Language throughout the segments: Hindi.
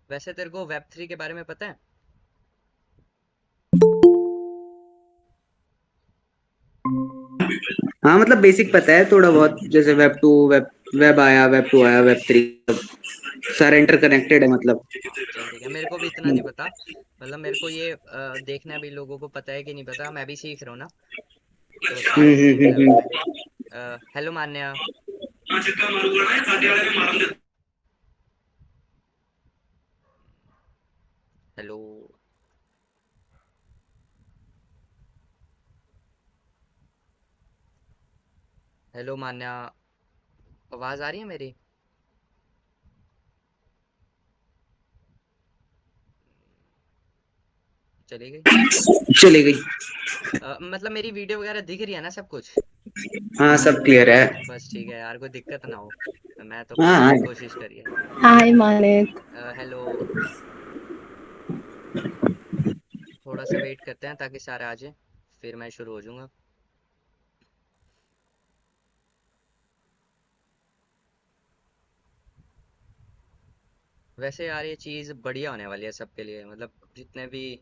वैसे तेरे को वेब थ्री के बारे में पता है? हाँ मतलब बेसिक पता है थोड़ा बहुत, जैसे वेब टू, वेब वेब आया, वेब टू आया, वेब थ्री, सारा इंटरकनेक्टेड है मतलब। हाँ चल ठीक है, मेरे को भी इतना नहीं पता। मतलब मेरे को ये देखना है भी लोगों को पता है कि नहीं पता, मैं भी सीख रहा हूँ ना। तो सारे सीख रहे होते हैं। हेलो मान्या। हेलो। हेलो मान्या। आवाज आ रही है मेरी? चली गई। चली गई। मतलब मेरी वीडियो वगैरह दिख रही है ना सब कुछ? हाँ सब क्लियर है। बस ठीक है यार, कोई दिक्कत ना हो। मैं तो हाँ पूरी हाँ। कोशिश करी है। हाय मानिक। हेलो। थोड़ा सा वेट करते हैं ताकि सारे आ जाएं, फिर मैं शुरू हो जाऊंगा। वैसे यार ये चीज़ बढ़िया होने वाली है सबके लिए, मतलब जितने भी,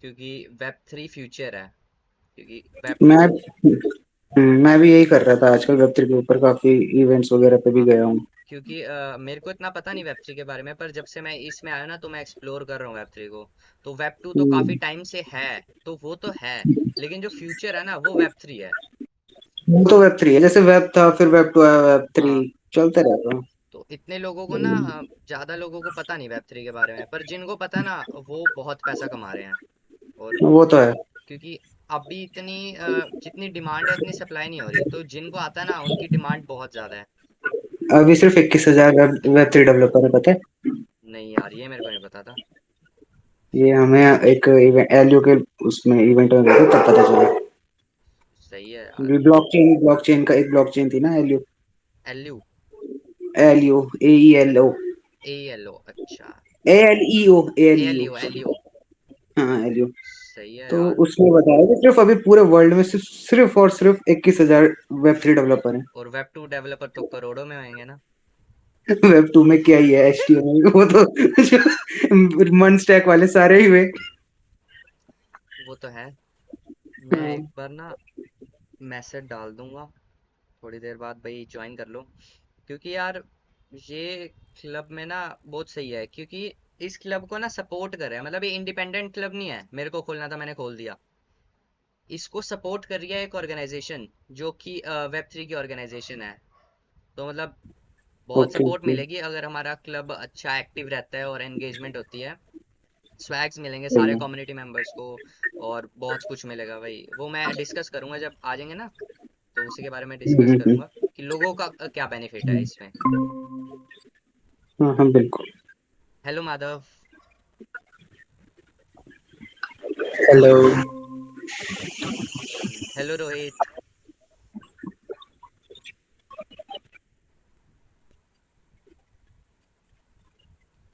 क्योंकि वेब थ्री फ्यूचर है। क्योंकि वेब मैं टू। मैं भी यही कर रहा था आजकल, वेब थ्री के ऊपर काफी इवेंट्स वगैरह पे भी हाँ, गया हूँ। क्योंकि मेरे को इतना पता नहीं वेब थ्री के बारे में, पर जब से मैं इसमें आया ना तो मैं एक्सप्लोर कर रहा हूँ वेब थ्री को। तो वेब टू तो काफ़ी हम्म, टाइम से है, तो वो तो है, लेकिन जो फ्यूचर है ना वो वेब थ्री है। वो तो वेब थ्री है, जैसे वेब था फिर वेब टू आया, वेब थ्री हाँ, चलते रहता है। तो इतने लोगों को ना, ज़्यादा लोगों को पता नहीं वेब थ्री के बारे में, पर जिनको पता है ना वो बहुत पैसा कमा रहे हैं। और वो तो है। क्योंकि अभी इतनी जितनी डिमांड है उतनी सप्लाई नहीं हो रही, तो जिनको आता है ना उनकी डिमांड बहुत ज़्यादा है। अभी सिर्फ 21,000 वेब थ्री डेवलपर है, पता है? नहीं यार, ये मेरे को नहीं पता था। ये हमें एक एलयू के उसमें इवेंट में गए थे तब पता चला। सही है यार। ब्लॉकचेन ब्लॉकचेन का एक ब्लॉकचेन थी ना, LU. L U. LU, A E L O, A L O, अच्छा। A L E O, A L E L O U, L sorry. U. हाँ एलयू। सही है तो यार। उसमें बताया कि सिर्फ अभी पूरे वर्ल्ड में सिर्फ और सिर्फ 21,000 वेब थ्री डेवलपर हैं। और वेब टू डेवलपर तो करोड़ों में होंगे ना? वेब टू में क्या ही है, एच टी एम एल वो तो मन स्टैक वाले सारे ही हुए। वो तो है। मैं एक हाँ। बार ना मैसेज डाल दूंगा थोड़ी देर बाद, भाई ज्वाइन कर लो। क्योंकि यार ये क्लब में ना बहुत सही है, क्योंकि इस क्लब को ना सपोर्ट कर रहे हैं, मतलब ये इंडिपेंडेंट क्लब नहीं है, मेरे को खोलना था मैंने खोल दिया। इसको सपोर्ट कर रही है एक ऑर्गेनाइजेशन, जो कि वेब थ्री की ऑर्गेनाइजेशन है। तो मतलब बहुत ओके सपोर्ट ओके। मिलेगी अगर हमारा क्लब अच्छा एक्टिव रहता है और एंगेजमेंट होती है। स्वैग्स मिलेंगे सही सारे है। कम्युनिटी मेंबर्स को। और बहुत कुछ मिलेगा भाई, वो मैं डिस्कस करूंगा जब आ जाएंगे ना। तो उसी के बारे में डिस्कस हम्म। करूंगा कि लोगों का क्या बेनिफिट है इसमें। हाँ हाँ बिल्कुल। Hello Madhav. Hello. Hello Rohit.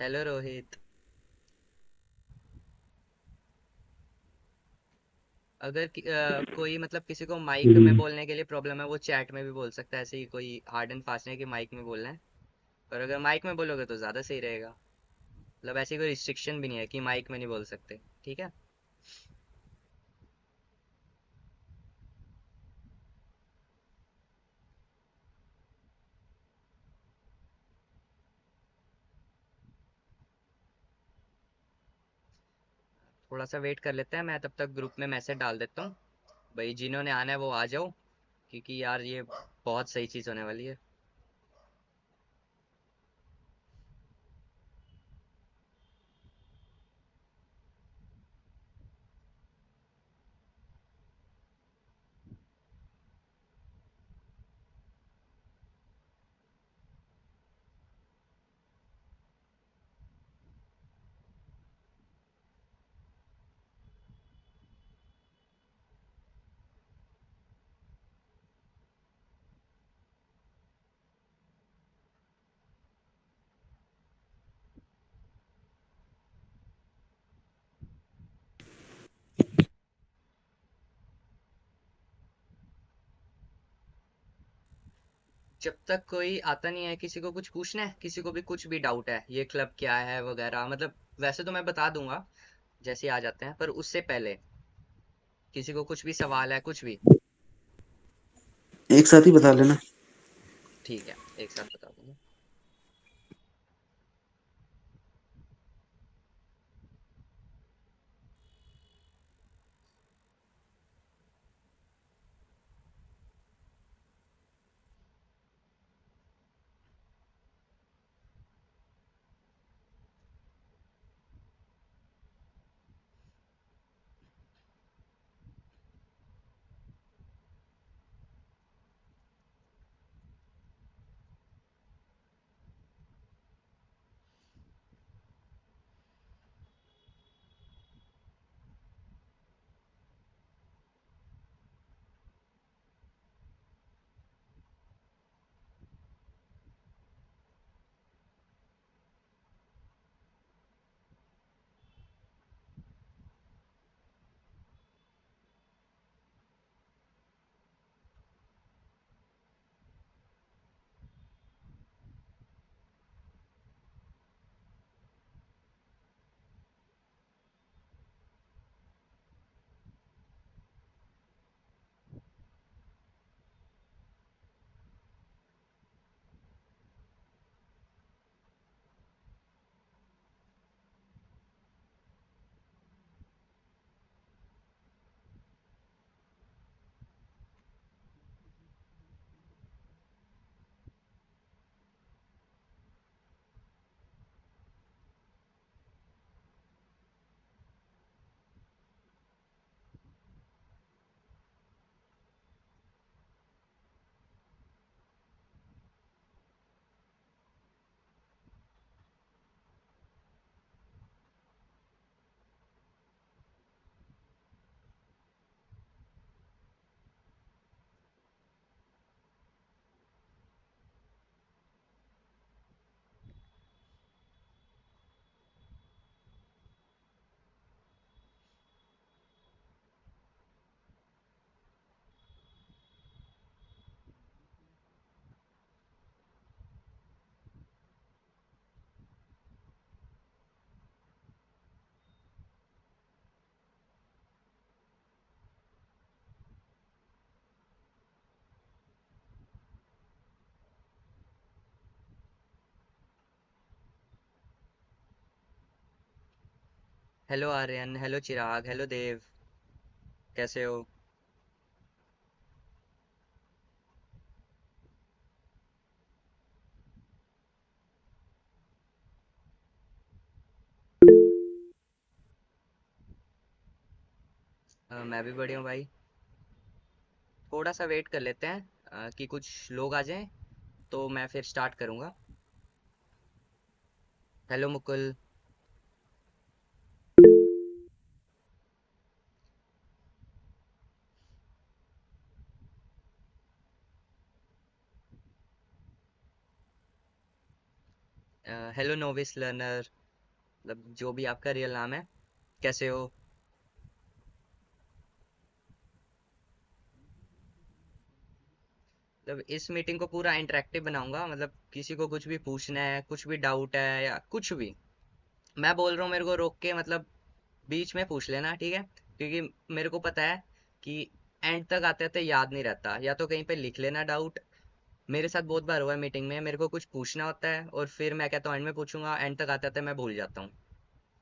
Hello Rohit. अगर कोई मतलब किसी को माइक में हम्म। बोलने के लिए प्रॉब्लम है, वो चैट में भी बोल सकता है, ऐसे ही कोई हार्ड एंड फास्ट नहीं है कि माइक में बोलना है। पर अगर माइक में बोलोगे तो ज़्यादा सही रहेगा। मतलब ऐसी कोई रिस्ट्रिक्शन भी नहीं है कि माइक में नहीं बोल सकते, ठीक है? थोड़ा सा वेट कर लेते हैं, मैं तब तक ग्रुप में मैसेज डाल देता हूँ। भाई जिन्होंने आना है वो आ जाओ, क्योंकि यार ये बहुत सही चीज़ होने वाली है। जब तक कोई आता नहीं है, किसी को कुछ पूछना है, किसी को भी कुछ भी डाउट है ये क्लब क्या है वगैरह, मतलब वैसे तो मैं बता दूंगा जैसे ही आ जाते हैं, पर उससे पहले किसी को कुछ भी सवाल है, कुछ भी। एक साथ ही बता लेना। ठीक है, एक साथ बता दूंगा। हेलो आर्यन, हेलो चिराग, हेलो देव, कैसे हो? मैं भी बढ़िया हूँ भाई। थोड़ा सा वेट कर लेते हैं कि कुछ लोग आ जाएं, तो मैं फिर स्टार्ट करूँगा। Hello Mukul. Hello novice learner, मतलब जो भी आपका रियल नाम है, कैसे हो? मतलब इस मीटिंग को पूरा इंटरेक्टिव बनाऊंगा, मतलब किसी को कुछ भी पूछना है, कुछ भी डाउट है या कुछ भी, मैं बोल रहा हूँ मेरे को रोक के मतलब बीच में पूछ लेना, ठीक है? क्योंकि मेरे को पता है कि एंड तक आते आते याद नहीं रहता, या तो कहीं पे लिख लेना डाउट। मेरे साथ बहुत बार हुआ है मीटिंग में, मेरे को कुछ पूछना होता है और फिर मैं कहता हूँ एंड में पूछूंगा, एंड तक आते आते मैं भूल जाता हूँ।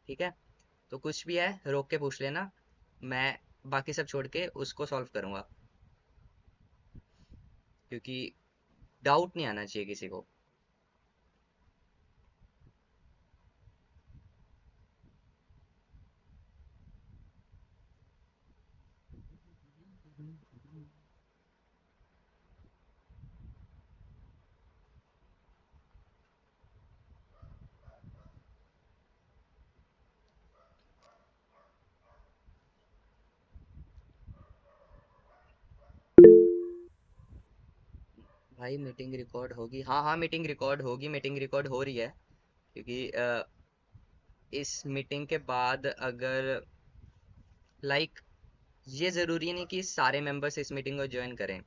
ठीक है? तो कुछ भी है रोक के पूछ लेना, मैं बाकी सब छोड़ के उसको सॉल्व करूंगा, क्योंकि डाउट नहीं आना चाहिए किसी को। भाई मीटिंग रिकॉर्ड होगी, हाँ हाँ मीटिंग रिकॉर्ड होगी, मीटिंग रिकॉर्ड हो रही है। क्योंकि इस मीटिंग के बाद अगर लाइक ये ज़रूरी नहीं कि सारे मेंबर्स इस मीटिंग को ज्वाइन करें,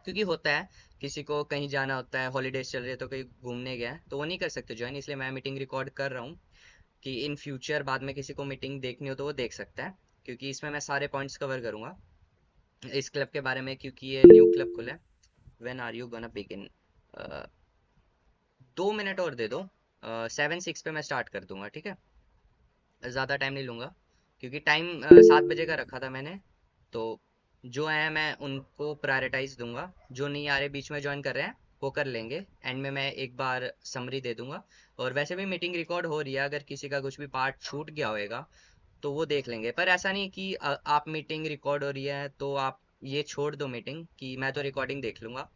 क्योंकि होता है किसी को कहीं जाना होता है, हॉलीडेज चल रही है तो कहीं घूमने गया है, तो वो नहीं कर सकते ज्वाइन, इसलिए मैं मीटिंग रिकॉर्ड कर रहा हूँ कि इन फ्यूचर बाद में किसी को मीटिंग देखनी हो तो वो देख सकता है, क्योंकि इसमें मैं सारे पॉइंट्स कवर करूंगा इस क्लब के बारे में, क्योंकि ये न्यू क्लब खुला है। When are you gonna begin? 2 minute और दे दो, 7:06 पे मैं स्टार्ट कर दूंगा, ठीक है? ज़्यादा टाइम नहीं लूंगा, क्योंकि टाइम 7 बजे का रखा था मैंने। तो जो है मैं उनको प्रायोरिटाइज दूंगा, जो नहीं आ रहे बीच में ज्वाइन कर रहे हैं वो कर लेंगे, एंड में मैं एक बार समरी दे दूंगा। और वैसे भी मीटिंग रिकॉर्ड हो रही है, अगर किसी का कुछ भी पार्ट छूट गया होएगा तो वो देख लेंगे। पर ऐसा नहीं कि आप मीटिंग रिकॉर्ड हो रही है तो आप ये छोड़ दो मीटिंग कि मैं तो रिकॉर्डिंग देख लूंगा।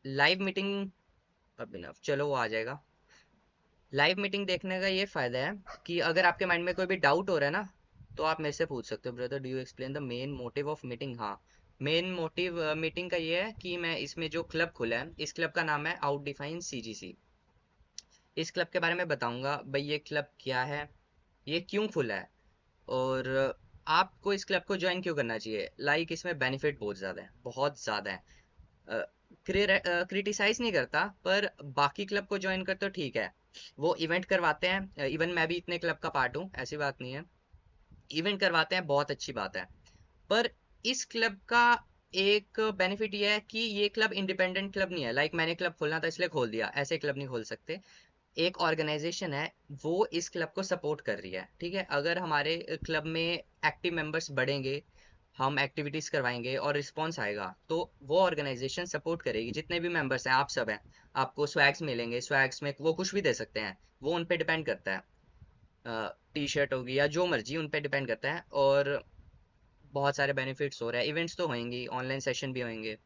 लाइव मीटिंग अभिनव, चलो वो आ जाएगा। लाइव मीटिंग देखने का ये फायदा है कि अगर आपके माइंड में कोई भी डाउट हो रहा है ना, तो आप मेरे से पूछ सकते हो, brother do you explain the main motive of meeting. हाँ, मेन मोटिव मीटिंग का ये है कि मैं इसमें जो क्लब खुला है, इस क्लब का नाम है आउट डिफाइन सीजीसी। इस क्लब के बारे में बताऊंगा भाई, ये क्लब क्या है, ये क्यों खुला है, और आपको इस क्लब को ज्वाइन क्यों करना चाहिए। लाइक इसमें बेनिफिट बहुत ज़्यादा है, बहुत ज़्यादा है। क्रिटिसाइज नहीं करता, पर बाकी क्लब को ज्वाइन कर तो ठीक है, वो इवेंट करवाते हैं, इवन मैं भी इतने क्लब का पार्ट हूँ, ऐसी बात नहीं है, इवेंट करवाते हैं, बहुत अच्छी बात है। पर इस क्लब का एक बेनिफिट ये है कि ये क्लब इंडिपेंडेंट क्लब नहीं है, लाइक मैंने क्लब खोलना था इसलिए खोल दिया, ऐसे क्लब नहीं खोल सकते। एक ऑर्गेनाइजेशन है, वो इस क्लब को सपोर्ट कर रही है, ठीक है? अगर हमारे क्लब में एक्टिव मेंबर्स बढ़ेंगे, हम एक्टिविटीज करवाएंगे और रिस्पॉन्स आएगा, तो वो ऑर्गेनाइजेशन सपोर्ट करेगी। जितने भी मेंबर्स हैं, आप सब हैं, आपको स्वैग्स मिलेंगे, स्वैग्स में वो कुछ भी दे सकते हैं, वो उन पे डिपेंड करता है। टी शर्ट होगी या जो मर्जी, उन पे डिपेंड करता है। और बहुत सारे बेनिफिट्स हो रहे हैं, इवेंट्स तो होंगे, ऑनलाइन सेशन भी होंगे।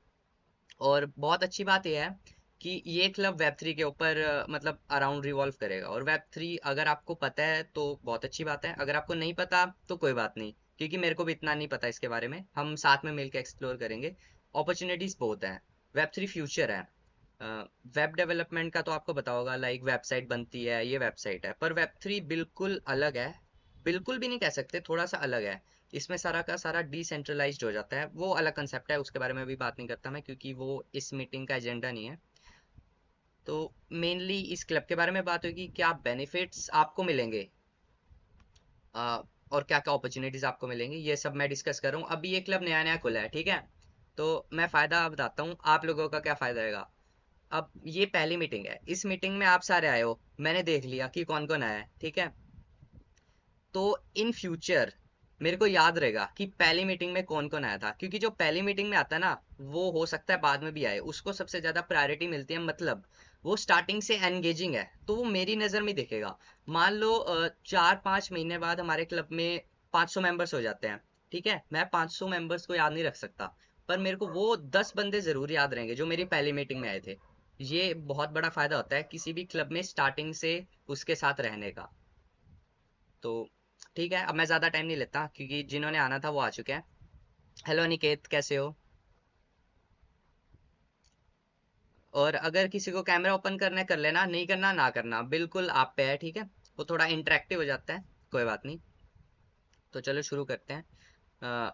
और बहुत अच्छी बात यह है कि ये क्लब वेब थ्री के ऊपर मतलब अराउंड रिवॉल्व करेगा। और वेब थ्री अगर आपको पता है तो बहुत अच्छी बात है, अगर आपको नहीं पता तो कोई बात नहीं, क्योंकि मेरे को भी इतना नहीं पता इसके बारे में, हम साथ में मिलकर एक्सप्लोर करेंगे। अपॉर्चुनिटीज बहुत हैं, वेब थ्री फ्यूचर है। वेब डेवलपमेंट का तो आपको पता होगा, लाइक वेबसाइट बनती है, ये वेबसाइट है, पर वेब थ्री बिल्कुल अलग है। बिल्कुल भी नहीं कह सकते, थोड़ा सा अलग है। इसमें सारा का सारा डिसेंट्रलाइज्ड हो जाता है, वो अलग कंसेप्ट है, उसके बारे में भी बात नहीं करता मैं, क्योंकि वो इस मीटिंग का एजेंडा नहीं है। तो मेनली इस क्लब के बारे में बात होगी, क्या बेनिफिट्स आपको मिलेंगे, और क्या क्या अपॉर्चुनिटीज आपको मिलेंगी, ये सब मैं डिस्कस कर रहा हूँ। अभी ये क्लब नया नया खुला है, ठीक है? तो मैं फायदा बताता हूँ आप लोगों का, क्या फायदा रहेगा। अब ये पहली मीटिंग है, इस मीटिंग में आप सारे आए हो, मैंने देख लिया कि कौन कौन आया है, ठीक है? तो इन फ्यूचर मेरे को याद रहेगा कि पहली मीटिंग में कौन कौन आया था, क्योंकि जो पहली मीटिंग में आता है ना, वो हो सकता है बाद में भी आए, उसको सबसे ज्यादा प्रायोरिटी मिलती है, मतलब वो स्टार्टिंग से एंगेजिंग है, तो वो मेरी नजर में दिखेगा। मान लो 4-5 महीने बाद हमारे क्लब में 500 मेंबर्स हो जाते हैं, ठीक है? मैं 500 मेंबर्स को याद नहीं रख सकता, पर मेरे को वो 10 बंदे जरूर याद रहेंगे जो मेरी पहली मीटिंग में आए थे। ये बहुत बड़ा फायदा होता है किसी भी क्लब में स्टार्टिंग से उसके साथ रहने का। तो ठीक है, अब मैं ज़्यादा टाइम नहीं लेता, क्योंकि जिन्होंने आना था वो आ चुके हैं। हेलो निकेत, कैसे हो? और अगर किसी को कैमरा ओपन करना है कर लेना, नहीं करना ना करना, बिल्कुल आप पे है, ठीक है? वो थोड़ा इंटरेक्टिव हो जाता है, कोई बात नहीं। तो चलो शुरू करते हैं।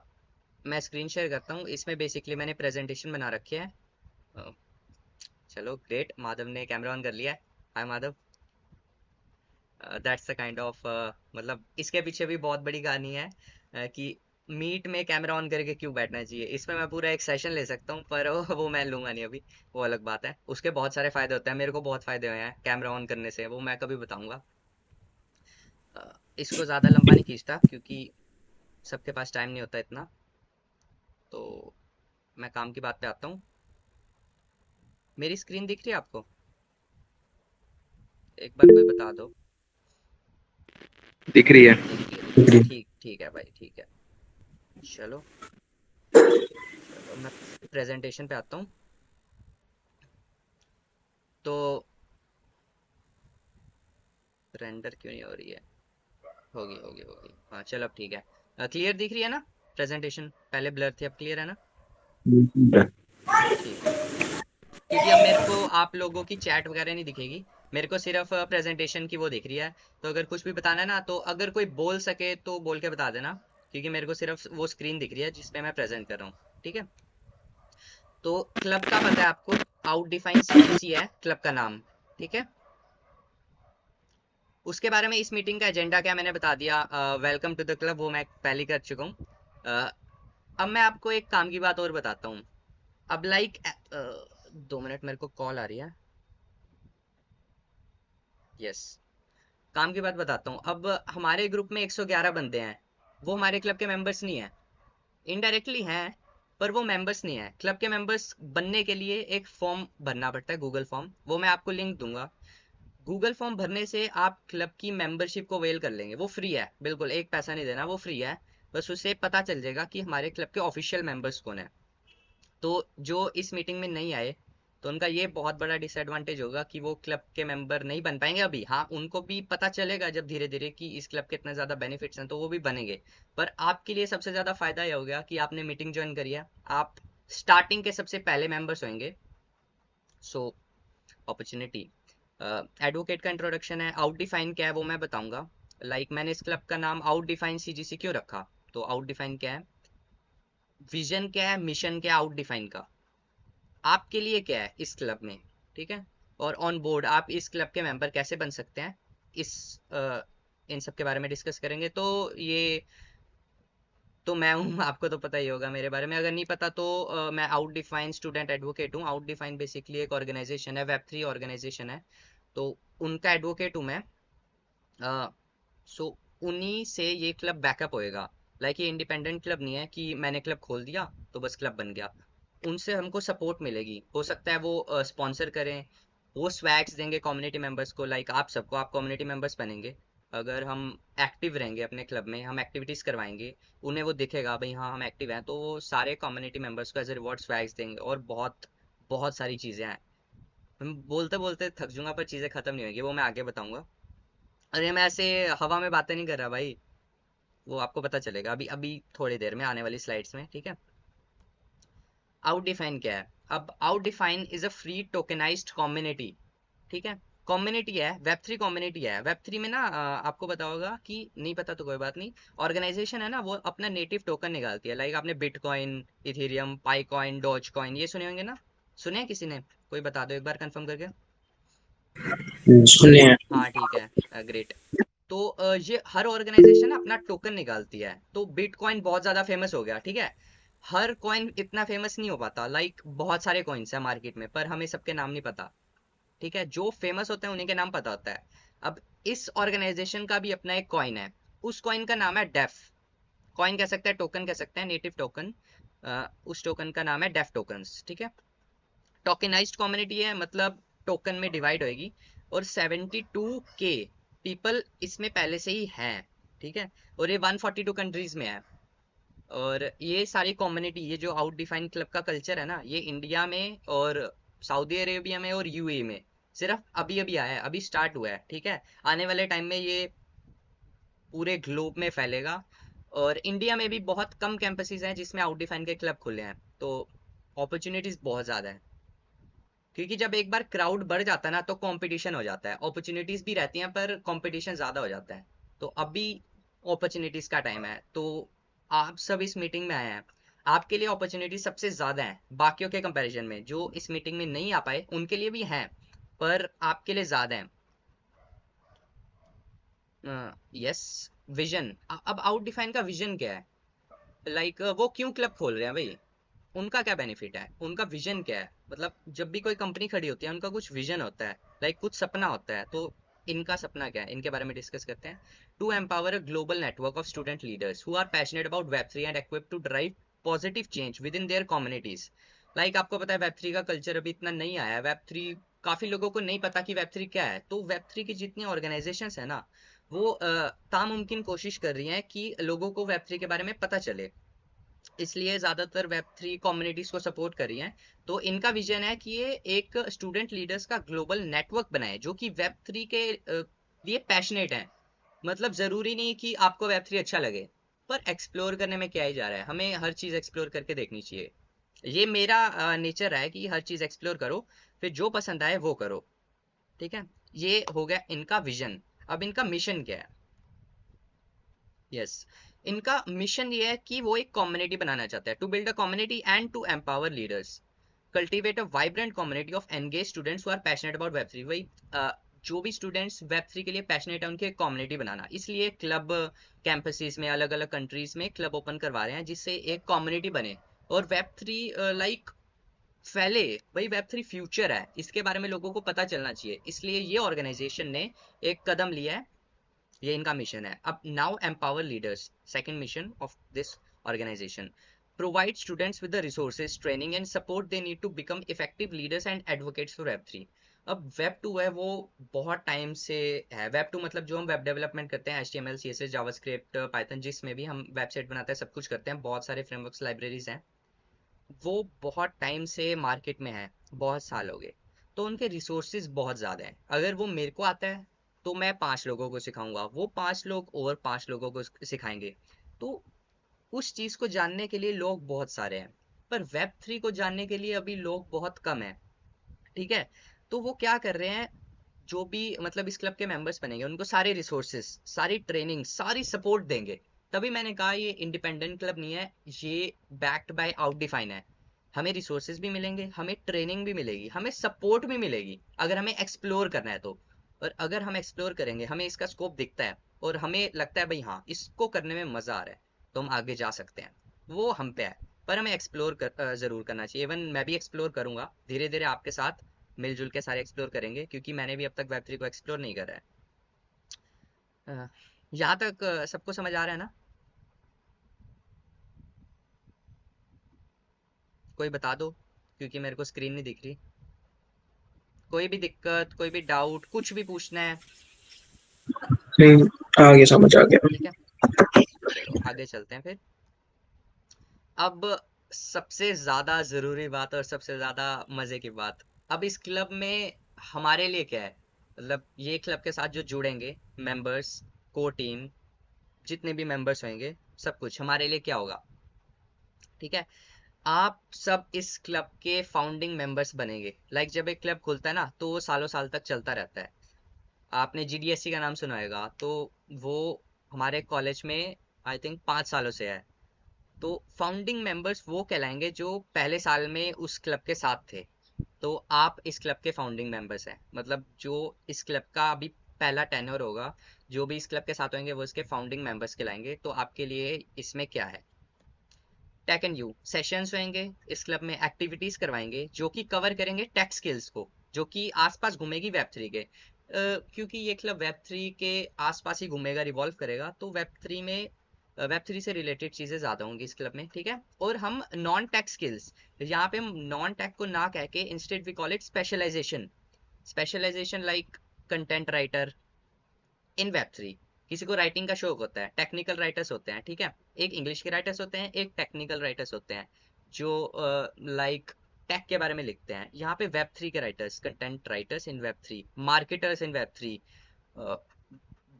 मैं स्क्रीन शेयर करता हूँ, इसमें बेसिकली मैंने प्रेजेंटेशन बना रखी है। अ, चलो ग्रेट, माधव ने कैमरा ऑन कर लिया है। Hi Madhav. That's the kind of, मतलब इसके पीछे भी बहुत बड़ी कहानी है, कि मीट में कैमरा ऑन करके क्यों बैठना चाहिए। इसमें मैं पूरा एक सेशन ले सकता हूँ, पर वो मैं लूंगा नहीं अभी, वो अलग बात है। उसके बहुत सारे फायदे होते हैं, मेरे को बहुत फायदे हुए हैं कैमरा ऑन करने से, वो मैं कभी बताऊंगा। इसको ज़्यादा लंबा नहीं खींचता, क्योंकि सबके पास टाइम नहीं होता इतना। तो मैं काम की बात पे आता हूँ। मेरी स्क्रीन दिख रही है आपको? एक बार कोई बता दो। दिख रही है। दिख रही है, ठीक ठीक है भाई, ठीक है। चलो, चलो मैं प्रेजेंटेशन पे आता हूँ। तो रेंडर क्यों नहीं हो रही है? होगी होगी होगी, हाँ चलो अब ठीक है। क्लियर दिख रही है ना प्रेजेंटेशन? पहले ब्लर थी, अब क्लियर है ना? ठीक है, क्योंकि अब मेरे को आप लोगों की चैट वगैरह नहीं दिखेगी, मेरे को सिर्फ प्रेजेंटेशन की वो दिख रही है। तो अगर कुछ भी बताना है ना, तो अगर कोई बोल सके तो बोल के बता देना, क्योंकि मेरे को सिर्फ वो स्क्रीन दिख रही है जिसपे मैं प्रेजेंट कर रहा हूँ, ठीक है? तो क्लब का पता है आपको, आउट डिफाइन सीजीसी है क्लब का नाम, ठीक है। उसके बारे में इस मीटिंग का एजेंडा क्या मैंने बता दिया, वेलकम टू द क्लब, वो मैं पहले कर चुका हूँ। अब मैं आपको एक काम की बात और बताता हूँ। अब लाइक 2 मिनट, मेरे को कॉल आ रही है। यस, काम की बात बताता हूँ। अब हमारे ग्रुप में 111 बंदे हैं, वो हमारे क्लब के मेंबर्स नहीं है, इनडायरेक्टली हैं, पर वो मेंबर्स नहीं है। क्लब के मेंबर्स बनने के लिए एक फॉर्म भरना पड़ता है, गूगल फॉर्म, वो मैं आपको लिंक दूंगा। गूगल फॉर्म भरने से आप क्लब की मेंबरशिप को वेल कर लेंगे, वो फ्री है, बिल्कुल एक पैसा नहीं देना, वो फ्री है। बस उससे पता चल जाएगा कि हमारे क्लब के ऑफिशियल मेंबर्स कौन है। तो जो इस मीटिंग में नहीं आए, तो उनका ये बहुत बड़ा डिसएडवांटेज होगा कि वो क्लब के मेंबर नहीं बन पाएंगे अभी। हाँ, उनको भी पता चलेगा जब धीरे धीरे कि इस क्लब के इतने ज्यादा बेनिफिट्स हैं, तो वो भी बनेंगे। पर आपके लिए सबसे ज्यादा फायदा यह हो गया कि आपने मीटिंग ज्वाइन करी है, आप स्टार्टिंग के सबसे पहले मेंबर्स होंगे। सो अपॉर्चुनिटी, एडवोकेट का इंट्रोडक्शन है। आउट डिफाइन क्या है वो मैं बताऊंगा। मैंने इस क्लब का नाम आउट डिफाइन सीजीसी क्यों रखा, तो आउट डिफाइन क्या है, विजन क्या है, मिशन क्या है आउट डिफाइन का, आपके लिए क्या है इस क्लब में, ठीक है। और ऑन बोर्ड आप इस क्लब के मेंबर कैसे बन सकते हैं, इस इन सब के बारे में डिस्कस करेंगे। तो ये तो मैं हूँ आपको तो पता ही होगा मेरे बारे में, अगर नहीं पता तो मैं आउट डिफाइन स्टूडेंट एडवोकेट हूँ। आउट डिफाइन बेसिकली एक ऑर्गेनाइजेशन है, वेब 3 ऑर्गेनाइजेशन है, तो उनका एडवोकेट हूँ मैं। सो उन्हीं से ये क्लब बैकअप होएगा। ये इंडिपेंडेंट क्लब नहीं है कि मैंने क्लब खोल दिया तो बस क्लब बन गया। उनसे हमको सपोर्ट मिलेगी, हो सकता है वो स्पॉन्सर करें, वो स्वैग्स देंगे कम्युनिटी मेंबर्स को, आप सबको, आप कम्युनिटी मेंबर्स बनेंगे अगर हम एक्टिव रहेंगे अपने क्लब में, हम एक्टिविटीज करवाएंगे, उन्हें वो दिखेगा भाई हाँ हम एक्टिव हैं, तो वो सारे कम्युनिटी मेंबर्स को एज ए रिवॉर्ड स्वैग्स देंगे। और बहुत बहुत सारी चीजें हैं, हम बोलते बोलते थक जाऊंगा पर चीजें खत्म नहीं होंगी, वो मैं आगे बताऊंगा। अरे मैं ऐसे हवा में बातें नहीं कर रहा भाई, वो आपको पता चलेगा अभी अभी थोड़ी देर में आने वाली स्लाइड्स में, ठीक है। आउट डिफाइन क्या है, अब out define is a free tokenised community, ठीक है। कम्युनिटी है, वेब 3 कम्युनिटी है। वेब 3 में ना आपको पता होगा, कि नहीं पता तो कोई बात नहीं, ऑर्गेनाइजेशन है ना वो अपना नेटिव टोकन निकालती है। आपने बिटकॉइन, इथेरियम, पाईकॉइन, डॉज कॉइन ये सुने होंगे ना, सुने हैं किसी ने, कोई बता दो एक बार कंफर्म करके। सुने हैं। हाँ ठीक है, ग्रेट। तो ये हर ऑर्गेनाइजेशन अपना टोकन निकालती है, तो बिटकॉइन बहुत ज्यादा फेमस हो गया, ठीक है। हर कॉइन इतना फेमस नहीं हो पाता, बहुत सारे कॉइन्स है मार्केट में, पर हमें सबके नाम नहीं पता, ठीक है। जो फेमस होते हैं उन्हीं के नाम पता होता है। अब इस ऑर्गेनाइजेशन का भी अपना एक कॉइन है, उस कॉइन का नाम है डेफ। कॉइन कह सकते हैं, टोकन कह सकते हैं, नेटिव टोकन। उस टोकन का नाम है डेफ टोकन्स, ठीक है। टोकेनाइज्ड कम्युनिटी है, मतलब टोकन में डिवाइड होएगी, और 72K पीपल इसमें पहले से ही हैं, ठीक है। और ये 142 कंट्रीज में है। और ये सारी कम्युनिटी, ये जो आउट डिफाइन क्लब का कल्चर है ना, ये इंडिया में और सऊदी अरेबिया में और यूएई में सिर्फ अभी अभी आया है, अभी स्टार्ट हुआ है, ठीक है। आने वाले टाइम में ये पूरे ग्लोब में फैलेगा। और इंडिया में भी बहुत कम कैंपसेस हैं जिसमें आउट डिफाइन के क्लब खुले हैं, तो अपॉर्चुनिटीज बहुत ज्यादा है। क्योंकि जब एक बार क्राउड बढ़ जाता है ना, तो कंपटीशन हो जाता है, अपॉर्चुनिटीज भी रहती हैं पर कंपटीशन ज्यादा हो जाता है। तो अभी अपॉर्चुनिटीज का टाइम है, तो आप सब इस मीटिंग में आए हैं, आपके लिए अपॉर्चुनिटी सबसे ज्यादा है बाकियों के कंपैरिजन में। जो इस मीटिंग में नहीं आ पाए उनके लिए भी हैं, पर आपके लिए ज्यादा है। Yes, vision. अब आउट डिफाइन का विजन क्या है, वो क्यों क्लब खोल रहे हैं भाई, उनका क्या बेनिफिट है, उनका विजन क्या है। मतलब जब भी कोई कंपनी खड़ी होती है उनका कुछ विजन होता है, कुछ सपना होता है, तो इनका सपना क्या है, इनके बारे में डिस्कस करते हैं। To empower a global network of student leaders who are passionate about web 3 and equipped to drive positive change with in their communities. आपको पता है वेब 3 का कल्चर अभी इतना नहीं आया है, वेब 3 काफी लोगों को नहीं पता कि वेब 3 क्या है। तो वेब 3 की जितनी ऑर्गेनाइजेशंस है ना, वो तामुमकिन कोशिश कर रही हैं कि लोगों को वेब 3 के बारे में पता चले, इसलिए ज्यादातर वेब 3 कम्युनिटीज को सपोर्ट कर रही हैं। तो इनका विजन है कि ये एक स्टूडेंट लीडर्स का ग्लोबल नेटवर्क बनाए जो कि वेब 3 के लिए पैशनेट हैं। मतलब जरूरी नहीं कि आपको वेब 3 अच्छा लगे, पर एक्सप्लोर करने में क्या ही जा रहा है, हमें हर चीज एक्सप्लोर करके देखनी चाहिए। ये मेरा नेचर है कि हर चीज एक्सप्लोर करो, फिर जो पसंद आए वो करो, ठीक है। ये हो गया इनका विजन। अब इनका मिशन क्या है। यस, इनका मिशन ये है कि वो एक कम्युनिटी बनाना चाहता है, to build a community and to empower leaders. Cultivate a vibrant community of engage students who are passionate about web three. वही जो भी स्टूडेंट्स वेब थ्री के लिए पैशनेट है उनकी कम्युनिटी बनाना, इसलिए क्लब कैंपसेस में अलग अलग कंट्रीज में क्लब ओपन करवा रहे हैं जिससे एक कम्युनिटी बने और वेब थ्री लाइक फैले। भाई वेब थ्री फ्यूचर है, इसके बारे में लोगों को पता चलना चाहिए, इसलिए ये ऑर्गेनाइजेशन ने एक कदम लिया है। ये इनका मिशन है। अब now empower leaders, second mission of this organisation, provide students with the resources, training and support they need to become effective leaders and advocates for web three. अब वेब टू है वो बहुत टाइम से है। वेब टू मतलब जो हम वेब डेवलपमेंट करते हैं, HTML CSS जावास्क्रिप्ट पाइथन, जिसमें भी हम वेबसाइट बनाते हैं, सब कुछ करते हैं, बहुत सारे फ्रेमवर्क्स लाइब्रेरीज हैं, वो बहुत टाइम से मार्केट में है, बहुत साल हो गए, तो उनके रिसोर्सेज बहुत ज़्यादा हैं। अगर वो मेरे को आता है तो मैं 5 लोगों को सिखाऊंगा, वो 5 लोग और 5 लोगों को सिखाएंगे, तो उस चीज़ को जानने के लिए लोग बहुत सारे हैं, पर वेब थ्री को जानने के लिए अभी लोग बहुत कम हैं। ठीक है, तो वो क्या कर रहे हैं, जो भी मतलब इस क्लब के मेंबर्स बनेंगे उनको सारे रिसोर्सेस, सारी ट्रेनिंग, सारी सपोर्ट देंगे। तभी मैंने कहा ये इंडिपेंडेंट क्लब नहीं है, ये बैक्ड बाय आउट डिफाइन है। हमें रिसोर्सेज भी मिलेंगे, हमें ट्रेनिंग भी मिलेगी, हमें सपोर्ट भी मिलेगी अगर हमें एक्सप्लोर करना है तो। और अगर हम एक्सप्लोर करेंगे, हमें इसका स्कोप दिखता है और हमें लगता है भाई हाँ इसको करने में मजा आ रहा है, तो हम आगे जा सकते हैं। वो हम पे है, पर हमें एक्सप्लोर जरूर करना चाहिए। इवन मैं भी एक्सप्लोर करूंगा धीरे धीरे आपके साथ, मिलजुल के सारे एक्सप्लोर करेंगे, क्योंकि मैंने भी अब तक वेब थ्री को एक्सप्लोर नहीं करा है। यहाँ तक सबको समझ आ रहा है ना? कोई बता दो, क्योंकि मेरे को स्क्रीन नहीं दिख रही। कोई भी दिक्कत, कोई भी डाउट, कुछ भी पूछना है? नहीं, आगे समझ आ गया। ठीक है, चलो आगे चलते हैं फिर। अब सबसे ज्यादा जरूरी बात और सबसे ज्यादा मजे की बात, अब इस क्लब में हमारे लिए क्या है, मतलब ये क्लब के साथ जो जुड़ेंगे मेंबर्स, को टीम, जितने भी मेंबर्स होंगे, सब कुछ हमारे लिए क्या होगा। ठीक है, आप सब इस क्लब के फाउंडिंग मेंबर्स बनेंगे। लाइक जब एक क्लब खुलता है ना तो वो सालों साल तक चलता रहता है। आपने GDSC का नाम सुना होगा, तो वो हमारे कॉलेज में आई थिंक 5 सालों से है। तो फाउंडिंग मेंबर्स वो कहलाएंगे जो पहले साल में उस क्लब के साथ थे। तो आप इस क्लब के फाउंडिंग मेंबर्स हैं, मतलब जो इस क्लब का अभी पहला टेन्योर होगा, जो भी इस क्लब के साथ होंगे वो इसके फाउंडिंग मेंबर्स कहलाएंगे। तो आपके लिए इसमें क्या है, टेक एंड यू सेशंस होंगे, इस क्लब में एक्टिविटीज करवाएंगे जो कि कवर करेंगे टेक स्किल्स को, जो कि आसपास घूमेगी वेब थ्री के। क्योंकि ये क्लब वेब थ्री के आसपास ही घूमेगा, रिवॉल्व करेगा, तो वेब थ्री में वेब थ्री से रिलेटेड चीजें ज्यादा होंगी इस क्लब में। ठीक है, और हम नॉन टेक स्किल्स, यहाँ पे हम नॉन टेक को ना कह के instead we call it specialisation. Specialisation like content writer in web three. किसी को राइटिंग का शौक होता है, टेक्निकल राइटर्स होते हैं, ठीक है, एक इंग्लिश के राइटर्स होते हैं, एक टेक्निकल राइटर्स होते हैं, जो लाइक टेक के बारे में लिखते हैं। यहाँ पे वेब थ्री के writers, content writers in web three, marketers in web three,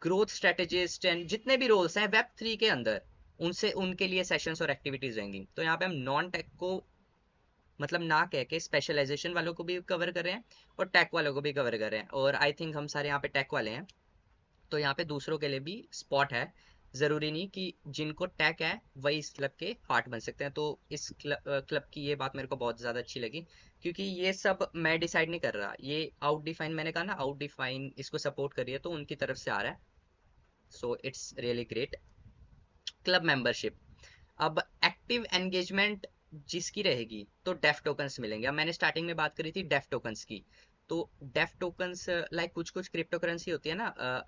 growth strategist and जितने भी रोल्स हैं वेब थ्री के अंदर, उनसे उनके लिए सेशंस और एक्टिविटीज होंगी। तो यहाँ पे हम नॉन टेक को मतलब ना कह के स्पेशलाइजेशन वालों को भी कवर कर रहे हैं और टेक वालों को भी कवर कर रहे हैं, और आई थिंक हम सारे यहाँ पे टेक वाले हैं। तो यहाँ पे दूसरों के लिए भी स्पॉट है, जरूरी नहीं कि जिनको टैग है वही इस क्लब के पार्ट बन सकते हैं। तो इस क्लब की ये बात मेरे को बहुत ज़्यादा अच्छी लगी, क्योंकि ये सब मैं डिसाइड नहीं कर रहा, ये आउट डिफाइन, मैंने कहा ना आउट डिफाइन इसको सपोर्ट करिए, तो उनकी तरफ से आ रहा है। So it's really great. Club membership, अब एक्टिव एंगेजमेंट जिसकी रहेगी तो डेफ टोकन्स मिलेंगे। अब मैंने स्टार्टिंग में बात करी थी डेफ टोकन्स की, तो डेफ टोकन्स लाइक कुछ कुछ क्रिप्टो करेंसी होती है ना,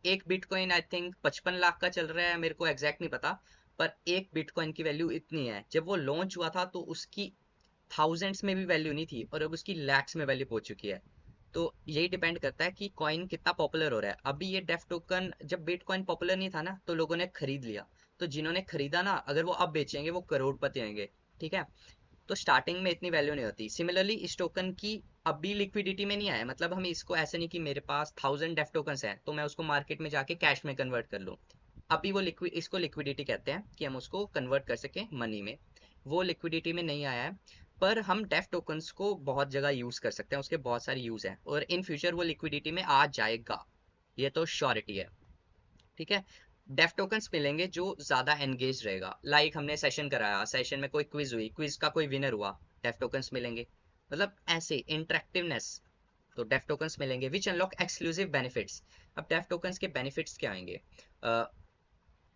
एक बिटकॉइन आई थिंक 55 लाख का चल रहा है, मेरे को एग्जैक्ट नहीं पता, पर एक बिटकॉइन की वैल्यू इतनी है। जब वो लॉन्च हुआ था तो उसकी थाउजेंड्स में भी वैल्यू नहीं थी, और अब उसकी लैक्स में वैल्यू पहुंच चुकी है। तो यही डिपेंड करता है कि कॉइन कितना पॉपुलर हो रहा है। अभी ये डेफ टोकन, जब बिटकॉइन पॉपुलर नहीं था ना तो लोगों ने खरीद लिया, तो जिन्होंने खरीदा ना अगर वो अब बेचेंगे वो करोड़पति होंगे। ठीक है, तो स्टार्टिंग में इतनी वैल्यू नहीं होती। सिमिलरली इस टोकन की अभी लिक्विडिटी में नहीं आया, मतलब हम इसको ऐसे नहीं कि मेरे पास 1000 डेफ टोकन्स हैं तो मैं उसको मार्केट में जाके कैश में कन्वर्ट कर लूँ। अभी वो लिक्विड, इसको लिक्विडिटी कहते हैं कि हम उसको कन्वर्ट कर सकें मनी में, वो लिक्विडिटी में नहीं आया है। पर हम डेफ टोकन्स को बहुत जगह यूज कर सकते हैं, उसके बहुत सारे यूज हैं, और इन फ्यूचर वो लिक्विडिटी में आ जाएगा, ये तो श्योरिटी है। ठीक है, डेफ टोकन्स मिलेंगे जो ज्यादा एंगेज रहेगा। लाइक हमने सेशन कराया, सेशन में कोई क्विज हुई, क्विज का कोई विनर हुआ, डेफ टोकन्स मिलेंगे। मतलब ऐसे इंटरेक्टिवनेस। तो डेफ टोकन्स मिलेंगे विच अनलॉक एक्सक्लूसिव बेनिफिट्स। अब डेफ टोकन्स के बेनिफिट्स क्या आएंगे?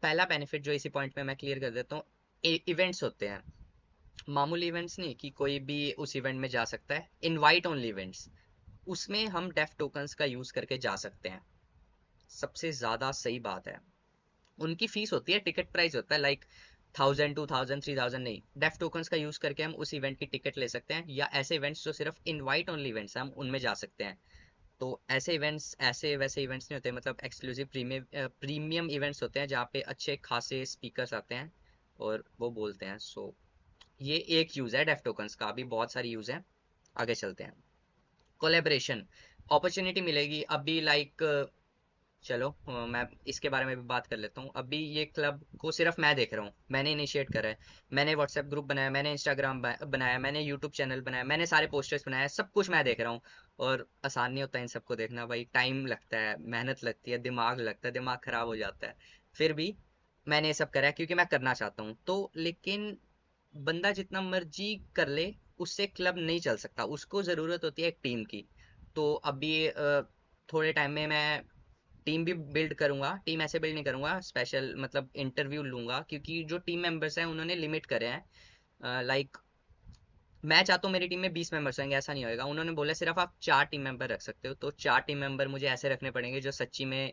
पहला बेनिफिट जो इसी पॉइंट पे मैं क्लियर कर देता हूँ, इवेंट्स होते हैं, मामूली इवेंट्स नहीं कि कोई भी उस इवेंट में जा सकता है, इनवाइट ओनली इवेंट्स, उसमें हम डेफ टोकन्स का यूज करके जा सकते हैं। सबसे ज्यादा सही बात है। उनकी फीस होती है, टिकट प्राइस होता है लाइक 1000 2000 3000, नहीं, डेफ टोकन्स का यूज करके हम उस इवेंट की टिकट ले सकते हैं, या ऐसे इवेंट्स जो सिर्फ इनवाइट ओनली इवेंट्स हैं हम उनमें जा सकते हैं। तो ऐसे इवेंट्स ऐसे वैसे इवेंट्स नहीं होते, मतलब एक्सक्लूसिव प्रीमियम इवेंट्स होते हैं जहाँ पे अच्छे खासे स्पीकर्स आते हैं और वो बोलते हैं। सो ये एक यूज है डेफ टोकन्स का, अभी बहुत सारी यूज है। आगे चलते हैं। कोलेबरेशन अपॉर्चुनिटी मिलेगी अभी, लाइक चलो मैं इसके बारे में भी बात कर लेता हूँ। अभी ये क्लब को सिर्फ मैं देख रहा हूँ, मैंने इनिशिएट करा है, मैंने व्हाट्सएप ग्रुप बनाया, मैंने इंस्टाग्राम बनाया, मैंने यूट्यूब चैनल बनाया, मैंने सारे पोस्टर्स बनाए, सब कुछ मैं देख रहा हूँ। और आसान नहीं होता इन सबको देखना भाई, टाइम लगता है, मेहनत लगती है, दिमाग लगता है, दिमाग खराब हो जाता है। फिर भी मैंने ये सब करा है क्योंकि मैं करना चाहता हूँ। तो लेकिन बंदा जितना मर्जी कर ले, उससे क्लब नहीं चल सकता, उसको ज़रूरत होती है एक टीम की। तो अभी थोड़े टाइम में मैं टीम भी बिल्ड करूंगा। टीम ऐसे बिल्ड नहीं करूंगा, स्पेशल मतलब इंटरव्यू लूंगा, क्योंकि जो टीम मेंबर्स हैं उन्होंने लिमिट करे हैं। लाइक मैं चाहता हूँ मेरी टीम में 20 मेंबर्स होंगे, ऐसा नहीं होएगा, उन्होंने बोला सिर्फ आप 4 टीम मेंबर रख सकते हो। तो 4 टीम मेंबर मुझे ऐसे रखने पड़ेंगे जो सच्ची में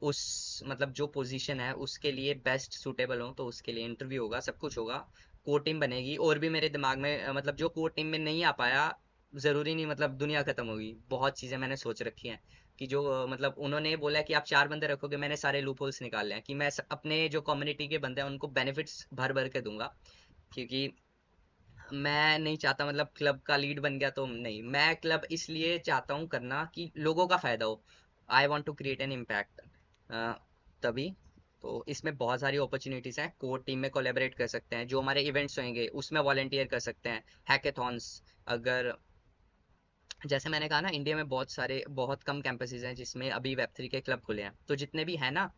उस मतलब जो पोजीशन है उसके लिए बेस्ट सूटेबल हो। तो उसके लिए इंटरव्यू होगा, सब कुछ होगा, कोर टीम बनेगी। और भी मेरे दिमाग में मतलब जो कोर टीम में नहीं आ पाया, जरूरी नहीं मतलब दुनिया खत्म होगी, बहुत चीजें मैंने सोच रखी हैं कि जो मतलब उन्होंने बोला कि आप 4 बंदे रखोगे, मैंने सारे लूप होल्स निकाले हैं कि मैं अपने जो कम्युनिटी के बंदे हैं उनको बेनिफिट्स भर भर के दूंगा। क्योंकि मैं नहीं चाहता मतलब क्लब का लीड बन गया तो नहीं, मैं क्लब इसलिए चाहता हूँ करना कि लोगों का फायदा हो। I want to create an impact, तभी। तो इसमें बहुत सारी अपॉर्चुनिटीज हैं, कोर टीम में कोलेबरेट कर सकते हैं, जो हमारे इवेंट्स होंगे उसमें वॉलेंटियर कर सकते हैं, हैकेथॉन्स। अगर जैसे मैंने कहा ना, इंडिया में बहुत कम कैंपसेस हैं जिसमें अभी वेब 3 के क्लब खुले हैं, तो जितने भी हैं ना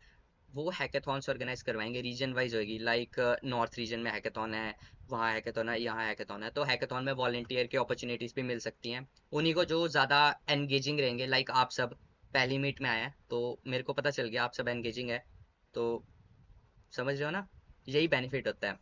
वो हैकेथॉन्स ऑर्गेनाइज करवाएंगे, रीजन वाइज होगी, लाइक नॉर्थ रीजन में हैकेथॉन है, वहाँ हैकेथॉन है, यहाँ हैकेथॉन है। तो हैकेथॉन में वॉलेंटियर की अपॉर्चुनिटीज भी मिल सकती हैं उन्हीं को जो ज़्यादा एंगेजिंग रहेंगे। लाइक आप सब पहली मीट में आए हैं तो मेरे को पता चल गया आप सब एंगेजिंग है, तो समझ रहे हो ना, यही बेनिफिट होता है।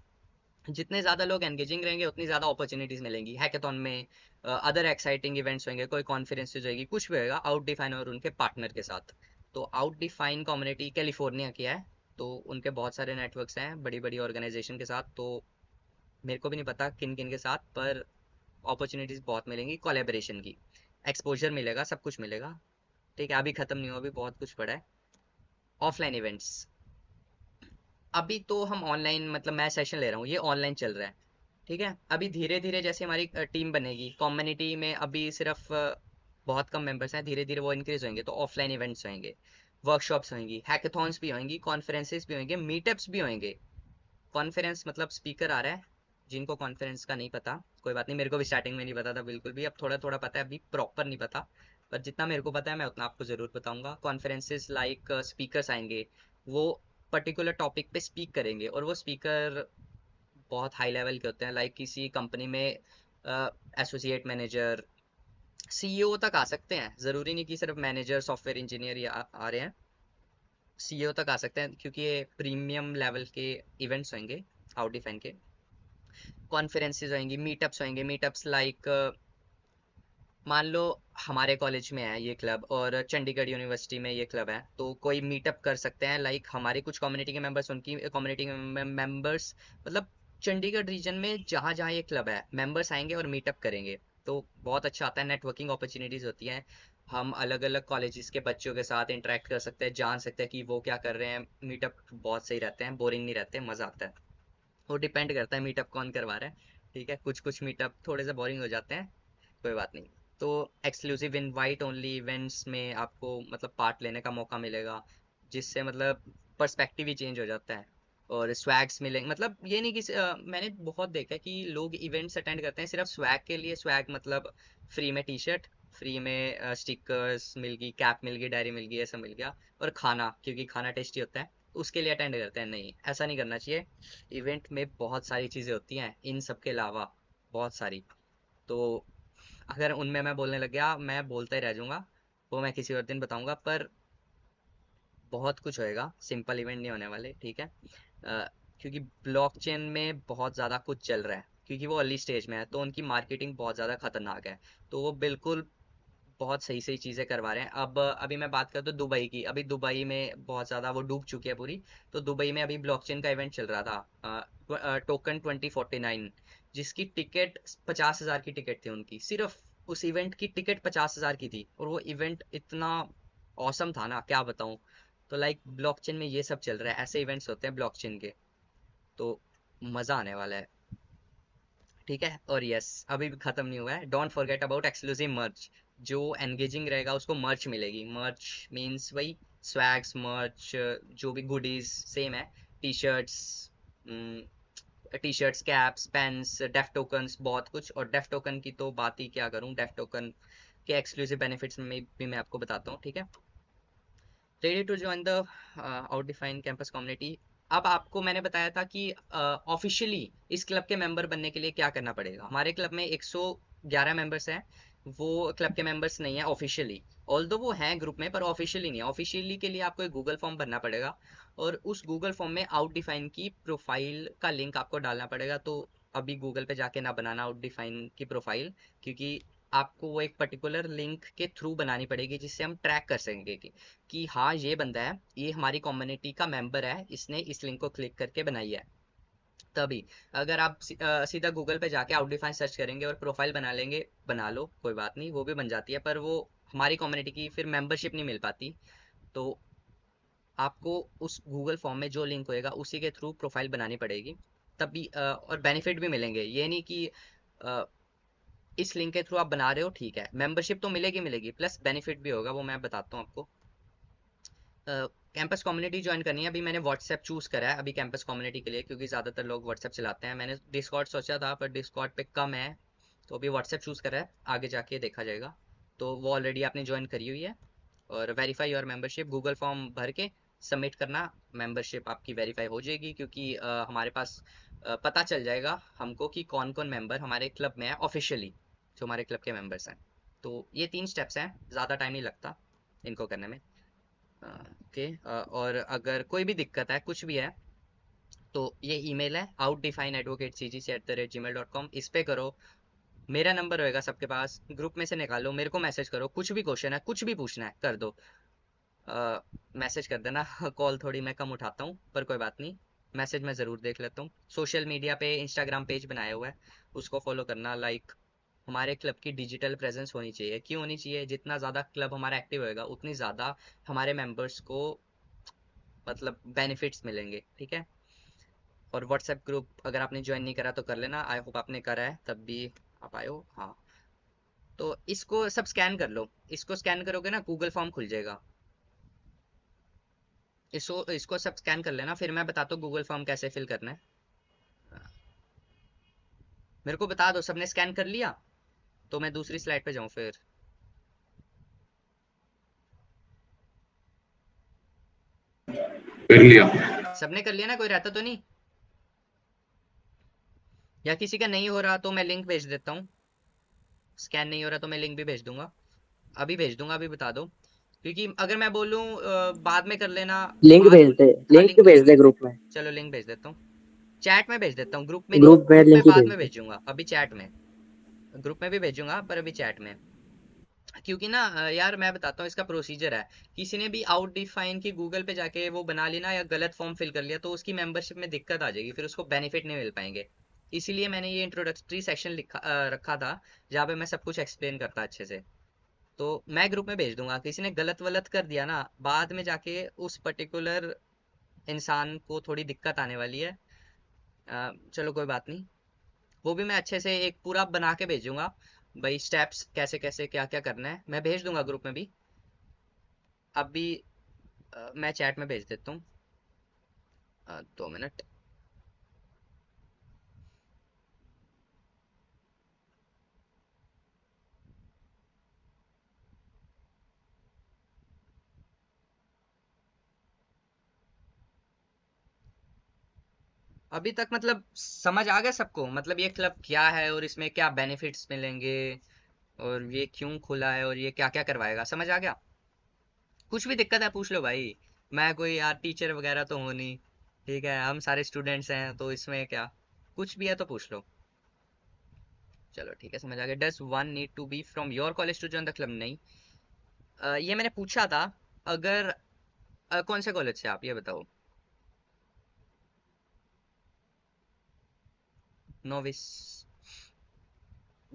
जितने ज़्यादा लोग एंगेजिंग रहेंगे उतनी ज़्यादा अपॉर्चुनिटीज़ मिलेंगी हैकेथॉन में। अदर एक्साइटिंग इवेंट्स होंगे, कोई कॉन्फ्रेंसेज होगी, कुछ भी होगा आउट डिफाइन और उनके पार्टनर के साथ। तो आउट डिफाइन कम्युनिटी कैलिफोर्निया की है, तो उनके बहुत सारे नेटवर्क्स हैं बड़ी बड़ी ऑर्गेनाइजेशन के साथ। तो मेरे को भी नहीं पता किन किन के साथ, पर अपॉर्चुनिटीज़ बहुत मिलेंगी कोलेबरेशन की, एक्सपोजर मिलेगा, सब कुछ मिलेगा। ठीक है, अभी ख़त्म नहीं हुआ, अभी बहुत कुछ पड़ा है। ऑफलाइन इवेंट्स, अभी तो हम ऑनलाइन मतलब मैं सेशन ले रहा हूँ, ये ऑनलाइन चल रहा है। ठीक है, अभी धीरे धीरे जैसे हमारी टीम बनेगी, कम्युनिटी में अभी सिर्फ बहुत कम मेंबर्स हैं, धीरे धीरे वो इंक्रीज होंगे तो ऑफलाइन इवेंट्स होंगे, वर्कशॉप्स होंगी, हैकेथॉन्स भी होंगी, कॉन्फ्रेंसेस भी होंगे, मीटअप्स भी होंगे। कॉन्फ्रेंस मतलब स्पीकर आ रहा है, जिनको कॉन्फ्रेंस का नहीं पता कोई बात नहीं, मेरे को भी स्टार्टिंग में नहीं पता था बिल्कुल भी, अब थोड़ा थोड़ा पता है, अभी प्रॉपर नहीं पता, पर जितना मेरे को पता है मैं उतना आपको ज़रूर बताऊंगा। कॉन्फ्रेंसेस लाइक स्पीकर्स आएंगे, वो पर्टिकुलर टॉपिक पे स्पीक करेंगे, और वो स्पीकर बहुत हाई लेवल के होते हैं, लाइक किसी कंपनी में एसोसिएट मैनेजर, सीईओ तक आ सकते हैं, ज़रूरी नहीं कि सिर्फ मैनेजर सॉफ्टवेयर इंजीनियर ही आ रहे हैं, सीईओ तक आ सकते हैं, क्योंकि ये प्रीमियम लेवल के इवेंट्स होंगे आउट डिफाइन के। कॉन्फ्रेंसेज होंगी, मीटअप्स होंगे, मीटअप्स लाइक मान लो हमारे कॉलेज में है ये क्लब और चंडीगढ़ यूनिवर्सिटी में ये क्लब है, तो कोई मीटअप कर सकते हैं, लाइक हमारी कुछ कम्युनिटी के मेंबर्स उनकी कम्युनिटी के मेंबर्स, मतलब चंडीगढ़ रीजन में जहाँ जहाँ ये क्लब है मेंबर्स आएंगे और मीटअप करेंगे। तो बहुत अच्छा आता है, नेटवर्किंग अपॉर्चुनिटीज़ होती हैं, हम अलग अलग कॉलेजेस के बच्चों के साथ इंटरेक्ट कर सकते हैं, जान सकते हैं कि वो क्या कर रहे हैं। मीटअप बहुत सही रहते हैं, बोरिंग नहीं रहते, मज़ा आता है। वो डिपेंड करता है मीटअप कौन करवा रहा है। ठीक है, कुछ कुछ मीटअप थोड़े से बोरिंग हो जाते हैं, कोई बात नहीं। तो एक्सक्लूसिव इनवाइट ओनली इवेंट्स में आपको मतलब पार्ट लेने का मौका मिलेगा, जिससे मतलब पर्सपेक्टिव ही चेंज हो जाता है। और स्वैग्स मिलेंगे, मतलब ये नहीं कि मैंने बहुत देखा है कि लोग इवेंट्स अटेंड करते हैं सिर्फ स्वैग के लिए, स्वैग मतलब फ्री में टी शर्ट, फ्री में स्टिकर्स मिल गई, कैप मिल गई, डायरी मिल गई, ऐसा मिल गया, और खाना, क्योंकि खाना टेस्टी होता है तो उसके लिए अटेंड करते हैं। नहीं, ऐसा नहीं करना चाहिए। इवेंट में बहुत सारी चीज़ें होती हैं इन सब के अलावा, बहुत सारी। तो अगर उनमें मैं बोलने लग गया मैं बोलता ही रह जाऊंगा, वो मैं किसी और दिन बताऊंगा। पर बहुत कुछ होएगा, सिंपल इवेंट नहीं होने वाले, ठीक है। क्योंकि ब्लॉकचेन में बहुत ज़्यादा कुछ चल रहा है, क्योंकि वो अर्ली स्टेज में है, तो उनकी मार्केटिंग बहुत ज़्यादा खतरनाक है। तो वो बिल्कुल बहुत सही सही चीज़ें करवा रहे हैं। अब अभी मैं बात करूँ तो दुबई की, अभी दुबई में बहुत ज़्यादा वो डूब चुकी है पूरी। तो दुबई में अभी ब्लॉकचेन का इवेंट चल रहा था, टोकन 2049, जिसकी टिकट 50,000 की टिकट थी उनकी, सिर्फ उस इवेंट की टिकट 50,000 की थी, और वो इवेंट इतना औसम था ना, क्या बताऊं। तो लाइक ब्लॉकचेन में ये सब चल रहा है, ऐसे इवेंट्स होते हैं ब्लॉकचेन के। तो मज़ा आने वाला है, ठीक है। और यस, अभी भी खत्म नहीं हुआ है, डोंट फॉरगेट अबाउट एक्सक्लूसिव मर्च। जो एंगेजिंग रहेगा उसको मर्च मिलेगी। मर्च मींस वही स्वैग्स, मर्च, जो भी गुडीज सेम है। T shirts, T shirts, caps, pens, def tokens, बहुत कुछ। और डेफ टोकन की तो बात ही क्या करूं, डेफ टोकन के एक्सक्लूसिव बेनिफिट्स में भी मैं आपको बताता हूँ, ठीक है। Ready to join the Outdefine campus community. अब आपको मैंने बताया था कि ऑफिशियली इस क्लब के मेंबर बनने के लिए क्या करना पड़ेगा। हमारे क्लब में 111 मेंबर्स हैं। वो क्लब के मेंबर्स नहीं है ऑफिशियली, ऑल्दो वो हैं ग्रुप में, पर ऑफिशियली नहीं है। ऑफिशियली के लिए आपको एक गूगल फॉर्म भरना पड़ेगा, और उस गूगल फॉर्म में आउट डिफाइन की प्रोफाइल का लिंक आपको डालना पड़ेगा। तो अभी गूगल पे जाके ना बनाना आउट डिफाइन की प्रोफाइल, क्योंकि आपको वो एक पर्टिकुलर लिंक के थ्रू बनानी पड़ेगी, जिससे हम ट्रैक कर सकेंगे कि हाँ ये बंदा है, ये हमारी कम्युनिटी का मेंबर है, इसने इस लिंक को क्लिक करके बनाई है। तभी अगर आप सीधा गूगल पे जाके आउटडिफाइन सर्च करेंगे और प्रोफाइल बना लेंगे, बना लो कोई बात नहीं, वो भी बन जाती है, पर वो हमारी कम्युनिटी की फिर मेंबरशिप नहीं मिल पाती। तो आपको उस गूगल फॉर्म में जो लिंक होएगा उसी के थ्रू प्रोफाइल बनानी पड़ेगी। तभी और बेनिफिट भी मिलेंगे, ये नहीं कि अ, इस लिंक के थ्रू आप बना रहे हो, ठीक है, मेंबरशिप तो मिलेगी मिलेगी, प्लस बेनिफिट भी होगा, वो मैं बताता हूँ आपको। कैंपस कम्युनिटी ज्वाइन करनी है, अभी मैंने व्हाट्सएप चूज़ करा है अभी कैंपस कम्युनिटी के लिए, क्योंकि ज़्यादातर लोग व्हाट्सएप चलाते हैं। मैंने डिस्कॉर्ड सोचा था, पर डिस्कॉर्ड पे कम है, तो अभी व्हाट्सएप चूज़ करा है, आगे जाके देखा जाएगा। तो वो ऑलरेडी आपने ज्वाइन करी हुई है। और verify your membership, Google form भर के सबमिट करना, मेंबरशिप आपकी वेरीफाई हो जाएगी, क्योंकि हमारे पास पता चल जाएगा हमको कि कौन कौन मेंबर हमारे क्लब में है ऑफिशियली, जो हमारे क्लब के मेंबर्स हैं। तो ये 3 स्टेप्स हैं, ज़्यादा टाइम नहीं लगता इनको करने में। ओके, और अगर कोई भी दिक्कत है, कुछ भी है, तो ये ईमेल है outdefineadvocatecgc@gmail.com, इस पे करो। मेरा नंबर होएगा सबके पास, ग्रुप में से निकालो, मेरे को मैसेज करो, कुछ भी क्वेश्चन है, कुछ भी पूछना है कर दो। मैसेज कर देना कॉल थोड़ी मैं कम उठाता हूँ, पर कोई बात नहीं, मैसेज मैं ज़रूर देख लेता हूँ। सोशल मीडिया पे इंस्टाग्राम पेज बनाया हुआ है, उसको फॉलो करना। लाइक हमारे क्लब की डिजिटल प्रेजेंस होनी चाहिए। क्यों होनी चाहिए? जितना ज़्यादा क्लब हमारा एक्टिव होएगा, उतनी ज़्यादा हमारे मेंबर्स को मतलब बेनिफिट्स मिलेंगे, ठीक है। और व्हाट्सएप ग्रुप अगर आपने ज्वाइन नहीं करा तो कर लेना, आई होप आपने करा है तब भी आप आए हो, हाँ। तो इसको सब स्कैन कर लो, इसको स्कैन करोगे ना गूगल फॉर्म खुल जाएगा। इसको इसको सब स्कैन कर लेना, फिर मैं बताता हूँ गूगल फॉर्म कैसे फिल करना है। मेरे को बता दो, सबने स्कैन कर लिया तो मैं दूसरी स्लाइड पे जाऊँ फिर। कर लिया। सबने कर लिया ना, कोई रहता तो नहीं? या किसी का नहीं हो रहा तो मैं लिंक भेज देता हूँ। स्कैन नहीं हो रहा तो मैं लिंक भी भेज दूंगा, अभी भेज दूंगा, अभी बता दो। क्योंकि अगर मैं बोलूँ बाद में कर लेना, लिंक बाद, भेज दे, हाँ लिंक लिंक, भेज दे ग्रुप में। चलो लिंक भेज देता हूँ, चैट में भेज देता हूँ, ग्रुप में नहीं, ग्रुप में ग्रुप में लिंक ही बाद भेज में दे। भेजूंगा, अभी चैट में। ग्रुप में भी भेजूंगा पर अभी चैट में। क्योंकि ना यार मैं बताता हूँ इसका प्रोसीजर है। किसी ने भी आउट डिफाइन की गूगल पे जाके वो बना ली ना, या गलत फॉर्म फिल कर लिया, तो उसकी मेंबरशिप में दिक्कत आ जाएगी, फिर उसको बेनिफिट नहीं मिल पाएंगे। इसीलिए मैंने ये इंट्रोडक्टरी सेक्शन रखा था, जहाँ पे मैं सब कुछ एक्सप्लेन करता अच्छे से। तो मैं ग्रुप में भेज दूंगा, किसी ने गलत वलत कर दिया ना, बाद में जाके उस पर्टिकुलर इंसान को थोड़ी दिक्कत आने वाली है। चलो कोई बात नहीं, वो भी मैं अच्छे से एक पूरा बना के भेजूंगा। भाई स्टेप्स कैसे कैसे क्या क्या करना है मैं भेज दूंगा ग्रुप में भी। अभी मैं चैट में भेज देता हूँ, 2 मिनट। अभी तक मतलब समझ आ गया सबको, मतलब ये क्लब क्या है और इसमें क्या बेनिफिट्स मिलेंगे, और ये क्यों खुला है और ये क्या क्या करवाएगा, समझ आ गया। कुछ भी दिक्कत है पूछ लो भाई, मैं कोई यार टीचर वगैरह तो हूँ नहीं, ठीक है, हम सारे स्टूडेंट्स हैं तो इसमें क्या, कुछ भी है तो पूछ लो। चलो ठीक है, समझ आ गया। Does one need to be from your college to join the club? नहीं। ये मैंने पूछा था। अगर कौन से कॉलेज से आप, ये बताओ। नोविस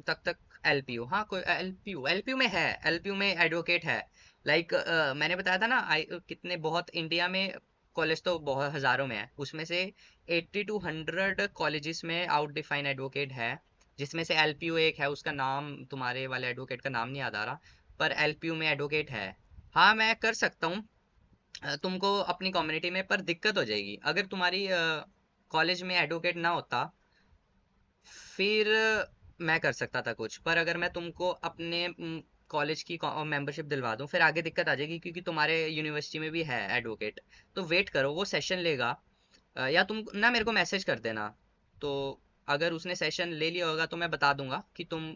तक एलपीयू, हाँ कोई एलपीयू, एलपीयू में है, एलपीयू में एडवोकेट है। लाइक मैंने बताया था ना, कितने बहुत इंडिया में कॉलेज तो बहुत हजारों में है, उसमें से 80 to 100 कॉलेजेस में आउट डिफाइन एडवोकेट है, जिसमें से एलपीयू एक है। उसका नाम, तुम्हारे वाले एडवोकेट का नाम नहीं याद आ रहा, पर एलपीयू में एडवोकेट है। हाँ मैं कर सकता हूँ तुमको अपनी कम्युनिटी में, पर दिक्कत हो जाएगी अगर तुम्हारी कॉलेज में एडवोकेट ना होता, फिर मैं कर सकता था कुछ। पर अगर मैं तुमको अपने कॉलेज की मेंबरशिप दिलवा दूं, फिर आगे दिक्कत आ जाएगी, क्योंकि तुम्हारे यूनिवर्सिटी में भी है एडवोकेट। तो वेट करो, वो सेशन लेगा, या तुम ना मेरे को मैसेज कर देना। तो अगर उसने सेशन ले लिया होगा तो मैं बता दूंगा कि तुम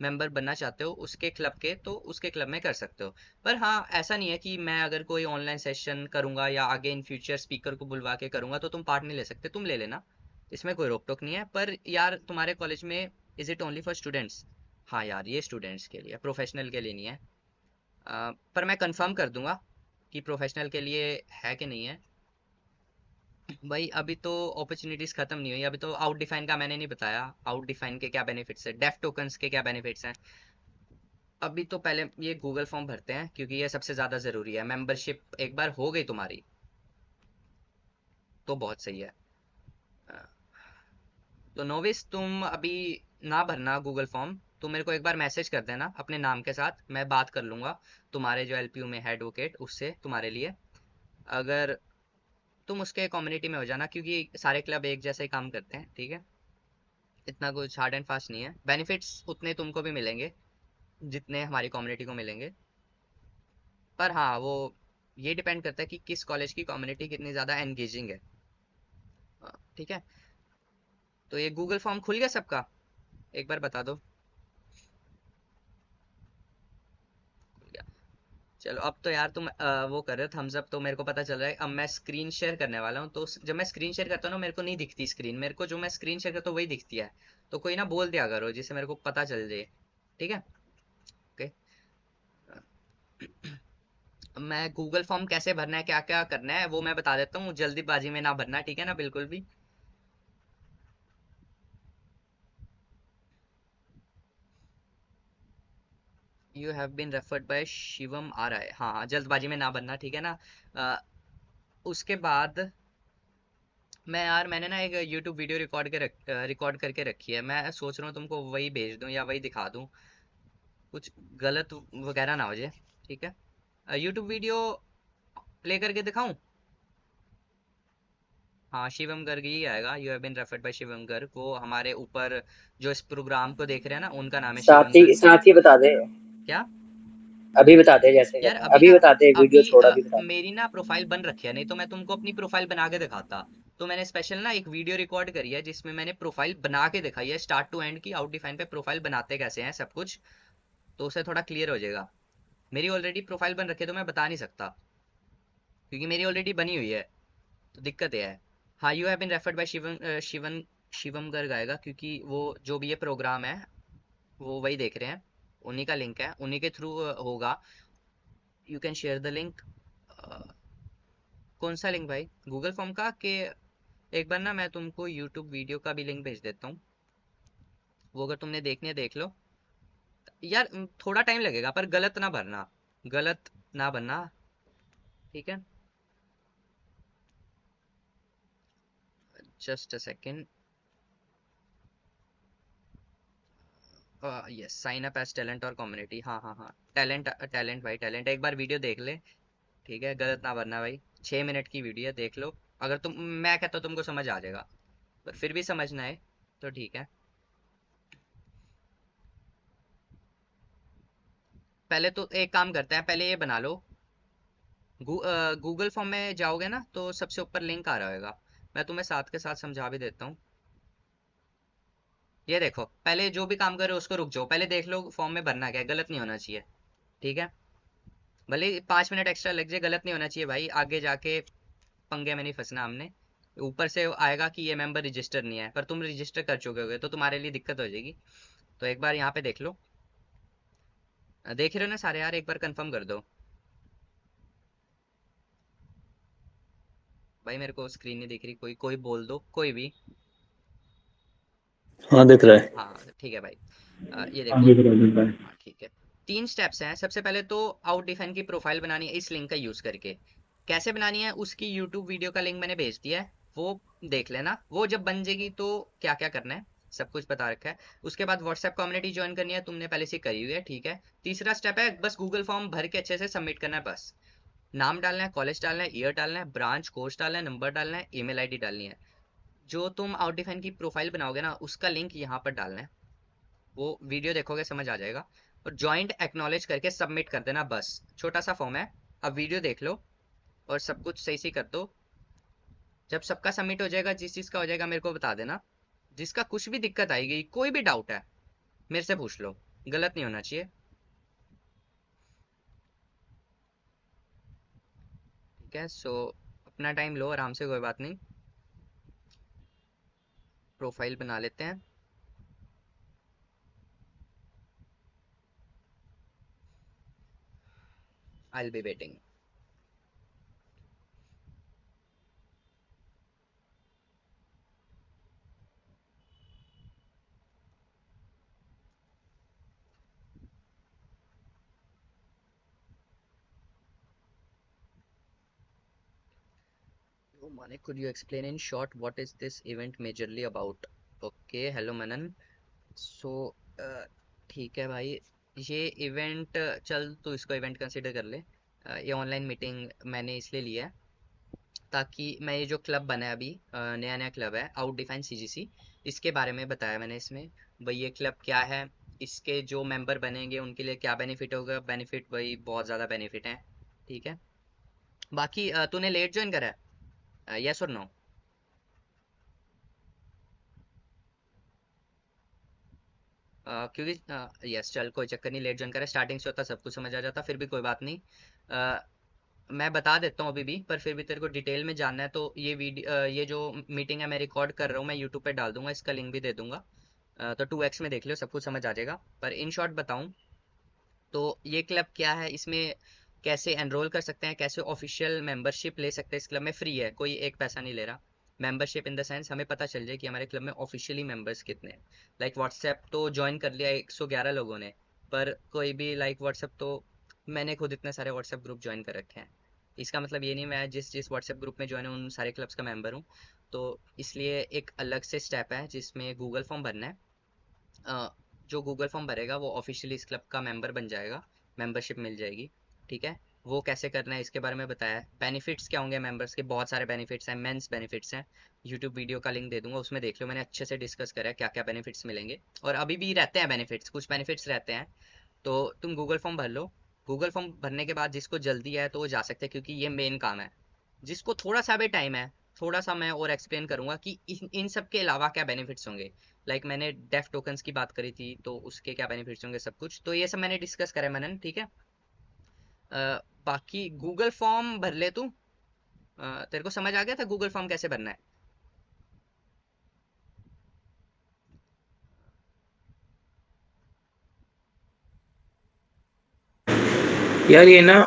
मेंबर बनना चाहते हो उसके क्लब के, तो उसके क्लब में कर सकते हो। पर हाँ, ऐसा नहीं है कि मैं अगर कोई ऑनलाइन सेशन करूंगा या आगे इन फ्यूचर स्पीकर को बुलवा के करूंगा तो तुम पार्ट नहीं ले सकते, तुम ले लेना, इसमें कोई रोक टोक नहीं है। पर यार तुम्हारे कॉलेज में is it only for students? हाँ यार, ये स्टूडेंट्स के लिए, प्रोफेशनल के लिए नहीं है। पर मैं कंफर्म कर दूंगा कि प्रोफेशनल के लिए है कि नहीं है। भाई अभी तो अपॉर्चुनिटीज खत्म नहीं हुई, अभी तो आउट डिफाइन का मैंने नहीं बताया, आउट डिफाइन के क्या बेनिफिट्स है, डेफ टोकन्स के क्या बेनिफिट्स हैं। अभी तो पहले ये गूगल फॉर्म भरते हैं, क्योंकि ये सबसे ज़्यादा ज़रूरी है। मेंबरशिप एक बार हो गई तुम्हारी तो बहुत सही है। अ, तो नोविस, तुम अभी ना भरना गूगल फॉर्म, तुम मेरे को एक बार मैसेज कर देना अपने नाम के साथ, मैं बात कर लूँगा तुम्हारे जो एलपीयू में है एडवोकेट, उससे तुम्हारे लिए। अगर तुम उसके कम्युनिटी में हो जाना, क्योंकि सारे क्लब एक जैसे ही काम करते हैं, ठीक है, इतना कुछ हार्ड एंड फास्ट नहीं है। बेनिफिट्स उतने तुमको भी मिलेंगे जितने हमारी कम्युनिटी को मिलेंगे। पर हाँ, वो ये डिपेंड करता है कि किस कॉलेज की कम्युनिटी कितनी ज़्यादा एंगेजिंग है। ठीक है। तो ये गूगल फॉर्म खुल गया सबका, एक बार बता दो। खुल गया। चलो अब तो यार तुम वो कर रहे हो थम्स अप, तो मेरे को पता चल रहा है। अब मैं स्क्रीन शेयर करने वाला हूँ, तो जब मैं स्क्रीन शेयर करता हूँ ना, मेरे को नहीं दिखती स्क्रीन, मेरे को जो मैं स्क्रीन शेयर करता हूँ वही दिखती है। तो कोई ना बोल दिया करो जिससे मेरे को पता चल जाए। ठीक है। ओके। मैं गूगल फॉर्म कैसे भरना है, क्या क्या करना है, वो मैं बता देता हूँ, जल्दीबाजी में ना भरना, ठीक है ना, बिल्कुल भी। You have been referred by Shivam आ रहा है, हाँ हाँ, जल्दबाजी में ना बनना, ठीक है ना। अ, उसके बाद मैं यार, मैंने ना एक यूट्यूब वीडियो रिकॉर्ड करके रखी है, मैं सोच रहा हूँ तुमको वही भेज दूँ या वही दिखा दूँ, कुछ गलत वगैरह ना हो जाए। ठीक है, यूट्यूब वीडियो प्ले करके दिखाऊं? हाँ, शिवम गर्ग ही आएगा, you have been referred by Shivam Garg, वो हमारे ऊपर जो इस प्रोग्राम को देख रहे हैं ना, उनका नाम है शिवम गर्ग। साथ ही बता दे, क्या? अभी बता दे जैसे यार करना है, अभी अभी ना, बता दे, वीडियो अभी छोड़, अभी बता दे। मेरी ना प्रोफाइल बन रखी है, नहीं तो मैं तुमको अपनी प्रोफाइल बना के दिखाता। तो मैंने स्पेशल ना एक वीडियो रिकॉर्ड करी है जिसमें मैंने प्रोफाइल बना के दिखाई है, स्टार्ट टू एंड की, आउट डिफाइन पे प्रोफाइल बनाते कैसे हैं सब कुछ, तो उससे थोड़ा क्लियर हो जाएगा। मेरी ऑलरेडी प्रोफाइल बन रखी है तो मैं बता नहीं सकता, क्योंकि मेरी ऑलरेडी बनी हुई है, तो दिक्कत ये है। हाँ, you have been referred by Shivam Garg आएगा, क्योंकि वो जो भी ये प्रोग्राम है वो वही देख रहे हैं, उन्हीं का लिंक है, उन्हीं के थ्रू होगा। You can share the link. कौन सा लिंक भाई, गूगल फॉर्म का कि? एक बार ना मैं तुमको यूट्यूब वीडियो का भी लिंक भेज देता हूँ, वो अगर तुमने देखनी है देख लो। यार थोड़ा टाइम लगेगा, पर गलत ना भरना, गलत ना बनना, ठीक है। Just a second. Yes, sign up as talent और कम्युनिटी, हाँ हाँ हाँ, टैलेंट टैलेंट भाई, टैलेंट, एक बार वीडियो देख ले, ठीक है, गलत ना भरना भाई। 6 मिनट की वीडियो है, देख लो। अगर तुम, मैं कहता हूँ तुमको समझ आ जाएगा, पर फिर भी समझना है तो ठीक है। पहले तो एक काम करते हैं, पहले ये बना लो। गूगल फॉर्म में जाओगे ना तो सबसे ऊपर लिंक आ रहा होगा, मैं तुम्हें साथ के साथ समझा भी देता हूँ। ये देखो, पहले जो भी काम कर रहे हो उसको रुक जाओ, पहले देख लो फॉर्म में भरना क्या है, गलत नहीं होना चाहिए। ठीक है, भले 5 मिनट एक्स्ट्रा लग जाए, गलत नहीं होना चाहिए भाई, आगे जाके पंगे में नहीं फंसना हमने। ऊपर से आएगा कि ये मेंबर रजिस्टर नहीं है, पर तुम रजिस्टर कर चुके होगे तो तुम्हारे लिए दिक्कत हो जाएगी। तो एक बार यहाँ पे देख लो, देख रहे हो ना सारे यार, एक बार कंफर्म कर दो भाई, मेरे को स्क्रीन नहीं दिख रही, कोई कोई बोल दो, कोई भी। हाँ दिख रहा है। हाँ ठीक है भाई। ये हाँ देखो। दिख रहा है दिख रहा है। हाँ ठीक है। 3 स्टेप्स हैं। सबसे पहले तो आउट डिफाइन की प्रोफाइल बनानी है इस लिंक का यूज करके। कैसे बनानी है उसकी यूट्यूब वीडियो का लिंक मैंने भेज दिया है, वो देख लेना। वो जब बन जाएगी तो क्या क्या करना है सब कुछ बता रखा है। उसके बाद व्हाट्सएप कम्युनिटी ज्वाइन करनी है, तुमने पहले से करी हुई है, ठीक है। तीसरा स्टेप है बस गूगल फॉर्म भर के अच्छे से सबमिट करना है बस। नाम डालना है, कॉलेज डालना है, ईयर डालना है, ब्रांच कोर्स डालना है, नंबर डालना है, ईमेल आईडी डालनी है। जो तुम आउट डिफाइन की प्रोफाइल बनाओगे ना उसका लिंक यहाँ पर डालना है। वो वीडियो देखोगे समझ आ जाएगा। और ज्वाइंट एक्नॉलेज करके सबमिट कर देना बस। छोटा सा फॉर्म है। अब वीडियो देख लो और सब कुछ सही से कर दो। जब सबका सबमिट हो जाएगा, जिस चीज़ का हो जाएगा मेरे को बता देना। जिसका कुछ भी दिक्कत आएगी, कोई भी डाउट है, मेरे से पूछ लो, गलत नहीं होना चाहिए। ठीक है, सो अपना टाइम लो आराम से, कोई बात नहीं। प्रोफाइल बना लेते हैं। I will be waiting. Oh, Manik, could you explain in short what is this event majorly about? Okay, hello Manan. सो ठीक है भाई, ये इवेंट, चल तो इसको इवेंट कंसिडर कर ले। ये ऑनलाइन मीटिंग मैंने इसलिए लिया है ताकि मैं ये जो क्लब बना है अभी, नया नया क्लब है आउट डिफाइन सीजीसी, इसके बारे में बताया मैंने इसमें। भाई ये क्लब क्या है, इसके जो मेंबर बनेंगे उनके लिए क्या बेनिफिट होगा। बेनिफिट भाई बहुत ज़्यादा बेनिफिट है। ठीक है, बाकी तूने लेट ज्वाइन करा है, यस और नो? क्योंकि यस, चल कोई चक्कर नहीं, लेट ज्वाइन करा, स्टार्टिंग से होता सब कुछ समझ आ जाता, फिर भी कोई बात नहीं। मैं बता देता हूँ अभी भी, पर फिर भी तेरे को डिटेल में जानना है तो ये वीडियो, ये जो मीटिंग है मैं रिकॉर्ड कर रहा हूँ, मैं यूट्यूब पे डाल दूंगा, इसका लिंक भी दे दूंगा। तो 2x में देख लो, सब कुछ समझ आ जाएगा। पर इन शॉर्ट बताऊँ तो ये क्लब क्या है, इसमें कैसे एनरोल कर सकते हैं, कैसे ऑफिशियल मेंबरशिप ले सकते हैं। इस क्लब में फ्री है, कोई एक पैसा नहीं ले रहा। मेंबरशिप इन द सेंस हमें पता चल जाए कि हमारे क्लब में ऑफिशियली मेंबर्स कितने हैं। लाइक व्हाट्सएप तो ज्वाइन कर लिया 111 लोगों ने, पर कोई भी लाइक व्हाट्सएप तो, मैंने खुद इतने सारे व्हाट्सएप ग्रुप ज्वाइन कर रखे हैं। इसका मतलब ये नहीं मैं जिस जिस व्हाट्सएप ग्रुप में ज्वाइन हूँ उन सारे क्लब्स का मेंबर हूँ। तो इसलिए एक अलग से स्टेप है जिसमें गूगल फॉर्म भरना है। जो गूगल फॉर्म भरेगा वो ऑफिशियली इस क्लब का मेंबर बन जाएगा, मेंबरशिप मिल जाएगी। ठीक है, वो कैसे करना है इसके बारे में बताया है। बेनिफिट्स क्या होंगे मेंबर्स के, बहुत सारे बेनिफिट्स हैं, मेंस बेनिफिट्स हैं। यूट्यूब वीडियो का लिंक दे दूंगा, उसमें देख लो, मैंने अच्छे से डिस्कस करा है क्या क्या बेनिफिट्स मिलेंगे। और अभी भी रहते हैं बेनिफिट्स, कुछ बेनिफिट्स रहते हैं। तो तुम गूगल फॉर्म भर लो। गूगल फॉर्म भरने के बाद जिसको जल्दी है तो वो जा सकते हैं, क्योंकि ये मेन काम है। जिसको थोड़ा सा भी टाइम है, थोड़ा सा मैं और एक्सप्लेन करूंगा कि इन सब के अलावा क्या बेनिफिट्स होंगे। लाइक मैंने डेफ टोकन्स की बात करी थी तो उसके क्या बेनिफिट्स होंगे, सब कुछ तो ये सब मैंने डिस्कस करा है मनन। ठीक है, बाकी गूगल फॉर्म भर ले तू। तेरे को समझ आ गया था गूगल फॉर्म कैसे भरना है? यार ये ना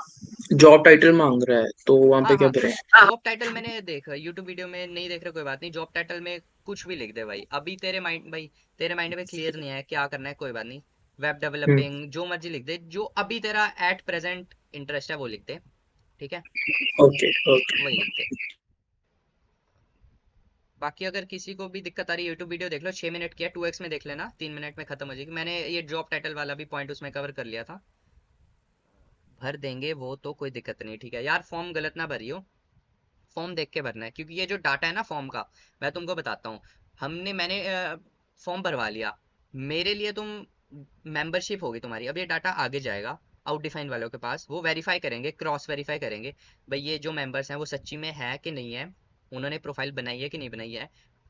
जॉब टाइटल मांग रहा है तो वहां हाँ पे क्या हाँ, भरे? जॉब टाइटल मैंने देख यूट्यूब वीडियो में नहीं देख रहे, कोई बात नहीं। जॉब टाइटल में कुछ भी लिख दे भाई, अभी तेरे माइंड भाई, तेरे माइंड में क्लियर नहीं है क्या करना है, कोई बात नहीं। वेब हम्म। डेवलपिंग जो मर्जी लिख दे, जो अभी तेरा एट प्रेजेंट इंटरेस्ट है वो लिख दे। ठीक है, ओके ओके। वही लिख दे। बाकी अगर किसी को भी दिक्कत आ रही है, यूट्यूब वीडियो देख लो, 6 मिनट की है, 2x में देख लेना, 3 मिनट में खत्म हो जाएगी। मैंने ये जॉब टाइटल वाला भी पॉइंट उसमें कवर कर लिया था। भर देंगे वो तो कोई दिक्कत नहीं। ठीक है यार, फॉर्म गलत ना भरियो, फॉर्म देख के भरना है, क्योंकि ये जो डाटा है ना फॉर्म का, मैं तुमको बताता हूँ। मैंने फॉर्म भरवा लिया, मेरे लिए तुम मेंबरशिप होगी तुम्हारी, अब ये डाटा आगे जाएगा आउट डिफाइन वालों के पास, वो वेरीफाई करेंगे, क्रॉस वेरीफाई करेंगे भाई ये जो मेंबर्स हैं वो सच्ची में है कि नहीं है, उन्होंने प्रोफाइल बनाई है कि नहीं बनाई है।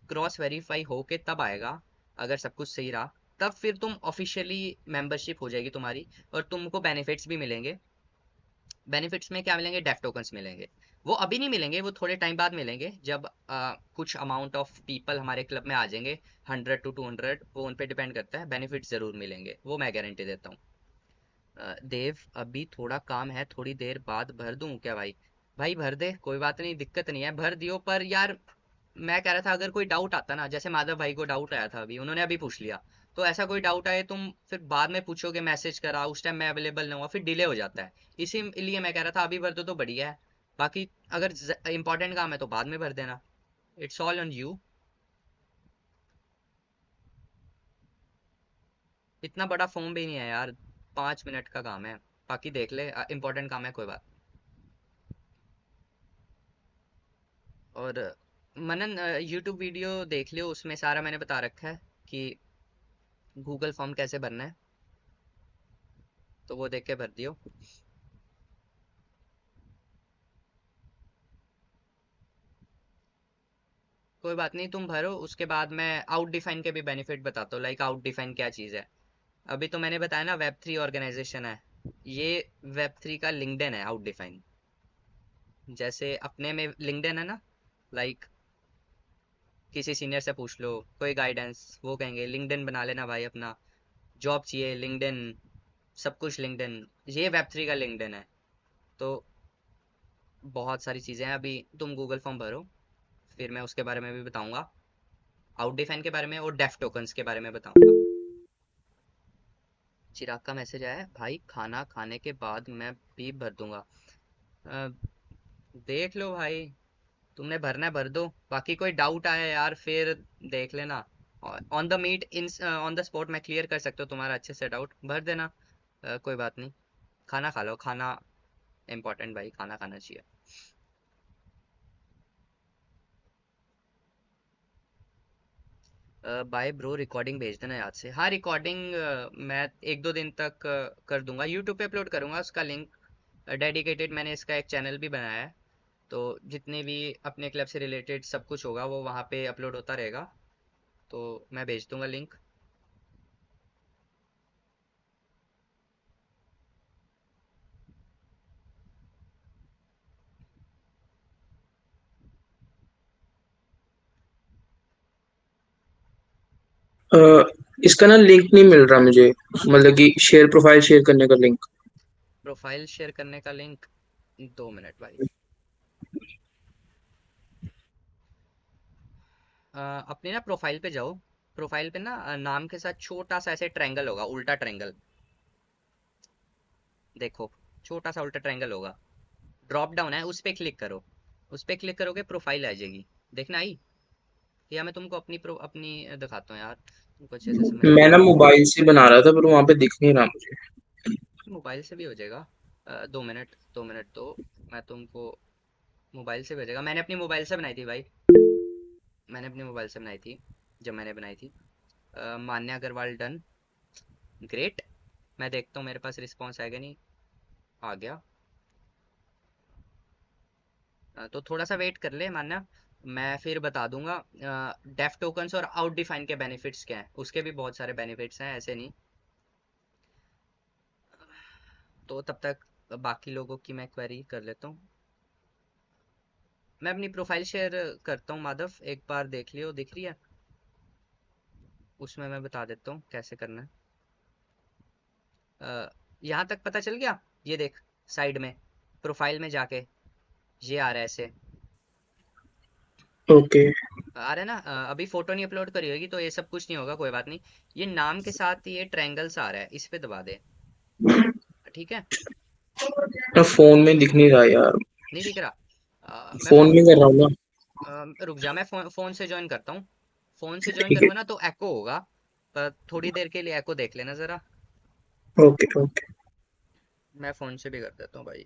क्रॉस वेरीफाई हो के तब आएगा अगर सब कुछ सही रहा तब फिर तुम ऑफिशियली मेंबरशिप हो जाएगी तुम्हारी, और तुमको बेनिफिट्स भी मिलेंगे। बेनिफिट्स में क्या मिलेंगे? डेफ टोकन्स मिलेंगे। वो अभी नहीं मिलेंगे, वो थोड़े टाइम बाद मिलेंगे, जब कुछ अमाउंट ऑफ पीपल हमारे क्लब में आ जाएंगे, 100 to 200, वो उन पे डिपेंड करता है। बेनिफिट्स जरूर मिलेंगे, वो मैं गारंटी देता हूँ। देव, अभी थोड़ा काम है, थोड़ी देर बाद भर दूं क्या भाई? भाई भर दे, कोई बात नहीं, दिक्कत नहीं है, भर दियो। पर यार मैं कह रहा था अगर कोई डाउट आता ना, जैसे माधव भाई को डाउट आया था अभी, उन्होंने अभी पूछ लिया, तो ऐसा कोई डाउट आए तुम फिर बाद में पूछोगे, मैसेज करा, उस टाइम मैं अवेलेबल ना हुआ, फिर डिले हो जाता है। इसीलिए मैं कह रहा था अभी भर दो तो बढ़िया है। बाकी अगर इंपॉर्टेंट काम है तो बाद में भर देना। It's all on you. इतना बड़ा फॉर्म भी नहीं है यार, 5 मिनट का काम है। बाकी देख ले, इंपॉर्टेंट काम है, कोई बात। और मनन, यूट्यूब वीडियो देख लियो, उसमें सारा मैंने बता रखा है कि गूगल फॉर्म कैसे भरना है, तो वो देख के भर दियो। कोई बात नहीं, तुम भरो, उसके बाद मैं आउट डिफाइन के भी बेनिफिट बताता हूँ। लाइक आउट डिफाइन क्या चीज़ है? अभी तो मैंने बताया ना, वेब 3 ऑर्गेनाइजेशन है ये। वेब 3 का लिंक्डइन है आउट डिफाइन। जैसे अपने में लिंक्डइन है ना, लाइक किसी सीनियर से पूछ लो कोई गाइडेंस, वो कहेंगे लिंक्डइन बना लेना भाई अपना, जॉब चाहिए लिंक्डइन, सब कुछ लिंक्डइन। ये वेब 3 का लिंक्डइन है। तो बहुत सारी चीज़ें हैं। अभी तुम गूगल फॉर्म भरो, फिर मैं उसके बारे में भी बताऊंगा, आउट डिफाइन के बारे में और डेफ टोकन्स के बारे में बताऊंगा। चिराग का मैसेज आया है, भाई खाना खाने के बाद मैं भी भर दूंगा। अ, देख लो भाई, तुमने भरना है भर दो। बाकी कोई डाउट आया यार फिर देख लेना, on the meet, in on the spot मैं क्लियर कर सकता हूँ तुम्हारा अच्छे से डाउट, भर देना। कोई बात नहीं। खाना खा लो, खाना इम्पोर्टेंट भाई, खाना खाना चाहिए। बाय ब्रो, रिकॉर्डिंग भेज देना याद से। हाँ, रिकॉर्डिंग मैं 1-2 दिन तक कर दूंगा, यूट्यूब पे अपलोड करूंगा उसका लिंक। डेडिकेटेड मैंने इसका एक चैनल भी बनाया है, तो जितने भी अपने क्लब से रिलेटेड सब कुछ होगा वो वहाँ पे अपलोड होता रहेगा, तो मैं भेज दूंगा लिंक। अ, इसका ना लिंक नहीं मिल रहा मुझे, मतलब कि शेयर प्रोफाइल शेयर करने का लिंक। प्रोफाइल शेयर करने का लिंक, 2 मिनट भाई। अपने ना प्रोफाइल पे जाओ। प्रोफाइल पे ना नाम के साथ छोटा सा ऐसे ट्रायंगल होगा, उल्टा ट्रायंगल। देखो, छोटा सा उल्टा ट्रायंगल होगा, ड्रॉप डाउन है, उस पे क्लिक करो। उस पे क्लिक करोगे प्रोफाइल आ जाएगी। देखना आई? या मैं तुमको अपनी दिखाता हूँ यार, तुमको अच्छे से समझ मैं आएगी। ना मोबाइल से बना रहा था पर वहां पे दिख नहीं रहा मुझे। मोबाइल से भी हो जाएगा। 2 मिनट, 2 मिनट तो मैं तुमको मोबाइल से भेजेगा। मैंने अपनी मोबाइल से बनाई थी भाई, मैंने अपनी मोबाइल से बनाई थी जब मैंने बनाई थी। मान्या अग्रवाल डन, ग्रेट। मैं देखता हूँ मेरे पास रिस्पॉन्स आएगा नहीं। आ गया। तो थोड़ा सा वेट कर ले मान्या, मैं फिर बता दूंगा। डेफ टोकन्स और आउट डिफाइन के बेनिफिट्स क्या हैं, उसके भी बहुत सारे बेनिफिट्स हैं, ऐसे नहीं। तो तब तक बाकी लोगों की मैं क्वेरी कर लेता हूँ। मैं अपनी प्रोफाइल शेयर करता हूँ माधव, एक बार देख लियो, दिख रही है? उसमें मैं बता देता हूँ कैसे करना है। यहाँ तक पता चल गया? ये देख, साइड में प्रोफाइल में जाके ये आ रहा है ऐसे, ओके। आ रहा है ना? अभी फोटो नहीं अपलोड करी होगी तो ये सब कुछ नहीं होगा, कोई बात नहीं। ये नाम के साथ ये ट्रायंगल सा आ रहा है, इस पे दबा दे। ठीक है? ना फोन में दिख नहीं रहा यार। नहीं दिख रहा? मैं फोन में कर रहा हूँ ना। रुक जा, मैं फोन से ज्वाइन करता हूँ। फोन से ज्वाइन ठीक है। करूंगा ना तो एको होगा, पर थोड़ी देर के लिए एको देख लेना जरा। Okay okay. मैं फोन से भी कर देता हूँ भाई,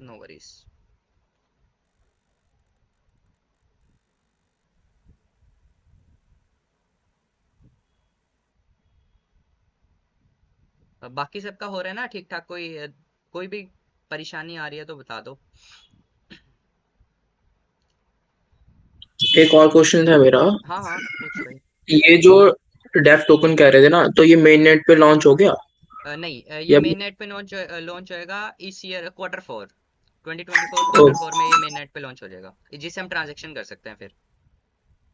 नो वरीज। बाकी सबका हो रहा है ना ठीक ठाक? कोई भी परेशानी आ रही है तो बता दो। एक और क्वेश्चन था मेरा। हाँ हाँ, पूछ भाई। ये जो डेफ टोकन कह रहे थे ना, तो ये मेन नेट पे लॉन्च हो गया नहीं, ये या? मेन नेट पे लॉन्च होएगा इस ईयर Q4 2024 Q4 में। ये मेन नेट पे लॉन्च हो जाएगा, जिससे हम ट्रांजेक्शन कर सकते हैं फिर।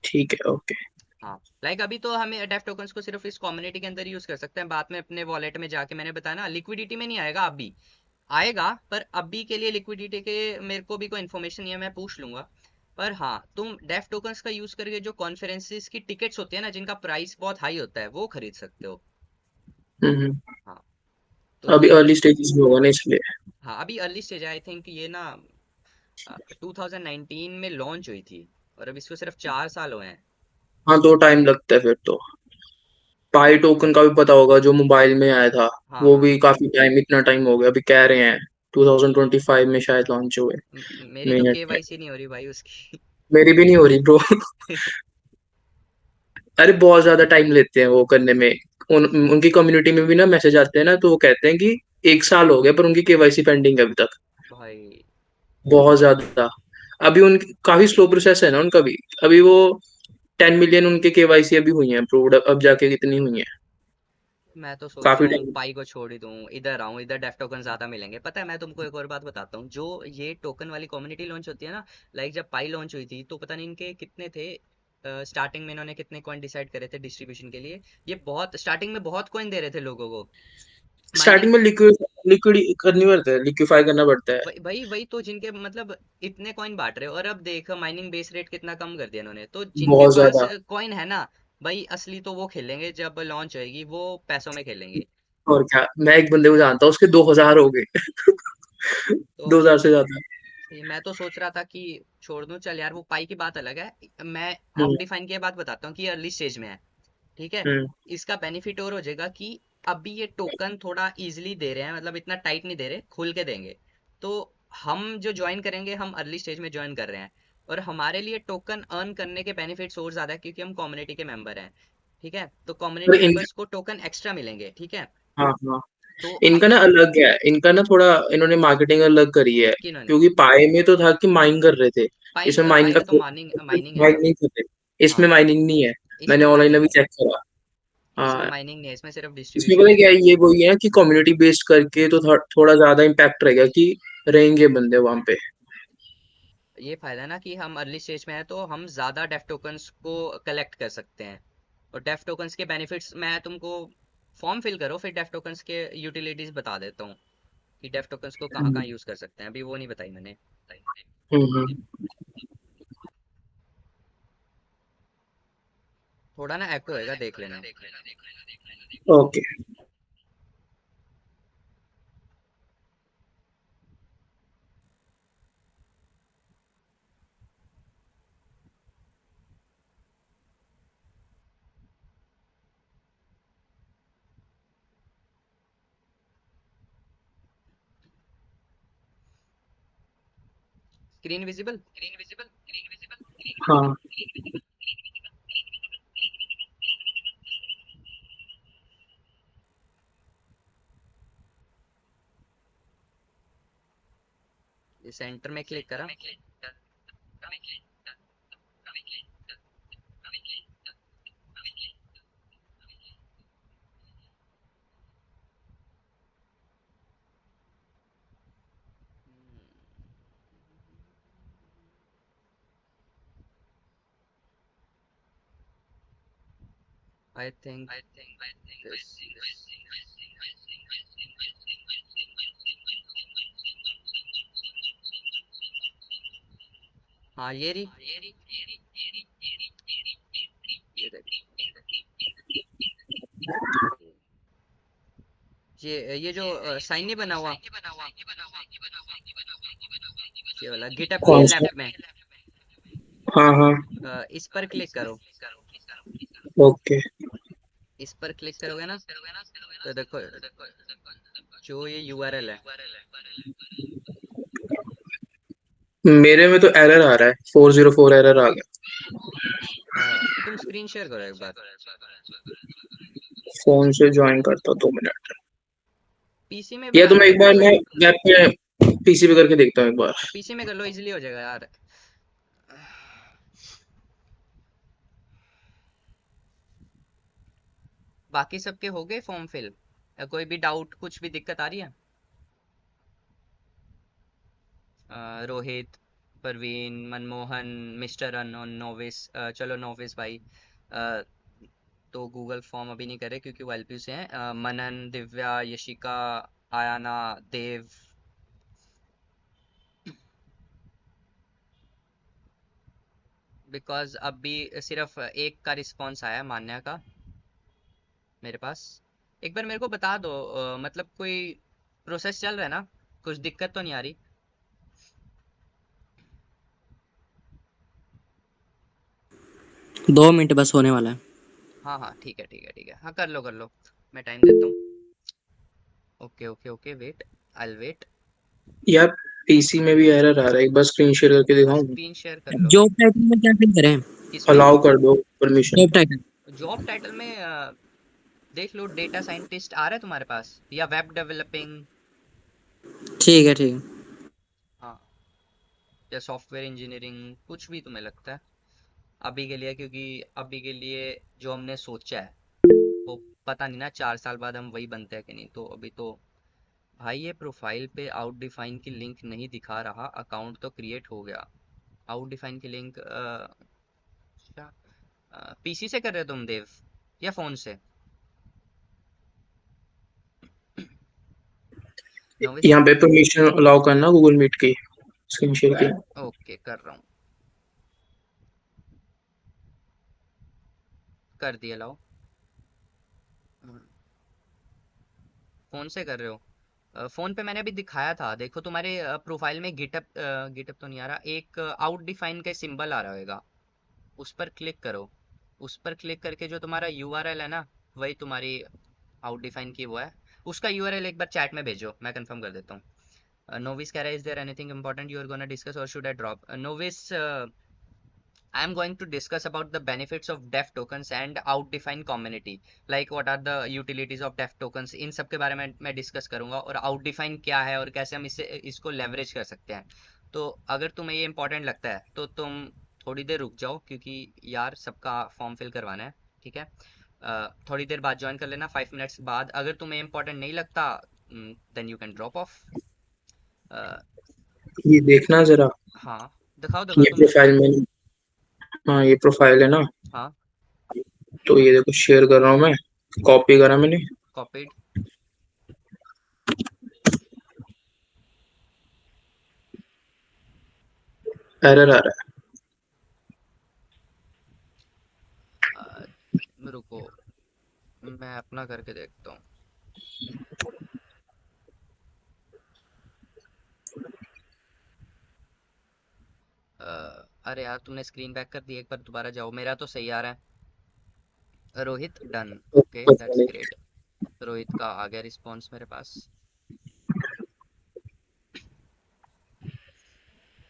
ठीक है, ओके। हाँ, लाइक अभी तो हमें डेफ टोकन्स को सिर्फ इस कम्युनिटी के अंदर यूज कर सकते हैं, बाद में अपने वॉलेट में जाके, मैंने बताया ना, लिक्विडिटी में नहीं आएगा अभी। आएगा, पर अभी के लिए लिक्विडिटी के मेरे को भी कोई इन्फॉर्मेशन नहीं है, मैं पूछ लूंगा। पर हाँ, तुम डेफ टोकन्स का यूज करके जो कॉन्फ्रेंसिस की टिकट्स होती है ना, जिनका प्राइस बहुत हाई होता है, वो खरीद सकते हो। हम्म। हाँ, तो अभी ये, अर्ली स्टेजेस में होगा ना, इसलिए। हाँ अभी अर्ली स्टेज, आई थिंक ये ना 2019 में लॉन्च हुई थी, और अब इसको सिर्फ 4 साल हुए हैं। हाँ, तो टाइम लगता है फिर तो। पाई टोकन का भी पता होगा, जो मोबाइल में आया था। हाँ वो हाँ। भी काफी टाइम, इतना टाइम हो गया, अभी कह रहे हैं 2025 में शायद लॉन्च हुए। मेरी तो मेननेट पे केवाईसी नहीं हो रही भाई उसकी। मेरी भी नहीं हो रही ब्रो। अरे बहुत ज्यादा टाइम लेते हैं वो करने में। उनकी कम्युनिटी में भी ना मैसेज आते हैं ना, तो वो कहते हैं कि 1 साल हो गया पर उनकी केवाईसी पेंडिंग है अभी तक। भाई, बहुत ज्यादा। अभी उन काफी स्लो प्रोसेस है ना उनका भी। अभी वो 10 मिलियन उनके केवाईसी अभी हुई है अप्रूव्ड, अब जाके कितनी हुई है। मैं तो सोच काफी रहा हूँ टाइम। पाई को छोड़ ही दूँ, इधर आऊँ, इधर डेफ टोकन ज्यादा मिलेंगे। पता है, मैं तुमको एक और बात बताता हूँ, जो ये टोकन वाली कम्युनिटी लॉन्च होती है ना, लाइक जब पाई लॉन्च हुई थी, तो पता नहीं इनके कितने थे स्टार्टिंग में, इन्होंने कितने कॉइन डिसाइड करे थे डिस्ट्रीब्यूशन के लिए। ये बहुत स्टार्टिंग में बहुत कॉइन दे रहे थे लोगों को माइनिंग। स्टार्टिंग में लिक्विड लिक्विड करनी पड़ता है, लिक्विफाई करना पड़ता है। वही वही वही तो, जिनके मतलब इतने कॉइन बांट रहे हो, और अब देख माइनिंग बेस रेट कितना कम कर दिया इन्होंने, तो जिनके बहुत पास ज्यादा। कॉइन है ना, भाई असली तो वो खेलेंगे, जब लॉन्च होएगी वो पैसों में खेलेंगे। और क्या, मैं एक बंदे को जानता हूँ, उसके 2,000 हो गए। तो 2,000 से ज्यादा। मैं तो सोच रहा था कि छोड़ दूं, चल यार, वो पाई की बात अलग है। मैं हम्म। ऑप डिफाइन की बात बताता हूँ कि अर्ली स्टेज में है, ठीक है। हम्म। इसका बेनिफिट और हो जाएगा कि अभी ये टोकन थोड़ा इजीली दे रहे हैं, मतलब इतना टाइट नहीं दे रहे, खुल के देंगे। तो हम जो ज्वाइन करेंगे, हम अर्ली स्टेज में ज्वाइन कर रहे हैं, और हमारे लिए टोकन अर्न करने के बेनिफिट्स और ज्यादा है, क्योंकि हम कम्युनिटी के मेंबर हैं, ठीक है। तो पर कम्युनिटी मेंबर्स को टोकन एक्स्ट्रा मिलेंगे, ठीक है। हाँ हाँ, तो इनका ना अलग है, इनका ना थोड़ा इन्होंने मार्केटिंग अलग करी है। किन्होंने, क्योंकि पाए में तो था कि माइन कर रहे थे। इसमें माइन पाई का में तो माइनिंग माइनिंग है माइन ना। नहीं करते। इसमें हाँ, माइनिंग नहीं है। मैंने इसमें ऑनलाइन माइनिंग अभी नहीं है, चेक करा। इसमें हाँ। माइनिंग नहीं है, इसमें सिर्फ इसमें पता डिस्ट्रीब्यूशन है है। क्या है, ये वही है ना कि कम्युनिटी बेस्ड करके तो थोड़ा ज्यादा इम्पैक्ट रहेगा कि रहेंगे बंदे वहां पे। ये फायदा है ना कि हम अर्ली स्टेज में है, तो हम ज्यादा डेफ टोकन्स को कलेक्ट कर सकते हैं। और डेफ टोकन्स के बेनिफिट्स मैं तुमको, फॉर्म फिल करो, फिर डेफ टोकन्स के यूटिलिटीज बता देता हूँ कि डेफ टोकन्स को कहाँ कहाँ हम्म। यूज कर सकते हैं, अभी वो नहीं बताई मैंने। हम्म। थोड़ा ना एको होएगा, देख लेना। ओके। Screen visible. हाँ। सेंटर में क्लिक करा। आई थिंक दिस, हाँ ये रही, ये देख, ये जो साइन नहीं बना हुआ, ये वाला गिटअप के कौन सा? लेफ्ट में, हाँ हाँ। इस पर क्लिक करो। ओके। इस पर क्लिक करोगे ना, तो देखो जो ये यूआरएल है। मेरे में तो एरर आ रहा है, 404 एरर आ गया। तुम स्क्रीन शेयर करो एक बार। फोन से ज्वाइन करता हूँ, 2 मिनट। पीसी में या तो बनाना मैं है एक बार, क्या? मैं वेब पे पीसी पे करके देखता हूँ एक बार। पीसी में कर लो, इजीली हो जाएगा यार। बाकी सबके हो गए फॉर्म फिल? कोई भी डाउट, कुछ भी दिक्कत आ रही है? Rohit, Parveen, Manmohan, mister unknown, novice, चलो नोविस भाई, अ, तो गूगल फॉर्म अभी नहीं करे क्योंकि वो एलपी से हैं। मनन, दिव्या, यशिका, आयाना, देव। बिकॉज अभी सिर्फ एक का रिस्पॉन्स आया है, मान्या का, मेरे पास। एक बार मेरे को बता दो, मतलब कोई प्रोसेस चल रहा है ना, कुछ दिक्कत तो नहीं आ रही? 2 मिनट बस होने वाला है। हाँ हाँ, ठीक है ठीक है ठीक है, हाँ कर लो कर लो, मैं टाइम देता हूँ। Okay okay okay, wait, I wait. यार पीसी में भी एरर आ रहा है, एक बार स्क्रीन शेयर करके दिखाऊं? स्क्रीन शेयर कर लो। जॉब टाइटल में क्या फिल करें? किसमें? अलाउ कर दो permission. Job title. Job title में देख लो, डेटा साइंटिस्ट आ रहा है तुम्हारे पास, या वेब डेवलपिंग, ठीक है ठीक है। हाँ, या सॉफ्टवेयर इंजीनियरिंग, कुछ भी तुम्हें लगता है अभी के लिए, क्योंकि अभी के लिए जो हमने सोचा है वो पता नहीं ना 4 साल बाद हम वही बनते हैं कि नहीं। तो अभी तो भाई ये प्रोफाइल पे आउट डिफाइन की लिंक नहीं दिखा रहा, अकाउंट तो क्रिएट हो गया। आउट डिफाइन की लिंक पीसी से कर रहे हो तुम देव, या फोन से? नोविस। यहाँ पे परमिशन अलाउ करना गूगल मीट की स्क्रीन शेयर की। ओके, कर रहा हूँ, कर दिया, लाओ। फोन से कर रहे हो? फोन पे मैंने अभी दिखाया था, देखो तुम्हारे प्रोफाइल में गिटअप, गिटअप तो नहीं आ रहा, एक आउट डिफाइन का सिंबल आ रहा होगा, उस पर क्लिक करो। उस पर क्लिक करके जो तुम्हारा यूआरएल है ना, वही तुम्हारी आउट डिफाइन की वो है। उसका यूआरएल एक बार चैट में भेजो, मैं कंफर्म कर देता हूँ। नोविस कह रहा है, is there anything important you are gonna discuss or should I drop? Novice, I am going to discuss about the benefits of DEF tokens and out-define community. Like what are the utilities of DEF tokens? इन सब के बारे में मैं डिस्कस करूंगा, और out-define क्या है और कैसे हम इसको लेवरेज कर सकते हैं। तो अगर तुम्हें ये इंपॉर्टेंट लगता है तो तुम थोड़ी देर रुक जाओ, क्योंकि यार सबका फॉर्म फिल करवाना है, ठीक है? थोड़ी देर बाद ज्वाइन कर लेना, 5 मिनट्स बाद। अगर तुम्हें इंपॉर्टेंट नहीं लगता, then you can drop off. ये देखना जरा, हाँ, दिखाओ दिखाओ ये तुम दिखाओ। प्रोफाइल में, हाँ ये प्रोफाइल है ना, हाँ, तो ये देखो शेयर कर रहा हूँ मैं, कॉपी करा मैंने। कॉपीड। एरर आ रहा रुको, मैं अपना करके देखता हूँ। अरे यार, तुमने स्क्रीन बैक कर दी, एक बार दोबारा जाओ, मेरा तो सही आ रहा है। रोहित डन। है। ओके, पता दैट्स नहीं, ग्रेट। रोहित का आ गया रिस्पॉन्स मेरे पास।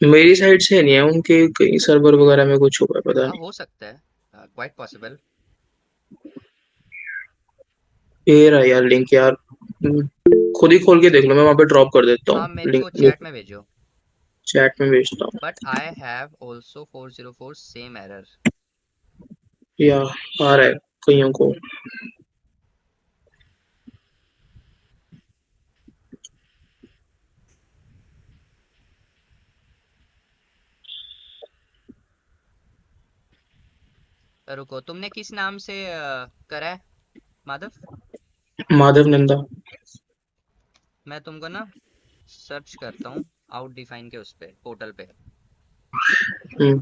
मेरी साइड से नहीं है, उनके कहीं सर्वर वगैरह में कुछ होगा, पता हाँ, नहीं। हो सकता है, क्वाइट पॉसिबल। ये रहा यार लिंक यार, खुद ही खोल के देख लो, मैं वहां पे ड्रॉप कर देता हाँ, हूँ मेरे लिंक, को चैट में भेजो। चैट में भेजता हूँ। But I have also 404 same error. या आ रहा है कईयों को। रुको, तुमने किस नाम से करा है, माधव? माधव नंदा। मैं तुमको ना सर्च करता हूँ आउट डिफाइन के उस पे, पोर्टल पे। हम्म।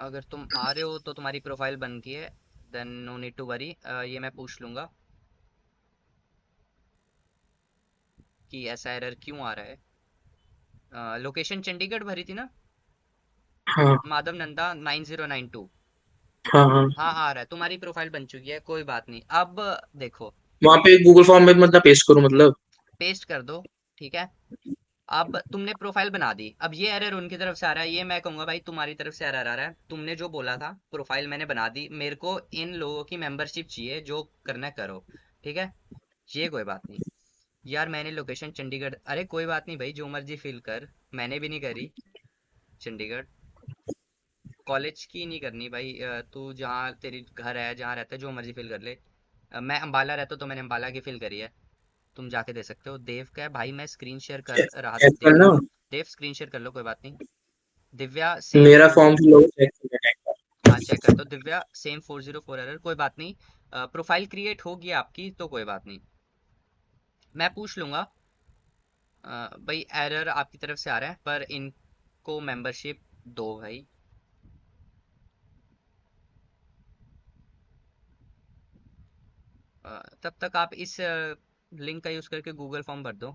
अगर तुम आ रहे हो तो तुम्हारी प्रोफाइल बन गई है, then no need to worry. ये मैं पूछ लूंगा कि ऐसा एरर क्यों आ रहा है। लोकेशन चंडीगढ़ भरी थी ना, हाँ माधव नंदा 9092। हाँ हाँ। हाँ, आ रहा है, तुम्हारी प्रोफाइल बन चुकी है, कोई बात नहीं। अब देखो, वहां पे गूगल फॉर्म में मतलब पेस्ट करूँ मतलब? पेस्ट कर दो, ठीक है? अब तुमने प्रोफाइल बना दी, अब ये एरर उनकी तरफ से आ रहा है, ये मैं कहूंगा भाई तुम्हारी तरफ से एरर आ रहा है। तुमने जो बोला था, प्रोफाइल मैंने बना दी, मेरे को इन लोगों की मेंबरशिप चाहिए, जो करना है करो, ठीक है? ये कोई बात नहीं। यार मैंने लोकेशन चंडीगढ़, अरे कोई बात नहीं भाई, जो मर्जी फील कर, मैंने भी नहीं करी चंडीगढ़। कॉलेज की नहीं करनी भाई, तू जहाँ तेरी घर है जहाँ रहता है जो मर्जी फिल कर ले। मैं अंबाला रहता हूँ तो मैंने अंबाला की फिल करी है, तुम जाके दे सकते हो। देव का है भाई, मैं स्क्रीन शेयर कर रहा चेक देख करना। रहा हूँ। देव स्क्रीन शेयर कर लो, कोई बात नहीं। दिव्या सेम मेरा फोर फॉर्म जीरो फिल हो चेक करना एक बार। हाँ चेक कर दो। दिव्या सेम 404 एरर, कोई बात नहीं। प्रोफाइल क्रिएट होगी आपकी तो कोई बात नहीं, मैं पूछ लूंगा। भाई एरर आपकी तरफ से आ रहा है पर इनको मेंबरशिप दो भाई। तब तक आप इस लिंक का यूज करके गूगल फॉर्म भर दो।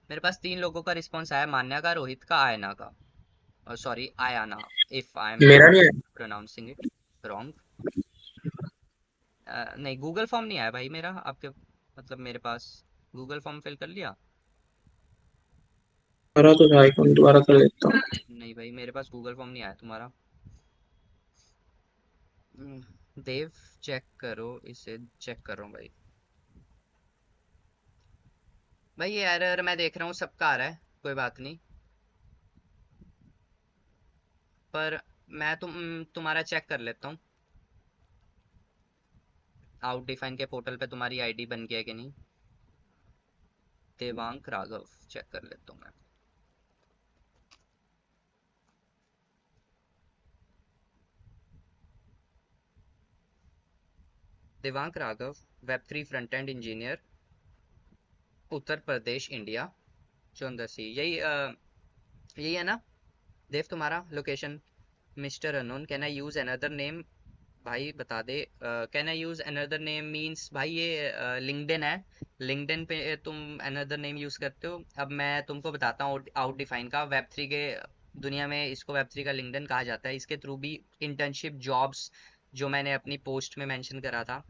मेरे पास 3 लोगों का रिस्पांस आया, मान्या का, रोहित का, आयना का। Sorry Ayana, if I am मेरा नहीं आया। Pronouncing it wrong. नहीं गूगल फॉर्म नहीं आया भाई मेरा आपके, मतलब मेरे पास। गूगल फॉर्म फिल कर लिया? करा तो था, एक मिनट दोबारा कर लेता हूँ। नहीं भाई मेरे पास गूगल फॉर्म नहीं आया तुम्हारा। देव चेक करो, इसे चेक करो भाई। भाई ये एरर मैं देख रहा हूँ सबका आ रहा है, कोई बात नहीं। पर मैं तुम्हारा चेक कर लेता हूँ, आउट डिफाइन के पोर्टल पे तुम्हारी आईडी बन गया है कि नहीं। देवांक राघव चेक कर लेता हूँ मैं। देवांक राघव, वेब3 front end engineer, Uttar Pradesh, India, Chandausi, यही है ना देव तुम्हारा location? Mister unknown, can I use another name? भाई बता दे। Can I use another name means भाई ये लिंक्डइन है, लिंक्डइन पे तुम अनदर नेम यूज करते हो। अब मैं तुमको बताता हूँ आउट डिफाइन का, वेब थ्री के दुनिया में इसको वेब थ्री का लिंक्डइन कहा जाता है। इसके थ्रू भी इंटर्नशिप जॉब्स, जो मैंने अपनी पोस्ट में मेंशन करा था,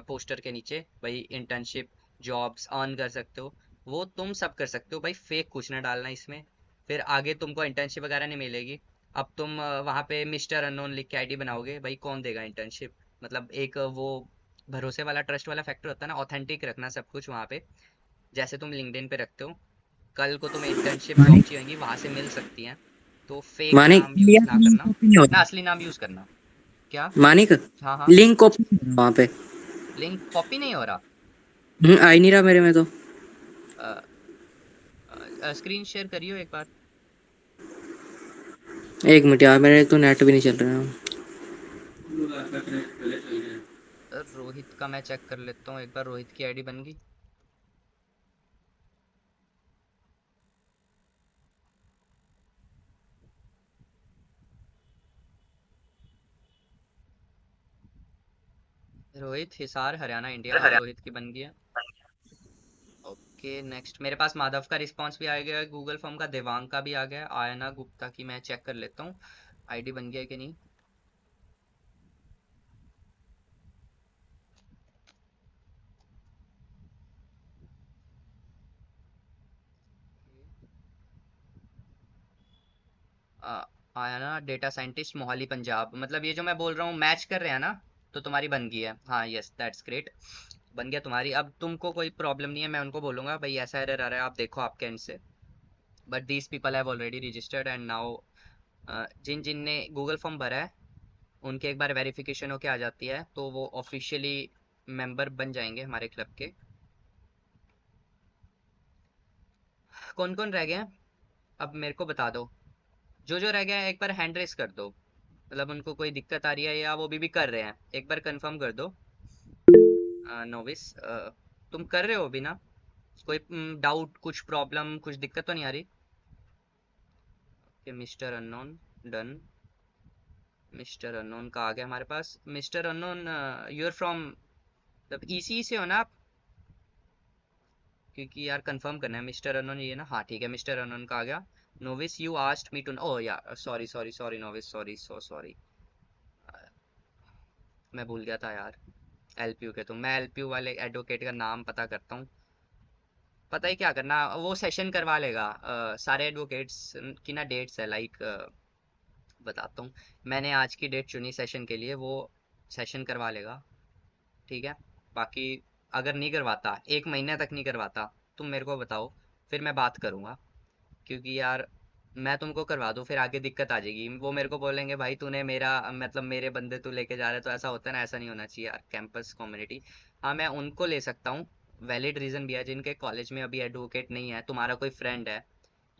पोस्टर के नीचे, भाई इंटर्नशिप जॉब्स अर्न कर सकते हो, वो तुम सब कर सकते हो भाई। फेक कुछ ना डालना इसमें, फिर आगे तुमको इंटर्नशिप वगैरह नहीं मिलेगी। अब तुम वहाँ पे मिस्टर अननोन लिख के आईडी बनाओगे, भाई कौन देगा इंटर्नशिप? मतलब एक वो भरोसे वाला, ट्रस्ट वाला फैक्टर होता है ना, ऑथेंटिक रखना सब कुछ वहाँ पे, जैसे तुम लिंक्डइन पे रखते हो। कल को तुम्हें इंटर्नशिप जॉब मानिक चाहिए होंगी, वहाँ से मिल सकती हैं। तो फेक मानिक नाम यूज लिंक ना करना, कॉपी नहीं हो ना रहा। असली नाम यूज करना। क्या? मानिक हाँ हाँ। लिंक कॉपी नहीं हो रहा वहाँ पे। लिंक कॉपी नहीं हो रहा? आ ही नहीं रहा मेरे में तो। स्क्रीन शेयर करियो एक बार। एक मिनट यार, मेरे तो नेट भी नहीं चल रहा है। रोहित का मैं चेक कर लेता हूँ एक बार, रोहित की आईडी बन गई? रोहित हिसार, हरियाणा, इंडिया, हाँ रोहित की बन गई है। ओके नेक्स्ट, मेरे पास माधव का रिस्पांस भी आ गया है, गूगल फॉर्म का देवांग का भी आ गया है, आयना गुप्ता की मैं चेक कर लेता हूँ आईडी बन गया है कि नहीं। आ, आयना डेटा साइंटिस्ट, मोहाली, पंजाब, मतलब ये जो मैं बोल रहा हूँ मैच कर रहे हैं ना, तो तुम्हारी बन गई है। हाँ यस दैट्स ग्रेट, बन गया तुम्हारी। अब तुमको कोई प्रॉब्लम नहीं है, मैं उनको बोलूंगा भाई ऐसा एरर आ रहा है, आप देखो आपके एंड से। But these people have already registered and now जिन जिन ने गूगल फॉर्म भरा है उनके एक बार वेरिफिकेशन होके आ जाती है तो वो ऑफिशियली मेंबर बन जाएंगे हमारे क्लब के। कौन कौन रह गए हैं अब मेरे को बता दो, जो जो रह गए हैं एक बार हैंड रेस कर दो, मतलब उनको कोई दिक्कत आ रही है या वो भी कर रहे हैं, एक बार कंफर्म कर दो। नोविस, तुम कर रहे हो अभी ना? कोई डाउट, कुछ प्रॉब्लम, कुछ दिक्कत तो नहीं आ रही? कि mister unknown done, mister unknown का आ गया हमारे पास। Mister unknown you are from, मतलब ईसी से हो ना आप? क्योंकि यार कंफर्म करना है। मिस्टर अननोन ये ना, हाँ ठीक है, मिस्टर अननोन का आ गया। Novice you asked me to, oh यार sorry sorry sorry novice, sorry so sorry, मैं भूल गया था यार। एलपीयू के, तो मैं एलपीयू वाले एडवोकेट का नाम पता करता हूँ। पता ही क्या करना, वो सेशन करवा लेगा। सारे एडवोकेट्स की ना डेट्स है, लाइक बताता हूँ। मैंने आज की डेट चुनी सेशन के लिए, वो सेशन करवा लेगा, ठीक है। बाकी अगर नहीं करवाता, 1 महीने तक नहीं करवाता, तुम मेरे को बताओ, फिर मैं बात करूँगा। क्योंकि यार मैं तुमको करवा दूं, फिर आगे दिक्कत आ जाएगी। वो मेरे को बोलेंगे भाई तूने मेरा मतलब मेरे बंदे तू लेके जा रहा है, तो ऐसा होता है ना, ऐसा नहीं होना चाहिए यार, कैंपस कम्युनिटी। हाँ मैं उनको ले सकता हूँ, वैलिड रीजन भी है, जिनके कॉलेज में अभी एडवोकेट नहीं है। तुम्हारा कोई फ्रेंड है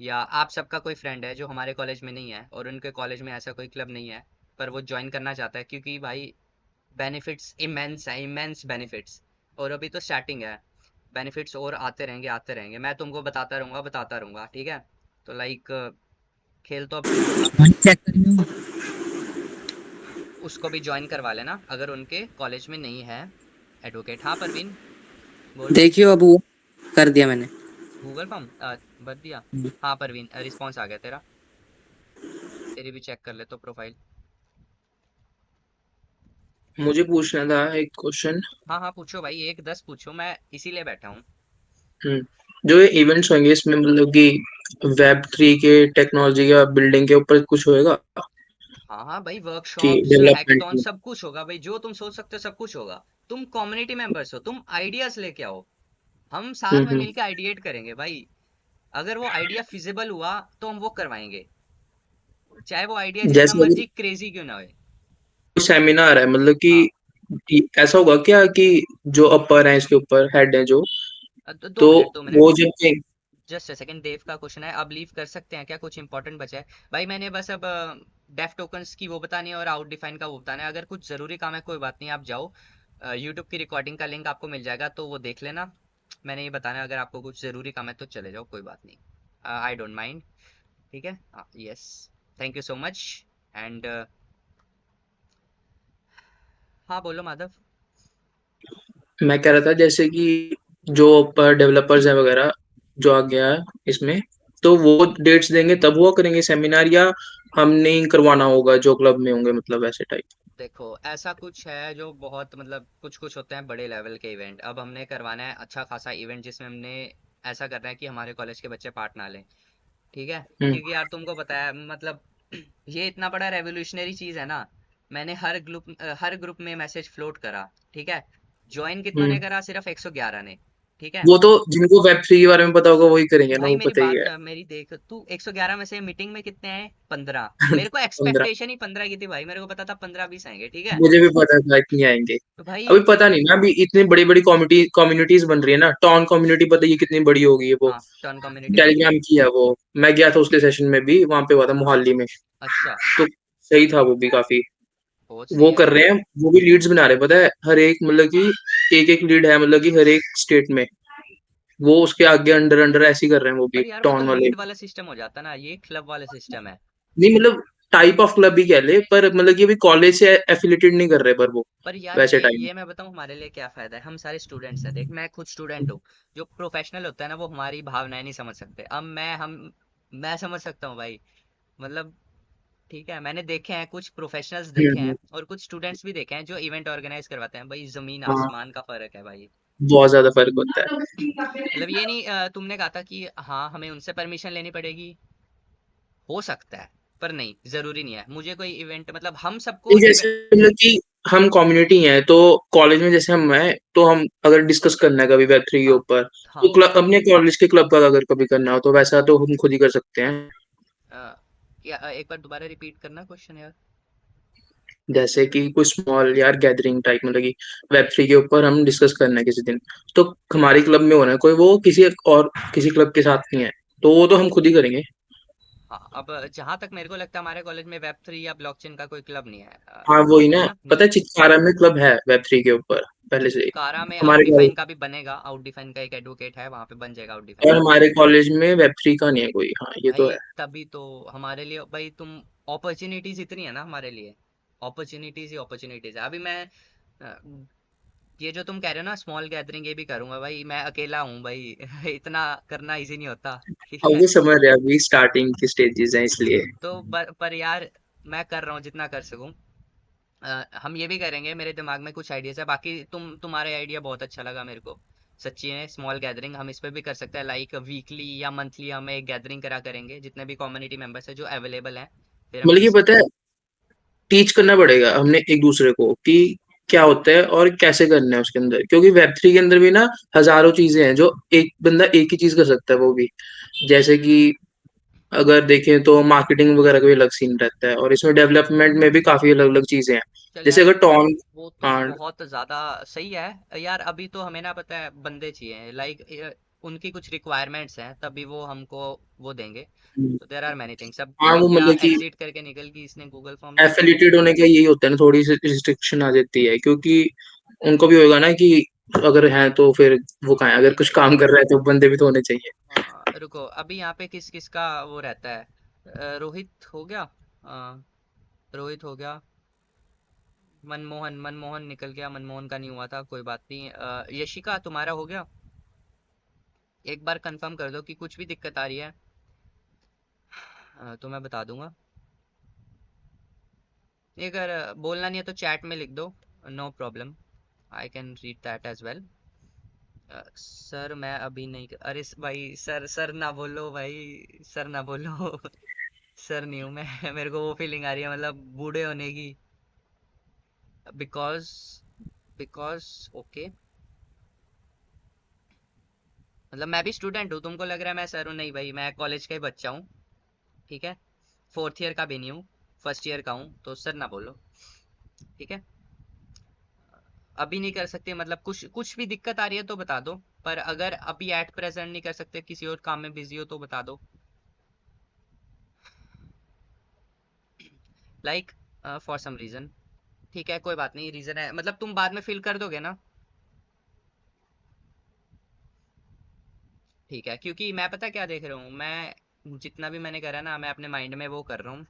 या आप सबका कोई फ्रेंड है जो हमारे कॉलेज में नहीं है, और उनके कॉलेज में ऐसा कोई क्लब नहीं है, पर वो ज्वाइन करना चाहता है, क्योंकि भाई बेनिफिट्स इमेंस है, इमेंस बेनिफिट्स। और अभी तो स्टार्टिंग है, बेनिफिट्स और आते रहेंगे आते रहेंगे, मैं तुमको बताता रहूंगा, ठीक है। तो लाइक खेल तो अब शुरू होगा, चेक करियो। उसको भी ज्वाइन करवा लेना अगर उनके कॉलेज में नहीं है एडवोकेट। हाँ परवीन बोल। देखियो अब वो कर दिया मैंने। गूगल फॉर्म भर दिया। हाँ परवीन रिस्पॉन्स आ गया तेरा, तेरी भी चेक कर ले तो प्रोफाइल। मुझे पूछना था एक क्वेश्चन। हाँ हाँ पूछो भाई, एक दस पूछो, मैं इसीलिए बैठा हूँ। जो ये इवेंट्स होंगे इसमें मतलब कि वेब 3 के टेक्नोलॉजी या बिल्डिंग के ऊपर कुछ होएगा हाँ हाँ भाई, कि वर्कशॉप्स डेवलपमेंट हैकेथॉन में? सब कुछ होगा भाई, जो तुम सोच सकते हो सब कुछ होगा। तुम कम्युनिटी मेंबर्स हो, तुम आइडियाज लेके आओ, हम साथ में हम्म। मिलकर आइडिएट करेंगे भाई। अगर वो आइडिया फिजिबल हुआ तो हम वो करवाएंगे, चाहे वो आइडिया जितना जैसे अगर मर्जी क्रेजी क्यों ना हो। सेमिनार है मतलब हाँ कि ऐसा होगा क्या कि जो अपर है इसके ऊपर हेड है जो, तो तो 2 मिनट वो जब जस्ट अ सेकंड। देव का क्वेश्चन है, अब लीव कर सकते हैं क्या, कुछ इंपॉर्टेंट बचा है? भाई मैंने बस अब डेफ टोकन्स की वो बतानी है और आउट डिफाइन का वो बताना है। अगर कुछ जरूरी काम है कोई बात नहीं, आप जाओ, यूट्यूब की रिकॉर्डिंग का लिंक आपको मिल जाएगा, तो वो देख लेना। मैंने ये बताना है, अगर आपको कुछ जरूरी काम है तो चले जाओ, कोई बात नहीं, आई डोंट माइंड। ठीक है, हाँ yes, thank you so much. And हाँ बोलो माधव। मैं कह रहा था जैसे कि जो अपर डेवलपर्स है वगैरह जो आ गया है इसमें, तो वो डेट्स देंगे तब हुआ करेंगे सेमिनार, या हमने ही करवाना होगा जो क्लब में होंगे मतलब ऐसे टाइप? देखो ऐसा कुछ है जो बहुत मतलब कुछ कुछ होते हैं बड़े लेवल के इवेंट, अब हमने करवाना है अच्छा खासा इवेंट, जिसमें हमने ऐसा करना है कि हमारे कॉलेज के बच्चे पार्ट ना लें। ठीक है, हम्म। क्योंकि यार तुमको पता है मतलब ये इतना बड़ा रेवोल्यूशनरी चीज है ना। मैंने हर ग्रुप में मैसेज फ्लोट करा, ठीक है। ज्वाइन कितनों ने हम्म। करा? सिर्फ 111 ने, ठीक है। वो तो जिनको वेब 3 के बारे में पता होगा वही करेंगे ना, भाई वो मेरी पता ही बात है। मेरी देख, तू 111 में से मीटिंग में कितने आए? 15। मेरे को 15। एक्सपेक्टेशन ही 15 की थी भाई, मेरे को पता था 15-20 आएंगे, ठीक है। मुझे भी पता था इतनी आएंगे। तो भाई अभी पता नहीं ना, अभी इतनी बड़ी बड़ी कम्युनिटीज बन रही है ना, टॉन कम्युनिटी पता है ये कितनी बड़ी हो गई है वो। हाँ टर्न कम्युनिटी पता है। टेलीग्राम की है वो। मैं गया था उसके सेशन में भी, वहां पे हुआ था मोहाली में। अच्छा, तो सही था वो भी काफी। बहुत वो सही है कर भाई। रहे हैं, वो भी लीड्स बना रहे हैं पता है, हर एक मतलब कि एक एक लीड है मतलब कि हर एक स्टेट में। वो उसके आगे अंडर अंडर ऐसे ही कर रहे हैं वो भी पर यार वो तो टॉन वाले। लीड वाला सिस्टम हो जाता ना, ये क्लब वाला सिस्टम है। नहीं मतलब टाइप ऑफ क्लब ही कह ले, पर मतलब कि अभी कॉलेज से एफिलेटेड नहीं कर रहे पर वो पर यार वैसे टाइम। ये मैं बताऊं हमारे लिए क्या फायदा है, हम सारे स्टूडेंट्स हैं, देख मैं खुद स्टूडेंट हूँ। जो प्रोफेशनल होता है ना वो हमारी भावनाएं नहीं समझ सकते, अब मैं समझ सकता हूँ भाई, मतलब ठीक है। मैंने देखे हैं कुछ प्रोफेशनल्स देखे हम्म। हैं और कुछ स्टूडेंट्स भी देखे हैं जो इवेंट ऑर्गेनाइज करवाते हैं, भाई जमीन हाँ, आसमान का फर्क है भाई। बहुत ज्यादा फर्क होता है। मतलब ये नहीं तुमने कहा था कि हाँ हमें उनसे परमिशन लेनी पड़ेगी, हो सकता है, पर नहीं जरूरी नहीं है। मुझे कोई इवेंट मतलब हम सबको नहीं जैसे मतलब कि हम कम्युनिटी हैं तो कॉलेज में जैसे हम हैं, तो हम अगर डिस्कस करना है कभी वेब 3 के हाँ ऊपर, तो हाँ क्लब अपने कॉलेज के क्लब का अगर कभी करना हो तो वैसा तो हम खुद ही कर सकते हैं। अ, क्या एक बार दोबारा रिपीट करना क्वेश्चन यार। जैसे कि कुछ स्मॉल यार गैदरिंग टाइप मतलब कि वेब 3 के ऊपर हम डिस्कस करना है किसी दिन, तो हमारे क्लब में होना है कोई, वो किसी और किसी क्लब के साथ नहीं है, तो वो तो हम खुद ही करेंगे। हाँ अब जहां तक मेरे को लगता है हमारे कॉलेज में वेब 3 या ब्लॉकचेन का कोई क्लब नहीं है, हाँ वही ना, है ना, नहीं पता है। है चित्कारा में क्लब है वेब 3 के ऊपर पहले से ही। चित्कारा में आउट हमारे डिफाइन कॉलेज, का भी बनेगा, आउट डिफाइन का एक एडवोकेट है वहां पे, बन जाएगा आउट और डिफाइन का। हमारे कॉलेज में वेब 3 का नहीं है कोई, हाँ ये तो भाई है। तभी तो हमारे लिए भाई तुम, अपॉर्चुनिटीज इतनी है ना हमारे लिए, अपॉर्चुनिटीज ही अपॉर्चुनिटीज है। अभी मैं अ, ये जो तुम कह रहे हो ना स्मॉल गैदरिंग, ये भी करूंगा भाई, मैं अकेला हूँ भाई इतना करना इजी नहीं होता, ठीक अब है। वो समझ रहे हैं, अभी स्टार्टिंग की स्टेजेस हैं इसलिए। तो पर यार मैं कर रहा हूँ जितना कर सकूँ। हम ये भी करेंगे, मेरे दिमाग में कुछ आइडियाज है, बाकी तुम्हारे आइडिया बहुत अच्छा लगा मेरे को सच्ची में। स्मॉल गैदरिंग हम इस पे भी कर सकते हैं, लाइक वीकली या मंथली हम एक गैदरिंग करा करेंगे, जितने भी कम्युनिटी मेंबर्स है जो अवेलेबल हैं, फिर हम मतलब ये डिस पता है, टीच करना पड़ेगा हमने एक दूसरे को कि क्या होता है और कैसे करना है उसके अंदर, क्योंकि वेब 3 के अंदर भी ना हजारों चीजें हैं जो एक बंदा एक ही चीज कर सकता है वो भी। जैसे कि अगर देखें तो मार्केटिंग वगैरह का भी अलग सीन रहता है, और इसमें डेवलपमेंट में भी काफी अलग अलग चीजें हैं। चल जैसे यार, अगर टॉन, वो तो हाँ, बहुत ज्यादा सही है यार। अभी तो हमें ना पता है बंदे चाहिए, लाइक उनकी कुछ रिक्वायरमेंट्स हैं तभी वो हमको वो देंगे। तो देयर आर मैनी थिंग्स। अब हाँ, ये वो क्या मतलब कि एग्जिट करके निकल कि इसने गूगल फॉर्म नहीं किया। एफिलिएटेड होने का यही होता है ना, थोड़ी सी रिस्ट्रिक्शन आ जाती है, क्योंकि उनको भी होगा ना कि अगर है तो फिर वो कहाँ है, अगर कुछ काम कर रहा है तो बंदे भी तो होने चाहिए। रुको, अभी यहाँ पे किस किस का वो रहता है। रोहित हो गया। रोहित हो गया। मनमोहन, मनमोहन निकल गया, मनमोहन का नहीं हुआ था, कोई बात नहीं। यशिका तुम्हारा हो गया। एक बार कंफर्म कर दो कि कुछ भी दिक्कत आ रही है तो मैं बता दूंगा। अगर बोलना नहीं है तो चैट में लिख दो, no problem, I can read that as well. Sir मैं अभी नहीं अरे भाई, सर सर ना बोलो भाई, सर ना बोलो। सर नहीं हूँ मैं। मेरे को वो फीलिंग आ रही है मतलब बूढ़े होने की। बिकॉज बिकॉज ओके, मतलब मैं भी स्टूडेंट हूँ, तुमको लग रहा है मैं सर हूँ, नहीं भाई मैं कॉलेज का ही बच्चा हूँ। ठीक है, फोर्थ ईयर का भी नहीं हूँ, फर्स्ट ईयर का हूँ, तो सर ना बोलो। ठीक है, अभी नहीं कर सकते मतलब कुछ कुछ भी दिक्कत आ रही है तो बता दो। पर अगर अभी एट प्रेजेंट नहीं कर सकते, किसी और काम में बिजी हो तो बता दो। Like for some reason. ठीक है, कोई बात नहीं, रीजन है मतलब तुम बाद में फिल कर दोगे ना। ठीक है, क्योंकि मैं पता क्या देख रहा हूँ, मैं जितना भी मैंने करा ना, मैं अपने माइंड में वो कर रहा हूँ,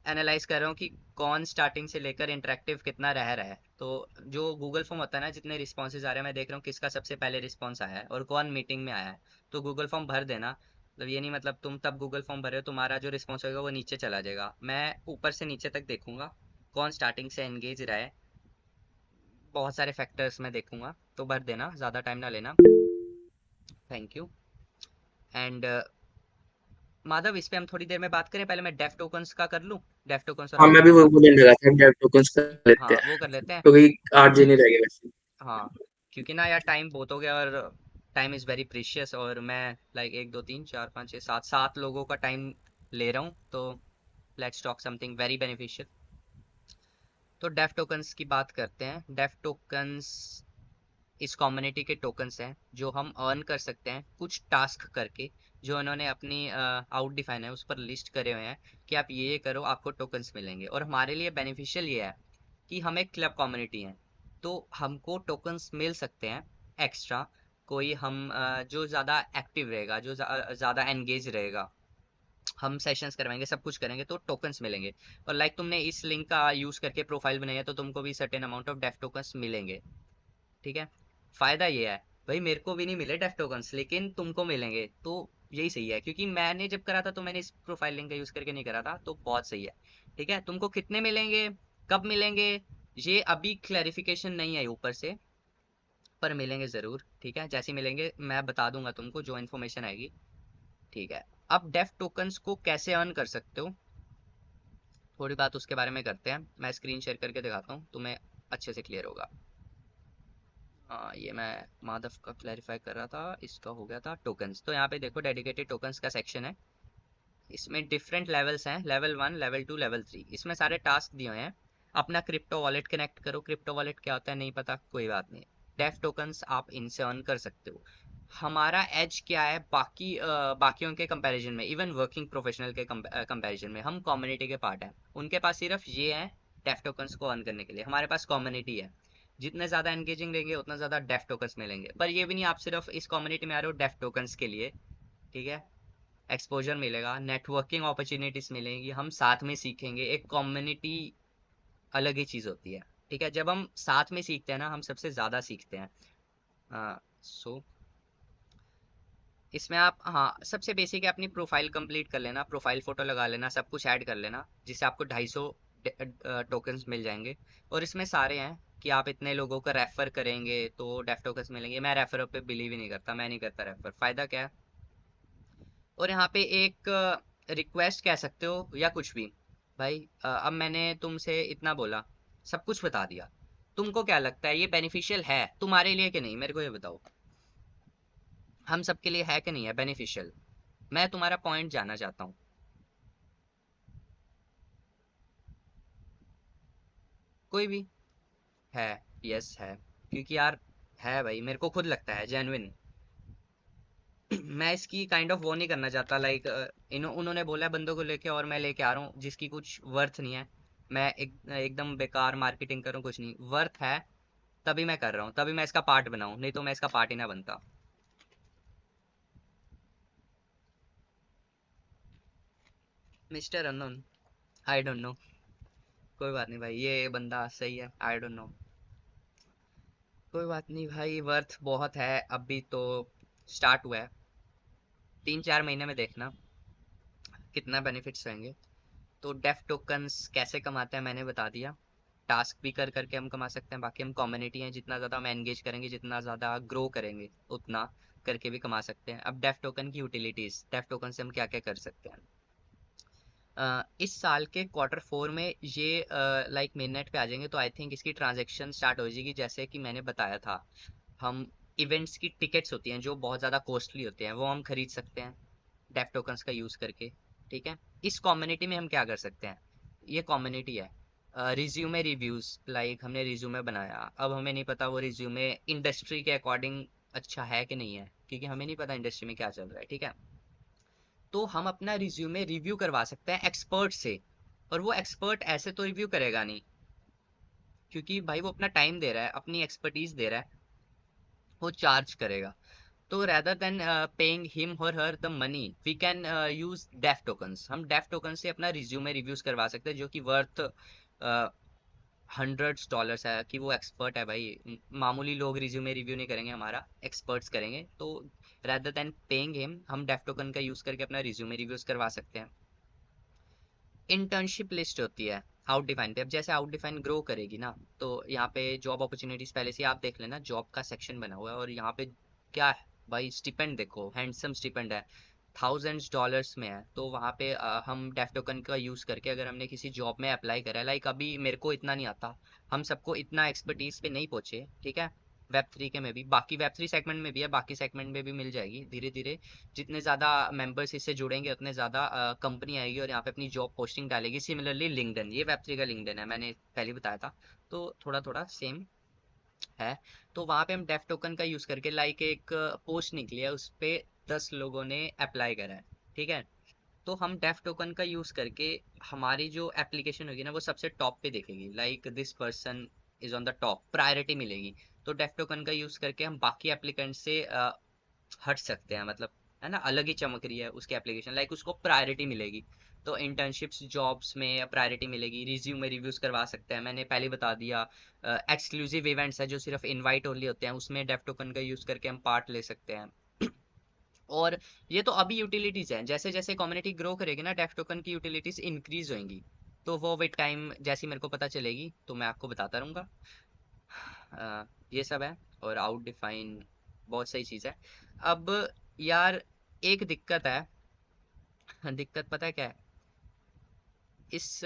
एनालाइज कर रहा हूँ कि कौन स्टार्टिंग से लेकर इंटरेक्टिव कितना रह रहा है। तो जो गूगल फॉर्म होता है ना, जितने रिस्पॉन्सेज आ रहे हैं मैं देख रहा हूँ किसका सबसे पहले रिस्पॉन्स आया है और कौन मीटिंग में आया है। तो गूगल फॉर्म भर देना, मतलब ये नहीं मतलब तुम तब गूगल फॉर्म भरे हो तुम्हारा जो रिस्पॉन्स होगा वो नीचे चला जाएगा। मैं ऊपर से नीचे तक देखूंगा कौन स्टार्टिंग से एंगेज रहा है, बहुत सारे फैक्टर्स में देखूंगा। तो भर देना, ज़्यादा टाइम ना लेना। Thank you. एंड माधव, इस पे हम थोड़ी देर में बात करें, पहले मैं डेफ टोकन्स का कर लूँ, डेफ टोकन्स और हाँ, मैं भी हाइड्रोजन वो का। बोलने लगा था, डेव टोकन्स कर लेते हाँ हैं, वो कर लेते हैं। क्योंकि 8 दिन ही रह गए वैसे। हाँ, क्योंकि ना यार टाइम बहुत हो गया और टाइम इज़ वेरी प्रीशियस, और मैं लाइक 1 2 3 4 5 6 7 लोगों का टाइम ले रहा हूँ। तो let's talk something very beneficial. तो डेफ टोकन्स की बात करते हैं। डेफ टोकन्स इस कम्युनिटी के टोकन्स हैं जो हम अर्न कर सकते हैं कुछ टास्क करके, जो उन्होंने अपनी आउट डिफाइन है उस पर लिस्ट करे हुए हैं कि आप ये करो आपको टोकन्स मिलेंगे। और हमारे लिए बेनिफिशियल ये है कि हम एक क्लब कम्युनिटी हैं, तो हमको टोकन्स मिल सकते हैं एक्स्ट्रा। कोई हम जो ज़्यादा एक्टिव रहेगा, जो ज़्यादा एंगेज रहेगा, हम सेशंस करवाएंगे, सब कुछ करेंगे तो टोकन्स मिलेंगे। और लाइक तुमने इस लिंक का यूज़ करके प्रोफाइल बनाई है तो तुमको भी certain amount of def tokens मिलेंगे। ठीक है, फायदा ये है भाई, मेरे को भी नहीं मिले डेफ टोकन्स लेकिन तुमको मिलेंगे, तो यही सही है। क्योंकि मैंने जब करा था तो मैंने इस प्रोफाइल लिंक का यूज़ करके नहीं करा था, तो बहुत सही है। ठीक है, तुमको कितने मिलेंगे, कब मिलेंगे, ये अभी क्लैरिफिकेशन नहीं है ऊपर से, पर मिलेंगे ज़रूर। ठीक है, जैसे ही मिलेंगे मैं बता दूंगा तुमको जो इन्फॉर्मेशन आएगी। ठीक है, अब डेफ टोकन्स को कैसे अर्न कर सकते हो, थोड़ी बात उसके बारे में करते हैं। मैं स्क्रीन शेयर करके दिखाता हूँ, तुम्हें अच्छे से क्लियर होगा। हाँ, ये मैं माधव का क्लैरिफाई कर रहा था, इसका हो गया था टोकन्स। तो यहाँ पे देखो डेडिकेटेड टोकन्स का सेक्शन है, इसमें डिफरेंट लेवल्स हैं, लेवल 1 लेवल 2 लेवल 3, इसमें सारे टास्क दिए हुए हैं। अपना क्रिप्टो वॉलेट कनेक्ट करो। क्रिप्टो वॉलेट क्या होता है नहीं पता, कोई बात नहीं। डेफ टोकन्स आप इनसे अर्न कर सकते हो। हमारा एज क्या है बाकी बाकियों के कंपैरिजन में, इवन वर्किंग प्रोफेशनल के कंपैरिजन में, हम कम्युनिटी के पार्ट हैं। उनके पास सिर्फ ये है डेफ टोकन्स को अर्न करने के लिए, हमारे पास कम्युनिटी है। जितने ज़्यादा एंगेजिंग रहेंगे उतना ज़्यादा डेफ टोकन्स मिलेंगे। पर ये भी नहीं आप सिर्फ इस कम्युनिटी में आ रहे हो डेफ टोकन्स के लिए। ठीक है, एक्सपोजर मिलेगा, नेटवर्किंग अपॉर्चुनिटीज मिलेंगी, हम साथ में सीखेंगे। एक कम्युनिटी अलग ही चीज़ होती है। ठीक है, जब हम साथ में सीखते हैं ना, हम सबसे ज़्यादा सीखते हैं। सो इसमें आप, हाँ सबसे बेसिक है अपनी प्रोफाइल कंप्लीट कर लेना, प्रोफाइल फोटो लगा लेना, सब कुछ ऐड कर लेना, जिससे आपको 250 टोकन्स मिल जाएंगे। और इसमें सारे हैं कि आप इतने लोगों को रेफर करेंगे तो डेफ टोकन्स मिलेंगे। मैं रेफर पे बिलीव ही नहीं करता, मैं नहीं करता रेफर, फ़ायदा क्या है। और यहाँ पे एक रिक्वेस्ट कह सकते हो या कुछ भी। भाई अब मैंने तुमसे इतना बोला, सब कुछ बता दिया, तुमको क्या लगता है ये बेनिफिशियल है तुम्हारे लिए कि नहीं, मेरे को ये बताओ। हम सबके लिए है कि नहीं है बेनिफिशियल, मैं तुम्हारा पॉइंट जानना चाहता हूँ। कोई भी है। यस है, क्योंकि यार है भाई, मेरे को खुद लगता है जेन्युइन। मैं इसकी काइंड ऑफ वो नहीं करना चाहता, लाइक उन्होंने बोला है बंदों को लेके और मैं लेके आ रहा हूँ जिसकी कुछ वर्थ नहीं है। मैं एकदम बेकार मार्केटिंग करूँ, कुछ नहीं वर्थ है तभी मैं कर रहा हूँ, तभी मैं इसका पार्ट बनाऊँ, नहीं तो मैं इसका पार्ट ही ना बनता। Mister unknown, I don't know. कोई बात नहीं भाई, ये बंदा सही है, आई डोंट नो। कोई बात नहीं भाई, वर्थ बहुत है, अभी तो स्टार्ट हुआ है। 3-4 महीने में देखना कितना बेनिफिट्स रहेंगे। तो डेफ टोकन्स कैसे कमाते हैं मैंने बता दिया। टास्क भी कर करके हम कमा सकते हैं, बाकी हम कम्युनिटी हैं, जितना ज़्यादा हम एंगेज करेंगे, जितना ज़्यादा ग्रो करेंगे, उतना करके भी कमा सकते हैं। अब डेफ टोकन की यूटिलिटीज़, डेफ टोकन से हम क्या क्या कर सकते हैं। इस साल के Q4 में ये लाइक मेन नेट पे आ जाएंगे, तो आई थिंक इसकी ट्रांजेक्शन स्टार्ट हो जाएगी। जैसे कि मैंने बताया था, हम इवेंट्स की टिकट्स होती हैं जो बहुत ज़्यादा कॉस्टली होते हैं, वो हम खरीद सकते हैं डेफ टोकन्स का यूज़ करके। ठीक है, इस कम्युनिटी में हम क्या कर सकते हैं, ये कम्युनिटी है रिज्यूमे रिव्यूज़। लाइक हमने रिज्यूमे बनाया, अब हमें नहीं पता वो रिज्यूमे इंडस्ट्री के अकॉर्डिंग अच्छा है कि नहीं है, क्योंकि हमें नहीं पता इंडस्ट्री में क्या चल रहा है। ठीक है, तो हम अपना रिज्यूमे रिव्यू करवा सकते हैं एक्सपर्ट से। और वो एक्सपर्ट ऐसे तो रिव्यू करेगा नहीं, क्योंकि भाई वो अपना टाइम दे रहा है, अपनी एक्सपर्टीज दे रहा है, वो चार्ज करेगा। तो रैदर देन पेइंग हिम और her the money, we can use def tokens. हम डेफ टोकन से अपना रिज्यूमे रिव्यूज करवा सकते हैं, जो कि वर्थ $100 है, कि वो एक्सपर्ट है भाई। मामूली लोग रिज्यूमे रिव्यू नहीं करेंगे, हमारा एक्सपर्ट्स करेंगे। तो रैदर देन पेइंग हिम, हम डेफ टोकन का यूज करके अपना रिज्यूमे रिव्यूज करवा सकते हैं। इंटर्नशिप लिस्ट होती है आउट डिफाइन पे। अब जैसे आउट डिफाइन ग्रो करेगी ना, तो यहाँ पे जॉब अपॉर्चुनिटीज पहले से आप देख लेना, जॉब का सेक्शन बना हुआ है, और यहाँ पे क्या है भाई, स्टिपेंड देखो, हैंडसम स्टिपेंड है, $1000s में है। तो वहाँ पे हम डेफ टोकन का यूज़ करके अगर हमने किसी जॉब में अप्लाई करा है, लाइक अभी मेरे को इतना नहीं आता, हम सबको इतना एक्सपर्टीज पे नहीं पहुंचे, ठीक है, वेब 3 के में भी, बाकी वेब 3 सेगमेंट में भी है, बाकी सेगमेंट में भी मिल जाएगी धीरे धीरे। जितने ज़्यादा मेंबर्स इससे जुड़ेंगे उतने ज़्यादा कंपनी आएगी और यहाँ पे अपनी जॉब पोस्टिंग डालेगी। सिमिलरली लिंक्डइन, ये वेब 3 का लिंक्डइन है, मैंने पहले बताया था, तो थोड़ा थोड़ा सेम है। तो वहाँ पे हम डेफ टोकन का यूज़ करके, लाइक एक पोस्ट निकली है, उस पे 10 लोगों ने अप्लाई करा है, ठीक है, तो हम डेफ टोकन का यूज़ करके हमारी जो एप्लीकेशन होगी ना, वो सबसे टॉप पे दिखेगी, like this person is on the top, priority मिलेगी। तो डेफ टोकन का यूज़ करके हम बाकी एप्लीकेंट से हट सकते हैं, मतलब है ना, अलग ही चमक रही है उसकी एप्लीकेशन, लाइक उसको प्रायोरिटी मिलेगी। तो इंटर्नशिप्स जॉब्स में प्रायोरिटी मिलेगी, रिज्यूम में रिव्यूज करवा सकते हैं, मैंने पहले बता दिया। एक्सक्लूसिव इवेंट्स है जो सिर्फ इनवाइट ओनली होते हैं, उसमें डेफ टोकन का यूज करके हम पार्ट ले सकते हैं। और ये तो अभी यूटिलिटीज हैं, जैसे जैसे कम्युनिटी ग्रो करेगी ना, डेफ टोकन की यूटिलिटीज इंक्रीज होंगी। तो वो विद टाइम जैसी मेरे को पता चलेगी तो मैं आपको बताता रहूँगा। ये सब है, और आउट डिफाइन बहुत सही चीज़ है। अब यार एक दिक्कत है, दिक्कत पता है क्या है, इस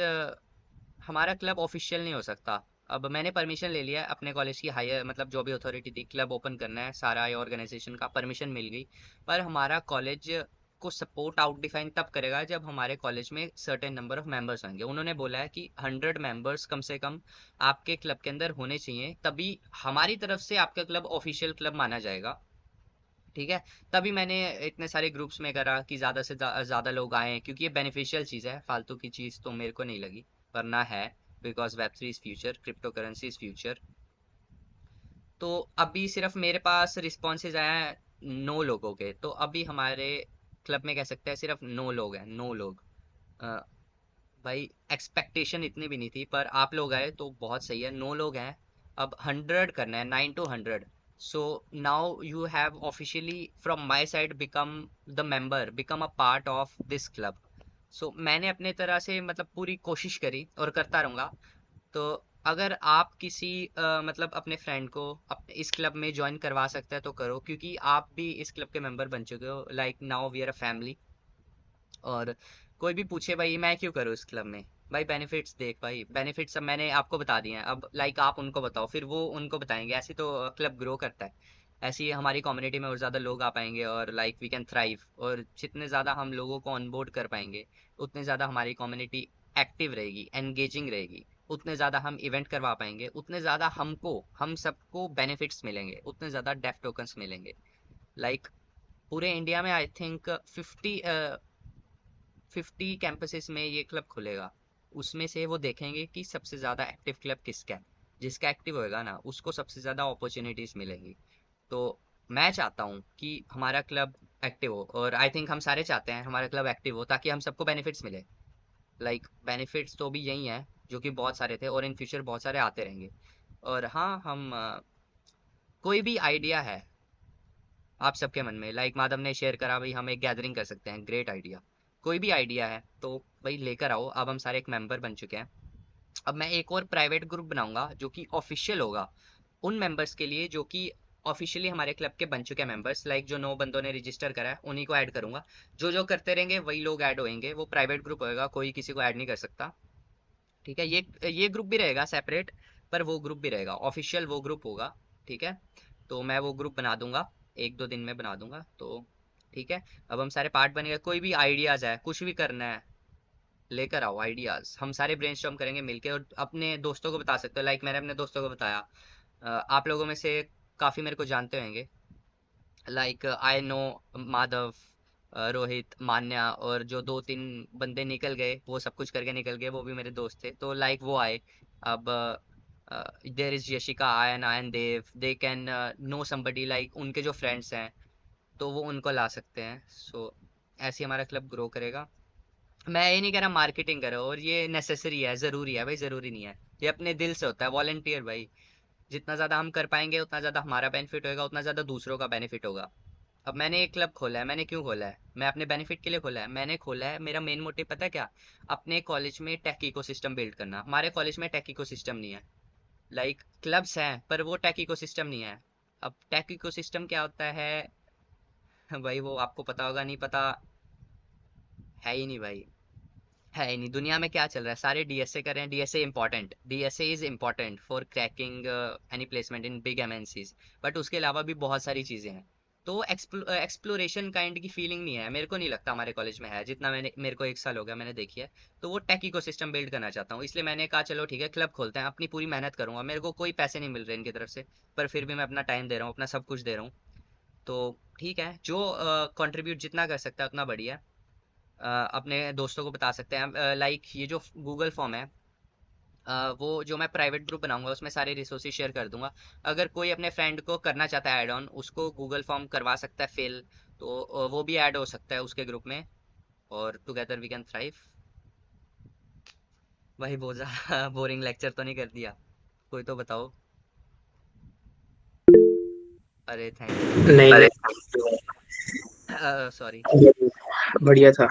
हमारा क्लब ऑफिशियल नहीं हो सकता। अब मैंने परमिशन ले लिया है अपने कॉलेज की, हायर मतलब जो भी अथॉरिटी थी, क्लब ओपन करना है, सारा ये ऑर्गेनाइजेशन का परमिशन मिल गई। पर हमारा कॉलेज को सपोर्ट आउट डिफाइन तब करेगा जब हमारे कॉलेज में सर्टेन नंबर ऑफ मेंबर्स होंगे। उन्होंने बोला है कि 100 मेंबर्स कम से कम आपके क्लब के अंदर होने चाहिए, तभी हमारी तरफ से आपका क्लब ऑफिशियल क्लब माना जाएगा। ठीक है, तभी मैंने इतने सारे ग्रुप्स में करा कि ज़्यादा से ज़्यादा लोग आए, क्योंकि ये बेनिफिशियल चीज़ है, फालतू की चीज़ तो मेरे को नहीं लगी, वरना है, because web 3 is future, crypto currency is future. तो अभी सिर्फ मेरे पास रिस्पॉन्सेज आए हैं 9 लोगों के, तो अभी हमारे क्लब में कह सकते हैं सिर्फ 9 लोग हैं, 9 लोग। अ, भाई एक्सपेक्टेशन इतनी भी नहीं थी, पर आप लोग आए तो बहुत सही है, 9 लोग हैं। अब 100 करना है, 9 to 100। So now you have officially from my side become the member, become a part of this club. So मैंने अपने तरह से मतलब पूरी कोशिश करी और करता रहूँगा। तो अगर आप किसी मतलब अपने फ्रेंड को इस क्लब में ज्वाइन करवा सकते हैं तो करो, क्योंकि आप भी इस क्लब के मेंबर बन चुके हो, like now we are a family. और कोई भी पूछे भाई मैं क्यों करूँ इस क्लब में, भाई बेनिफिट्स देख, भाई बेनिफिट्स सब मैंने आपको बता दिए हैं, अब लाइक आप उनको बताओ, फिर वो उनको बताएंगे, ऐसे तो क्लब ग्रो करता है। ऐसे ही हमारी कम्युनिटी में और ज़्यादा लोग आ पाएंगे, और लाइक वी कैन थ्राइव, और जितने ज़्यादा हम लोगों को ऑनबोर्ड कर पाएंगे, उतने ज़्यादा हमारी कम्युनिटी एक्टिव रहेगी, एंगेजिंग रहेगी, उतने ज़्यादा हम इवेंट करवा पाएंगे, उतने ज़्यादा हम सबको बेनिफिट्स मिलेंगे, उतने ज़्यादा डेफ टोकन्स मिलेंगे। लाइक पूरे इंडिया में आई थिंक 50 कैंपसेस में ये क्लब खुलेगा। उसमें से वो देखेंगे कि सबसे ज़्यादा एक्टिव क्लब किसका है। जिसका एक्टिव होएगा ना, उसको सबसे ज़्यादा अपॉर्चुनिटीज़ मिलेंगी। तो मैं चाहता हूँ कि हमारा क्लब एक्टिव हो, और आई थिंक हम सारे चाहते हैं हमारा क्लब एक्टिव हो, ताकि हम सबको बेनिफिट्स मिले। लाइक बेनिफिट्स तो भी यही हैं जो कि बहुत सारे थे, और इन फ्यूचर बहुत सारे आते रहेंगे। और हाँ, हम कोई भी आइडिया है आप सबके मन में, लाइक माधव ने शेयर करा भाई हम एक गैदरिंग कर सकते हैं, ग्रेट आइडिया। कोई भी आइडिया है तो भाई लेकर आओ। अब हम सारे एक मेंबर बन चुके हैं। अब मैं एक और प्राइवेट ग्रुप बनाऊंगा जो कि ऑफिशियल होगा उन मेंबर्स के लिए जो कि ऑफिशियली हमारे क्लब के बन चुके हैं मेंबर्स। लाइक जो 9 बंदों ने रजिस्टर करा है उन्हीं को ऐड करूंगा। जो जो करते रहेंगे वही लोग ऐड होंगे। वो प्राइवेट ग्रुप होएगा, कोई किसी को ऐड नहीं कर सकता। ठीक है, ये ग्रुप भी रहेगा सेपरेट, पर वो ग्रुप भी रहेगा ऑफिशियल, वो ग्रुप होगा। ठीक है, तो मैं वो ग्रुप बना दूंगा, 1-2 दिन में बना दूंगा। तो ठीक है, अब हम सारे पार्ट बन गए। कोई भी आइडियाज है, कुछ भी करना है, लेकर आओ आइडियाज। हम सारे ब्रेनस्टॉर्म करेंगे मिलके, और अपने दोस्तों को बता सकते हो। लाइक मैंने अपने दोस्तों को बताया। आप लोगों में से काफी मेरे को जानते होंगे। Like I know Madhav, Rohit, Manya, और जो 2-3 बंदे निकल गए, वो सब कुछ करके निकल गए, वो भी मेरे दोस्त थे। तो लाइक वो आए। अब there is Yashika, Ayan Ayan Dev, they can know somebody, like उनके जो फ्रेंड्स हैं तो वो उनको ला सकते हैं। सो ऐसे ही हमारा क्लब ग्रो करेगा। मैं ये नहीं कह रहा मार्केटिंग करो, और ये नेसेसरी है, ज़रूरी है भाई, ज़रूरी नहीं है। ये अपने दिल से होता है, वॉलंटियर भाई। जितना ज़्यादा हम कर पाएंगे उतना ज़्यादा हमारा बेनिफिट होगा, उतना ज़्यादा दूसरों का बेनिफिट होगा। अब मैंने एक क्लब खोला है, मैंने क्यों खोला है? मैं अपने बेनिफिट के लिए खोला है। मैंने खोला है, मेरा मेन मोटिव पता है क्या? अपने कॉलेज में टेक इकोसिस्टम बिल्ड करना। हमारे कॉलेज में टेक इकोसिस्टम नहीं है। लाइक क्लब्स हैं पर वो टेक इकोसिस्टम नहीं है। अब टेक इकोसिस्टम क्या होता है भाई, वो आपको पता होगा, नहीं पता है ही नहीं भाई। है ही नहीं। दुनिया में क्या चल रहा है, सारे डीएसए कर रहे हैं। DSA important, DSA is important for cracking any placement in big MNCs, but उसके अलावा भी बहुत सारी चीज़ें हैं। तो एक्सप्लोरेशन काइंड की फीलिंग नहीं है, मेरे को नहीं लगता हमारे कॉलेज में है। जितना मैंने, मेरे को 1 साल हो गया मैंने देखी है। तो वो टेक इकोसिस्टम बिल्ड करना चाहता हूँ, इसलिए मैंने कहा चलो ठीक है क्लब खोलते हैं। अपनी पूरी मेहनत करूंगा, मेरे को कोई पैसे नहीं मिल रहे इनकी तरफ से, पर फिर भी मैं अपना टाइम दे रहा हूँ, अपना सब कुछ दे रहा हूँ। तो ठीक है, जो कंट्रीब्यूट जितना कर सकता है उतना बढ़िया है। अपने दोस्तों को बता सकते हैं। लाइक ये जो गूगल फॉर्म है, वो जो मैं प्राइवेट ग्रुप बनाऊंगा उसमें सारे रिसोर्सेज शेयर कर दूंगा। अगर कोई अपने फ्रेंड को करना चाहता है ऐड ऑन, उसको गूगल फॉर्म करवा सकता है फिल, तो वो भी ऐड हो सकता है उसके ग्रुप में, और टुगेदर वी कैन थ्राइव। भाई बहुत ज़्यादा बोरिंग लेक्चर तो नहीं कर दिया? कोई तो बताओ। अरे थैंक यू भाई। नहीं अरे सॉरी, बढ़िया था।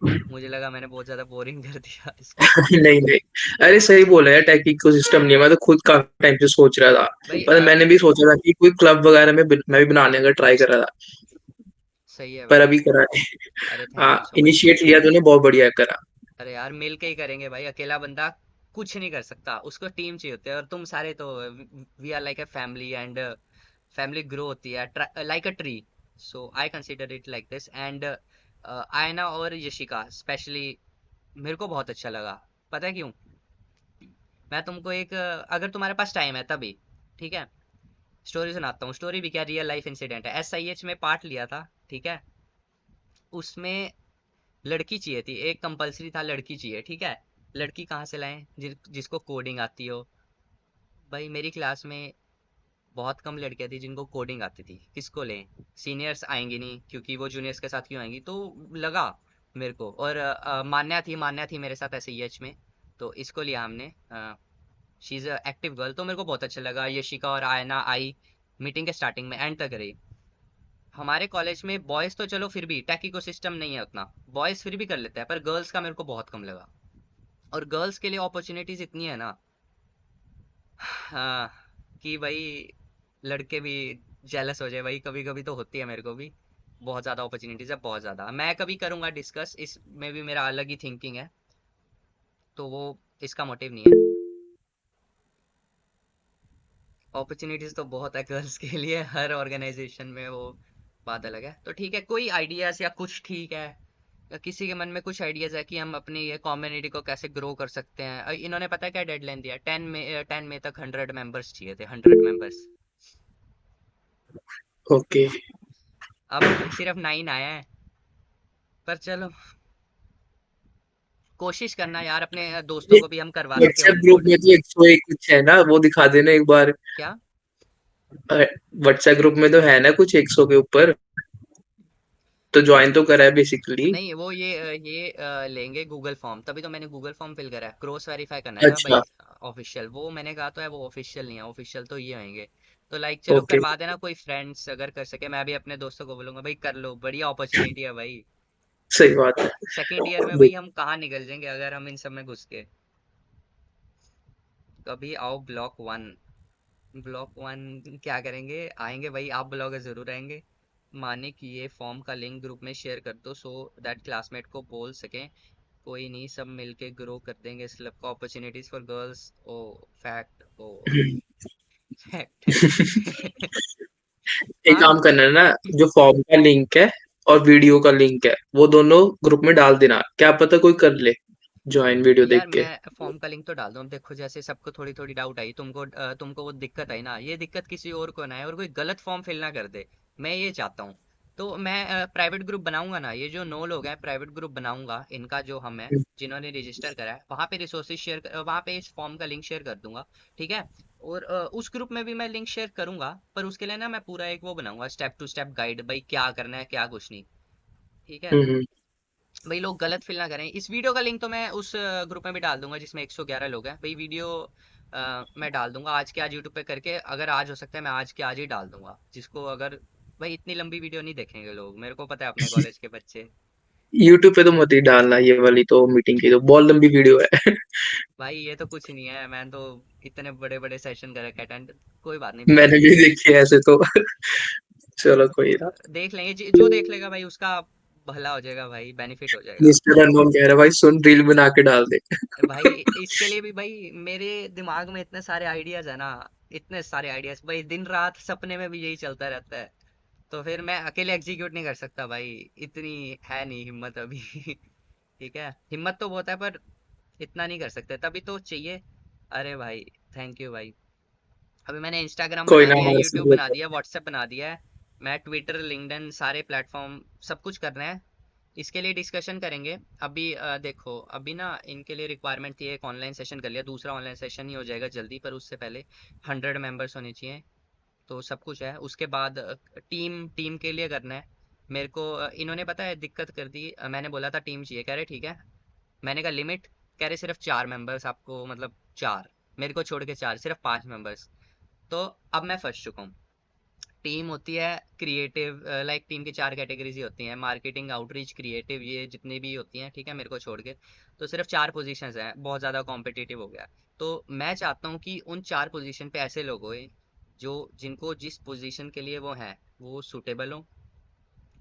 मुझे लगा मैंने बहुत ज़्यादा बोरिंग कर दिया इसको। नहीं नहीं, अरे सही बोला यार, टेक इकोसिस्टम नहीं है। मैं तो खुद काफी टाइम से सोच रहा था, भाई पर मैंने भी सोचा था कि कोई क्लब वगैरह में मैं भी बनाने का ट्राई कर रहा था, सही है पर भाई। अभी करा नहीं। अरे हाँ, thank you so much. Initiate लिया तूने, बहुत बढ़िया करा। अरे यार मिल के ही करेंगे भाई, अकेला बंदा कुछ नहीं कर सकता, उसको टीम चाहिए होती है। और तुम सारे तो, we are like a family, and family grow होती है like a tree. So I consider it like this. And Aayna और यशिका स्पेशली मेरे को बहुत अच्छा लगा। पता है क्यों? मैं तुमको एक अगर तुम्हारे पास टाइम है तभी, ठीक है, स्टोरी सुनाता हूँ। स्टोरी भी क्या, रियल लाइफ इंसिडेंट है। SIH में पार्ट लिया था, ठीक है। उसमें लड़की चाहिए थी, एक कंपलसरी था, लड़की चाहिए, ठीक है। लड़की कहाँ से लाएं जिसको कोडिंग आती हो? भाई मेरी क्लास में बहुत कम लड़कियां थी जिनको कोडिंग आती थी, किसको लें? सीनियर्स आएंगी नहीं, क्योंकि वो जूनियर्स के साथ क्यों आएंगी? तो लगा मेरे को। और मान्या थी मेरे साथ SIH में, तो इसको लिया हमने। शी इज़ एक्टिव गर्ल, तो मेरे को बहुत अच्छा लगा। यशिका और आयना आई मीटिंग के स्टार्टिंग में, एंड तक रही। हमारे कॉलेज में बॉयज़ तो चलो फिर भी टेक इकोसिस्टम नहीं है उतना, बॉयज़ फिर भी कर लेते हैं, पर गर्ल्स का मेरे को बहुत कम लगा। और गर्ल्स के लिए अपॉर्चुनिटीज़ इतनी है ना, हाँ, कि भाई लड़के भी जेलस हो जाए भाई, कभी कभी तो होती है मेरे को भी। बहुत ज़्यादा अपॉर्चुनिटीज़ है, बहुत ज़्यादा। मैं कभी करूँगा डिस्कस, इसमें भी मेरा अलग ही थिंकिंग है, तो वो इसका मोटिव नहीं है। अपॉर्चुनिटीज़ तो बहुत है गर्ल्स के लिए, हर ऑर्गेनाइजेशन में वो बात अलग है। तो ठीक है, कोई आइडियाज़ या कुछ, ठीक है, किसी के मन में कुछ आइडियाज है कि हम अपनी ये कम्युनिटी को कैसे ग्रो कर सकते हैं? इन्होंने पता है क्या डेडलाइन दिया? 10 मई तक 100 मेंबर्स चाहिए थे, 100 मेंबर्स। ओके। अब सिर्फ 9 आया है। पर चलो, कोशिश करना यार, अपने दोस्तों ये को भी हम करवा सके व्हाट्सएप ऑन ग्रुप बोर्ड। में तो 101 कुछ है ना, वो दिखा देना एक बार। क्या? व्हाट्सएप ग्रुप में तो है ना कुछ 100 के ऊपर, तो ज्वाइन तो करा है बेसिकली। नहीं, वो लेंगे गूगल फॉर्म, तभी तो मैंने गूगल फॉर्म फिल करा है। क्रॉस वेरीफाई करना है ना अच्छा। भाई। ऑफिशियल वो मैंने कहा तो है, वो ऑफिशियल नहीं है। ऑफिशियल तो ये होंगे। तो लाइक चलो ओके। करवा देना, कोई फ्रेंड्स अगर कर सके। मैं भी अपने दोस्तों को बोलूंगा भाई कर लो, बढ़िया अपॉर्चुनिटी है भाई। सही बात है। सेकेंड ईयर में भाई देख, हम कहाँ निकल जाएंगे अगर हम इन सब में घुस के। कभी आओ ब्लॉक 1। ब्लॉक 1 क्या करेंगे? आएंगे भाई, आप ब्लॉगर जरूर आएंगे। माने कि ये फॉर्म का लिंक ग्रुप में शेयर कर दो, सो दैट क्लासमेट को बोल सकें। कोई नहीं, सब मिलके ग्रो कर देंगे इस क्लब को। Opportunities for girls. Oh fact. Oh fact. एक हाँ काम करना है ना, जो फॉर्म का लिंक है और वीडियो का लिंक है, वो दोनों ग्रुप में डाल देना, क्या पता कोई कर ले ज्वाइन वीडियो यार, देख के। मैं फॉर्म का लिंक तो डाल दूँ। अब देखो, जैसे सबको थोड़ी थोड़ी डाउट आई, तुमको वो दिक्कत आई ना, ये दिक्कत किसी और को ना आए और कोई गलत फॉर्म फिल ना कर दे। मैं ये चाहता हूँ। तो मैं प्राइवेट ग्रुप बनाऊंगा ना, ये जो 9 लोग हैं प्राइवेट ग्रुप बनाऊंगा, इनका जो हम है, जिन्होंने रजिस्टर करा है, वहाँ पे रिसोर्सेज शेयर, वहाँ पे इस फॉर्म का लिंक शेयर कर दूंगा। ठीक है। और उस ग्रुप में भी मैं लिंक शेयर करूंगा, पर उसके लिए ना मैं पूरा एक वो बनाऊंगा, स्टेप टू स्टेप गाइड, भाई क्या करना है क्या कुछ नहीं। ठीक है। हम्म। भाई लोग गलत फील ना करें। इस वीडियो का लिंक तो मैं उस ग्रुप में भी डाल दूंगा जिसमें 111 लोग हैं भाई। वीडियो मैं डाल दूंगा आज के आज यूट्यूब पे करके। अगर आज हो सकता है मैं आज के आज ही डाल दूंगा, जिसको अगर, भाई इतनी लंबी वीडियो नहीं देखेंगे लोग, मेरे को पता है अपने कॉलेज के बच्चे। यूट्यूब पे तो मत ही डालना, ये वाली तो मीटिंग की तो बहुत लंबी वीडियो है। भाई ये तो कुछ नहीं है, मैंने तो इतने बड़े बड़े सेशन करे अटेंड। कोई बात नहीं, देख मैंने भी लेंगे। देखी है ऐसे तो। चलो कोई ना। देख लेंगे, जो देख लेगा भाई उसका भला हो जाएगा भाई, बेनिफिट हो जाएगा। मिस्टर अननोन कह रहा है भाई सुन, रील बना के डाल दे। भाई इसके लिए भी भाई मेरे दिमाग में इतने सारे आइडियाज है ना, इतने सारे आइडियाज भाई, दिन रात सपने में भी यही चलता रहता है। तो फिर मैं अकेले एग्जीक्यूट नहीं कर सकता भाई, इतनी है नहीं हिम्मत अभी। ठीक है, हिम्मत तो बहुत है पर इतना नहीं कर सकते, तभी तो चाहिए। अरे भाई, थैंक यू भाई। अभी मैंने इंस्टाग्राम कोई बना ना, दिया है, हमारे यूट्यूब से बना दिया है, व्हाट्सएप बना दिया है। मैं ट्विटर, लिंक्डइन, सारे प्लेटफॉर्म सब कुछ कर रहे हैं। इसके लिए डिस्कशन करेंगे। अभी देखो, अभी ना इनके लिए रिक्वायरमेंट थी, एक ऑनलाइन सेशन कर लिया, दूसरा ऑनलाइन सेशन ही हो जाएगा जल्दी, पर उससे पहले 100 मेंबर्स होने चाहिए। तो सब कुछ है। उसके बाद टीम टीम के लिए करना है। मेरे को इन्होंने पता है दिक्कत कर दी। मैंने बोला था टीम चाहिए, कह रहे ठीक है। मैंने कहा लिमिट, कह रहे सिर्फ 4 मेंबर्स आपको, मतलब 4, मेरे को छोड़ के 4, सिर्फ 5 मेंबर्स। तो अब मैं फंस चुका हूँ। टीम होती है क्रिएटिव, लाइक टीम की 4 कैटेगरीज ही होती हैं, मार्केटिंग, आउटरीच, क्रिएटिव, ये जितनी भी होती हैं, ठीक है, मेरे को छोड़ के। तो सिर्फ 4 पोजीशंस हैं, बहुत ज़्यादा कॉम्पिटिटिव हो गया। तो मैं चाहता हूँ कि उन 4 पोजीशन पे ऐसे लोग होए जो, जिनको जिस पोजीशन के लिए वो हैं वो सूटेबल हो,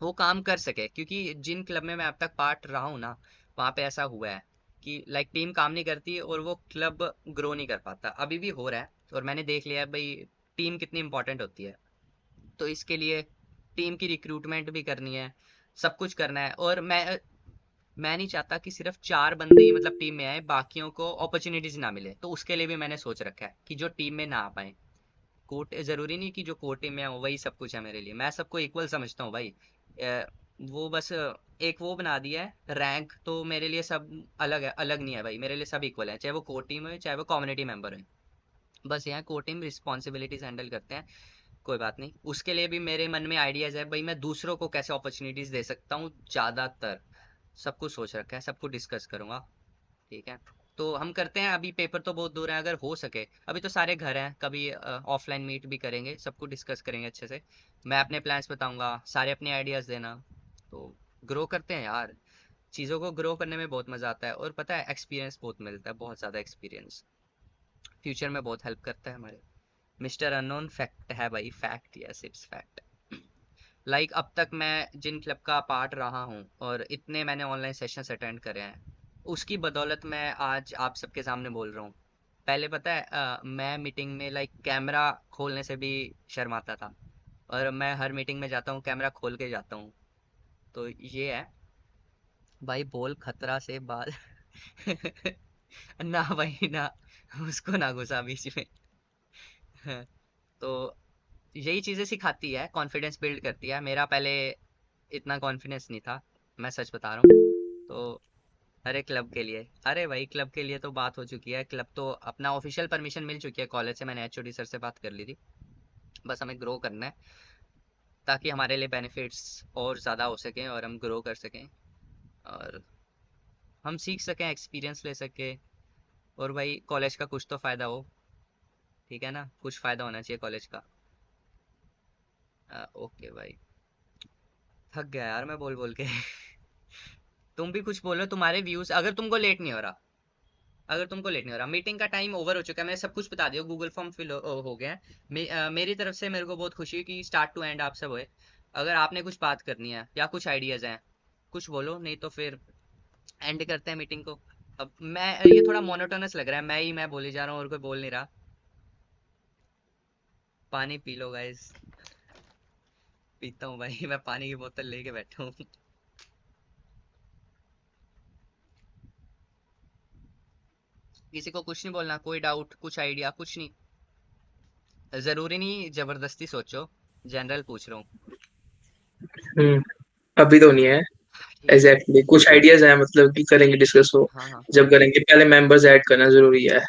वो काम कर सके। क्योंकि जिन क्लब में मैं अब तक पार्ट रहा हूँ ना, वहाँ पे ऐसा हुआ है कि लाइक टीम काम नहीं करती और वो क्लब ग्रो नहीं कर पाता। अभी भी हो रहा है और मैंने देख लिया है भाई टीम कितनी इंपॉर्टेंट होती है। तो इसके लिए टीम की रिक्रूटमेंट भी करनी है, सब कुछ करना है। और मैं नहीं चाहता कि सिर्फ 4 बंदे ही मतलब टीम में आए, बाकियों को अपॉर्चुनिटीज ना मिले। तो उसके लिए भी मैंने सोच रखा है कि जो टीम में ना आ पाए, कोर्ट जरूरी नहीं कि जो कोर्ट टीम में हो वही सब कुछ है मेरे लिए। मैं सबको इक्वल समझता हूँ भाई। वो बस एक वो बना दिया है रैंक, तो मेरे लिए सब अलग है, अलग नहीं है भाई, मेरे लिए सब इक्वल है, चाहे वो कोर टीम हो चाहे वो कम्युनिटी मेंबर है। बस यहाँ कोर टीम रिस्पॉन्सिबिलिटीज हैंडल करते हैं। कोई बात नहीं, उसके लिए भी मेरे मन में आइडियाज है भाई, मैं दूसरों को कैसे अपॉर्चुनिटीज दे सकता हूँ ज्यादातर। सब कुछ सोच रखा है, सबको डिस्कस करूंगा। ठीक है। तो हम करते हैं, अभी पेपर तो बहुत दूर है, अगर हो सके, अभी तो सारे घर हैं, कभी ऑफलाइन मीट भी करेंगे, सबको डिस्कस करेंगे अच्छे से। मैं अपने प्लान्स बताऊंगा, सारे अपने आइडियाज देना। तो ग्रो करते हैं यार। चीज़ों को ग्रो करने में बहुत मज़ा आता है, और पता है एक्सपीरियंस बहुत मिलता है, बहुत ज़्यादा एक्सपीरियंस फ्यूचर में बहुत हेल्प करता है हमारे। मिस्टर अननोन फैक्ट है भाई, fact, yes it's fact. Like अब तक मैं जिन क्लब का पार्ट रहा हूँ और इतने मैंने ऑनलाइन सेशंस अटेंड करे हैं, उसकी बदौलत मैं आज आप सबके सामने बोल रहा हूँ। पहले पता है मैं मीटिंग में लाइक कैमरा खोलने से भी शर्माता था, और मैं हर मीटिंग में जाता हूँ कैमरा खोल के जाता हूँ। तो ये है। भाई बोल खतरा से बाल ना भाई ना, उसको ना घुसा बीच में। तो यही चीजें सिखाती है, कॉन्फिडेंस बिल्ड करती है। मेरा पहले इतना कॉन्फिडेंस नहीं था, मैं सच बता रहा हूँ। तो अरे क्लब के लिए, अरे भाई क्लब के लिए तो बात हो चुकी है। क्लब तो अपना ऑफिशियल परमिशन मिल चुकी है कॉलेज से, मैंने एचओडी सर से बात कर ली थी। बस हमें ग्रो करना है, ताकि हमारे लिए बेनिफिट्स और ज़्यादा हो सकें और हम ग्रो कर सकें और हम सीख सकें, एक्सपीरियंस ले सकें। और भाई कॉलेज का कुछ तो फ़ायदा हो, ठीक है ना, कुछ फ़ायदा होना चाहिए कॉलेज का। ओके भाई, थक गया यार मैं बोल बोल के। तुम भी कुछ बोलो, तुम्हारे व्यूज़, अगर तुमको लेट नहीं हो रहा, अगर तुमको लेट नहीं हो रहा, मीटिंग का टाइम ओवर हो चुका है, मैंने सब कुछ बता दिया, गूगल फॉर्म फिल हो गया है। मेरी तरफ से मेरे को बहुत खुशी है कि स्टार्ट टू एंड आप सब हुए। अगर आपने कुछ बात करनी है या कुछ आइडियाज़ हैं, कुछ बोलो, नहीं तो फिर एंड करते हैं मीटिंग को। अब मैं, ये थोड़ा मोनोटोनस लग रहा है, मैं बोले जा रहा हूँ और कोई बोल नहीं रहा। पानी पी लो गाइस। पीता हूँ भाई, मैं पानी की बोतल लेके बैठा हूँ। किसी को कुछ नहीं बोलना, कोई डाउट, कुछ आइडिया, कुछ नहीं, जरूरी नहीं जबरदस्ती सोचो, जनरल पूछ रहा हूँ। हम्म, अभी तो नहीं है। ठीक है। एग्जैक्टली कुछ आइडियाज हैं, मतलब कि करेंगे डिस्कस वो। हाँ हाँ, जब करेंगे पहले मेंबर्स ऐड करना जरूरी है,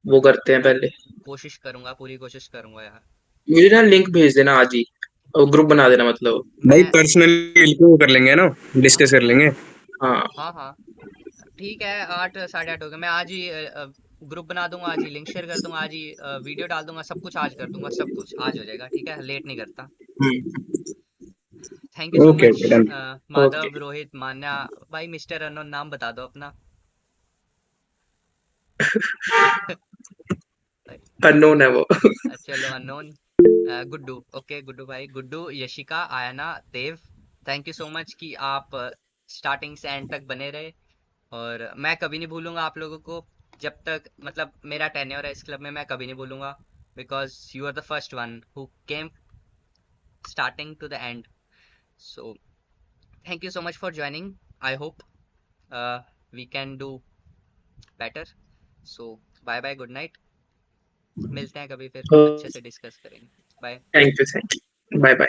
वो करते हैं पहले। कोशिश करूंगा, पूरी कोशिश करूंगा यार। मुझे ना लिंक भेज देना आज ही, और ग्रुप बना देना मतलब। भाई मैं, पर्सनली मिलकर वो कर लेंगे ना, हाँ डिस्कस कर लेंगे। हाँ। हाँ हाँ, ठीक है। 8 साढ़े 8 हो गए, मैं आज ही ग्रुप बना दूंगा, आज ही लिंक शेयर कर दूंगा, आज ही वीडियो डाल दूंगा, सब कुछ आज कर दूंगा, सब कुछ आज हो जाएगा, ठीक है, लेट नहीं करता। Hmm. Thank you so okay much. Okay done. Okay. Madhav, Rohit, Manya. भाई मिस्टर अननोन नाम बता दो अपना। अननोन है वो। चलो अननोन। गुड्डू, ओके गुड्डू भाई, गुड्डू, यशिका, आयना, देव। थैंक यू सो मच कि आप स्टार्टिंग से एंड तक बने रहे। और मैं कभी नहीं भूलूंगा आप लोगों को, जब तक मतलब मेरा टेन्योर है इस क्लब में, मैं कभी नहीं भूलूंगा। Because you are the first one who came starting to the end. So thank you so much for joining. I hope we can do better. So bye bye, good night. मिलते हैं कभी, फिर अच्छे से डिस्कस करेंगे। Bye. Thank you, thank you, bye bye.